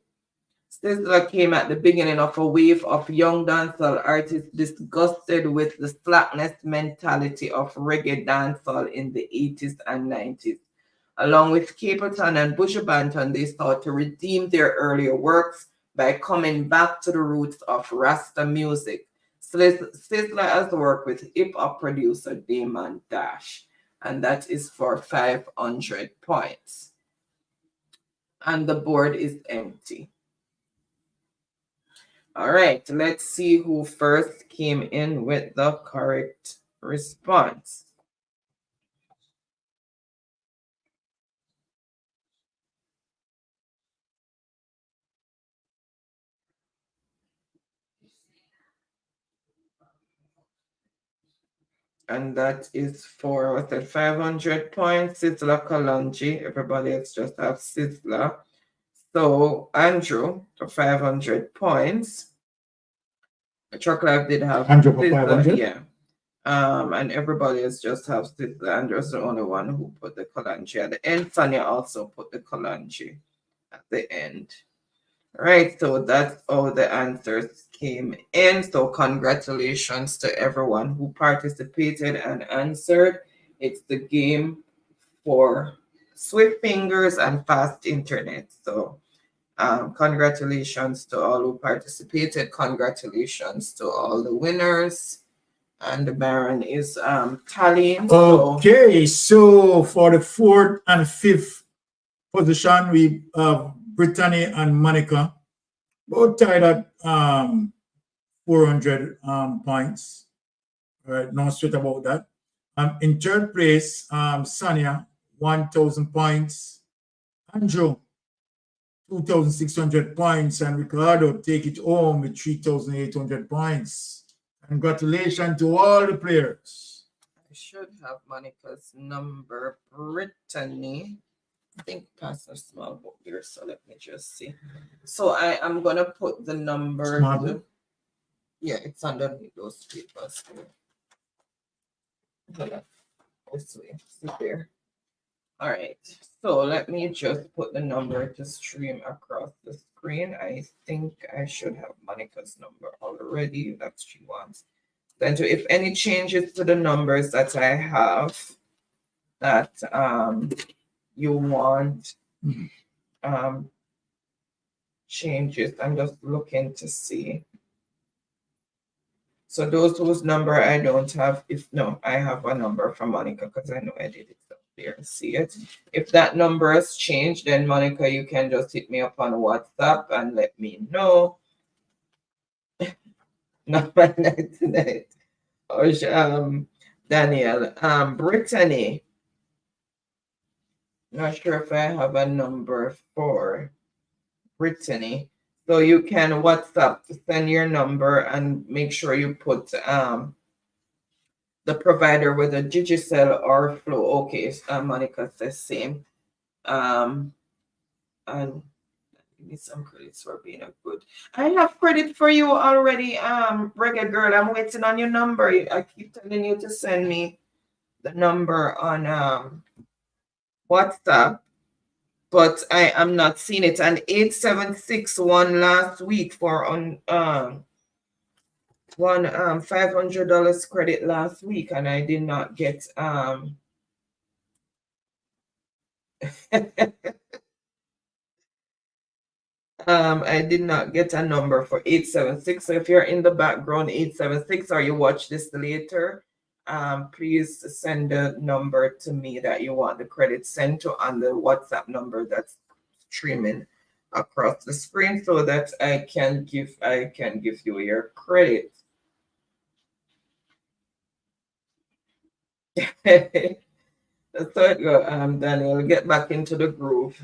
Speaker 2: Sizzla came at the beginning of a wave of young dancehall artists disgusted with the slackness mentality of reggae dancehall in the 80s and 90s. Along with Capleton and Buju Banton, they sought to redeem their earlier works by coming back to the roots of Rasta music. Sizzla has worked with hip-hop producer Damon Dash, and that is for 500 points. And the board is empty. All right, let's see who first came in with the correct response. And that is for, what's that, 500 points, Sizzla Kalonji. Everybody else just have Sizzla. So Andrew for 500 points. Truck Life did have
Speaker 3: Andrew for
Speaker 2: Sizzla,
Speaker 3: 500?
Speaker 2: yeah. And everybody else just have Sizzla. Andrew's the only one who put the Kalonji at the end. Sonia also put the Kalonji at the end. Right, so that's all the answers came in. So congratulations to everyone who participated and answered. It's the game for swift fingers and fast internet. So congratulations to all who participated. Congratulations to all the winners. And the Baron is tallying.
Speaker 3: Okay, so for the fourth and fifth position, we have Brittany and Monica, both tied at 400 points. All right, no straight about that. In third place, Sonia, 1,000 points. Andrew, 2,600 points. And Ricardo take it home with 3,800 points. Congratulations to all the players.
Speaker 2: I should have Monica's number. Brittany, I think Pastor Small book here, so let me just see. So I am gonna put the number. Yeah, it's underneath those papers here. This way, see there. All right, so let me just put the number to stream across the screen. I think I should have Monica's number already that she wants. Then if any changes to the numbers that I have that you want changes, I'm just looking to see. So those whose number I don't have, I have a number from Monica because I know I did it up there and see it. If that number has changed, then Monica, you can just hit me up on WhatsApp and let me know. Not by night tonight. Or Daniel, Brittany. Not sure if I have a number for Brittany. So you can WhatsApp to send your number and make sure you put the provider with a Digicel or Flow. Okay, Monica says same. And give me some credits for being a good. I have credit for you already, Reggae Girl. I'm waiting on your number. I keep telling you to send me the number on WhatsApp. But I am not seeing it. And 8761 last week for $500 credit last week, and I did not get I did not get a number for 876. So if you're in the background 876 or you watch this later, please send the number to me that you want the credit sent to on the WhatsApp number that's streaming across the screen so that I can give you your credit. That's how it go, Daniel. Get back into the groove.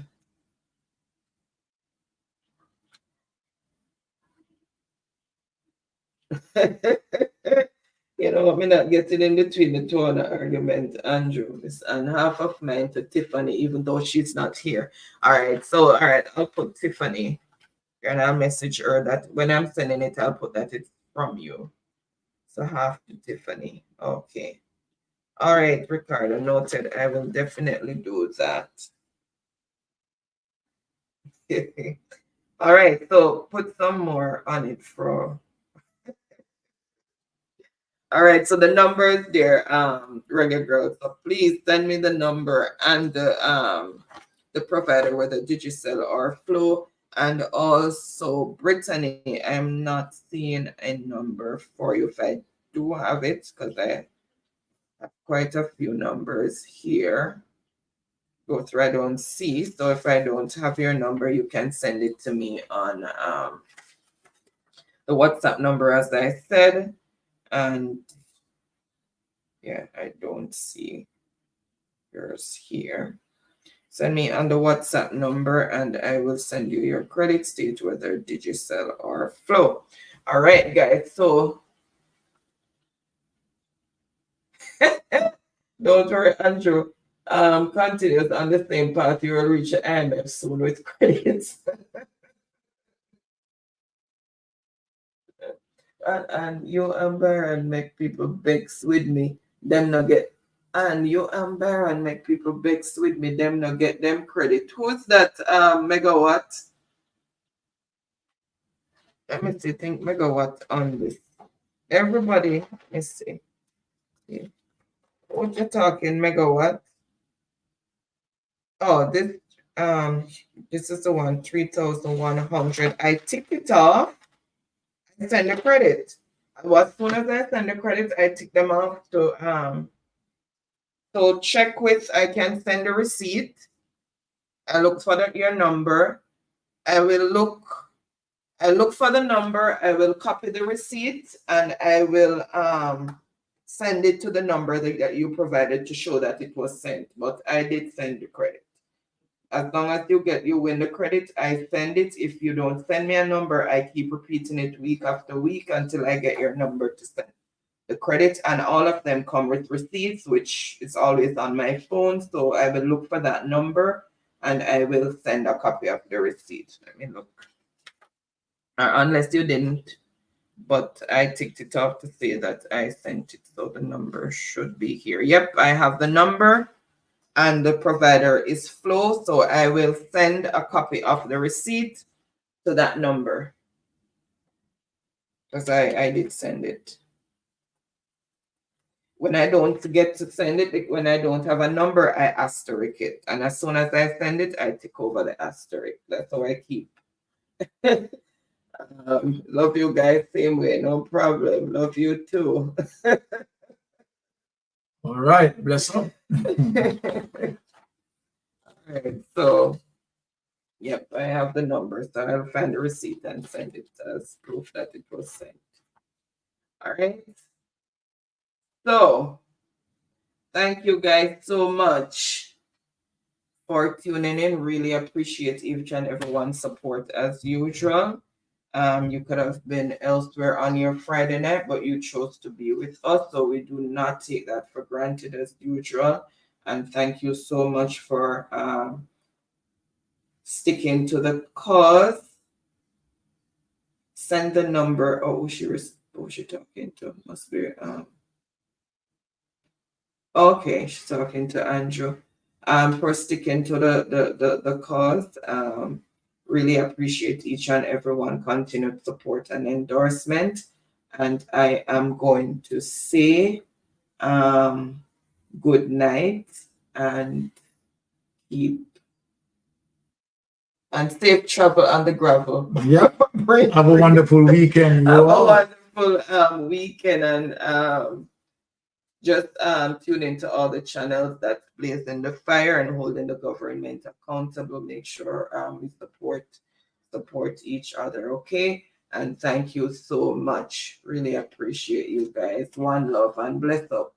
Speaker 2: You know, I'm not getting in between the two on the argument, Andrew. And half of mine to Tiffany, even though she's not here. All right, I'll put Tiffany and I'll message her that when I'm sending it, I'll put that it's from you. So half to Tiffany. Okay. All right, Ricardo, noted. I will definitely do that. All right, so put some more on it for. All right, so the number is there, Reggae Girl. So please send me the number and the provider, whether Digicel or Flow. And also Brittany, I'm not seeing a number for you. If I do have it, because I have quite a few numbers here. Go through, I don't see. So if I don't have your number, you can send it to me on the WhatsApp number, as I said. And yeah, I don't see yours here. Send me on the WhatsApp number and I will send you your credit state, whether Digicel or Flow. All right, guys. So don't worry, Andrew. Continues on the same path. You will reach the end soon with credits. and you and make people vex with me. Them not get. And you and make people vex with me. Them not get them credit. Who's that? Megawatt. Let me see. Think Megawatt on this. Everybody, let's see. What you talking, Megawatt? Oh, this is the one, 3,100. I tick it off. I send the credit. As soon as I send the credit, I tick them off to so check with. I can send a receipt. I look for your number. I look for the number. I will copy the receipt and I will send it to the number that you provided to show that it was sent. But I did send the credit. As long as you win the credit, I send it. If you don't send me a number, I keep repeating it week after week until I get your number to send the credit. And all of them come with receipts, which is always on my phone. So I will look for that number and I will send a copy of the receipt. Let me look. Unless you didn't, but I ticked it off to say that I sent it. So the number should be here. Yep, I have the number. And the provider is Flow, so I will send a copy of the receipt to that number, because I did send it. When I don't get to send it, when I don't have a number, I asterisk it. And as soon as I send it, I take over the asterisk. That's how I keep. Love you guys same way, no problem. Love you too.
Speaker 3: All right, bless up.
Speaker 2: All right, so yep, I have the number, so I'll find the receipt and send it as proof that it was sent. All right. So thank you guys so much for tuning in. Really appreciate each and everyone's support as usual. You could have been elsewhere on your Friday night, but you chose to be with us, so we do not take that for granted as usual. And thank you so much for sticking to the cause. Send the number. Oh, who's she talking to? Must be okay, she's talking to Andrew. For sticking to the cause. Really appreciate each and everyone continued support and endorsement. And I am going to say good night and keep and safe travel on the gravel.
Speaker 3: Yeah. Have a wonderful weekend.
Speaker 2: Have a wonderful weekend, and just tune into all the channels that blazing the fire and holding the government accountable. Make sure we support each other, okay? And thank you so much. Really appreciate you guys. One love and bless up.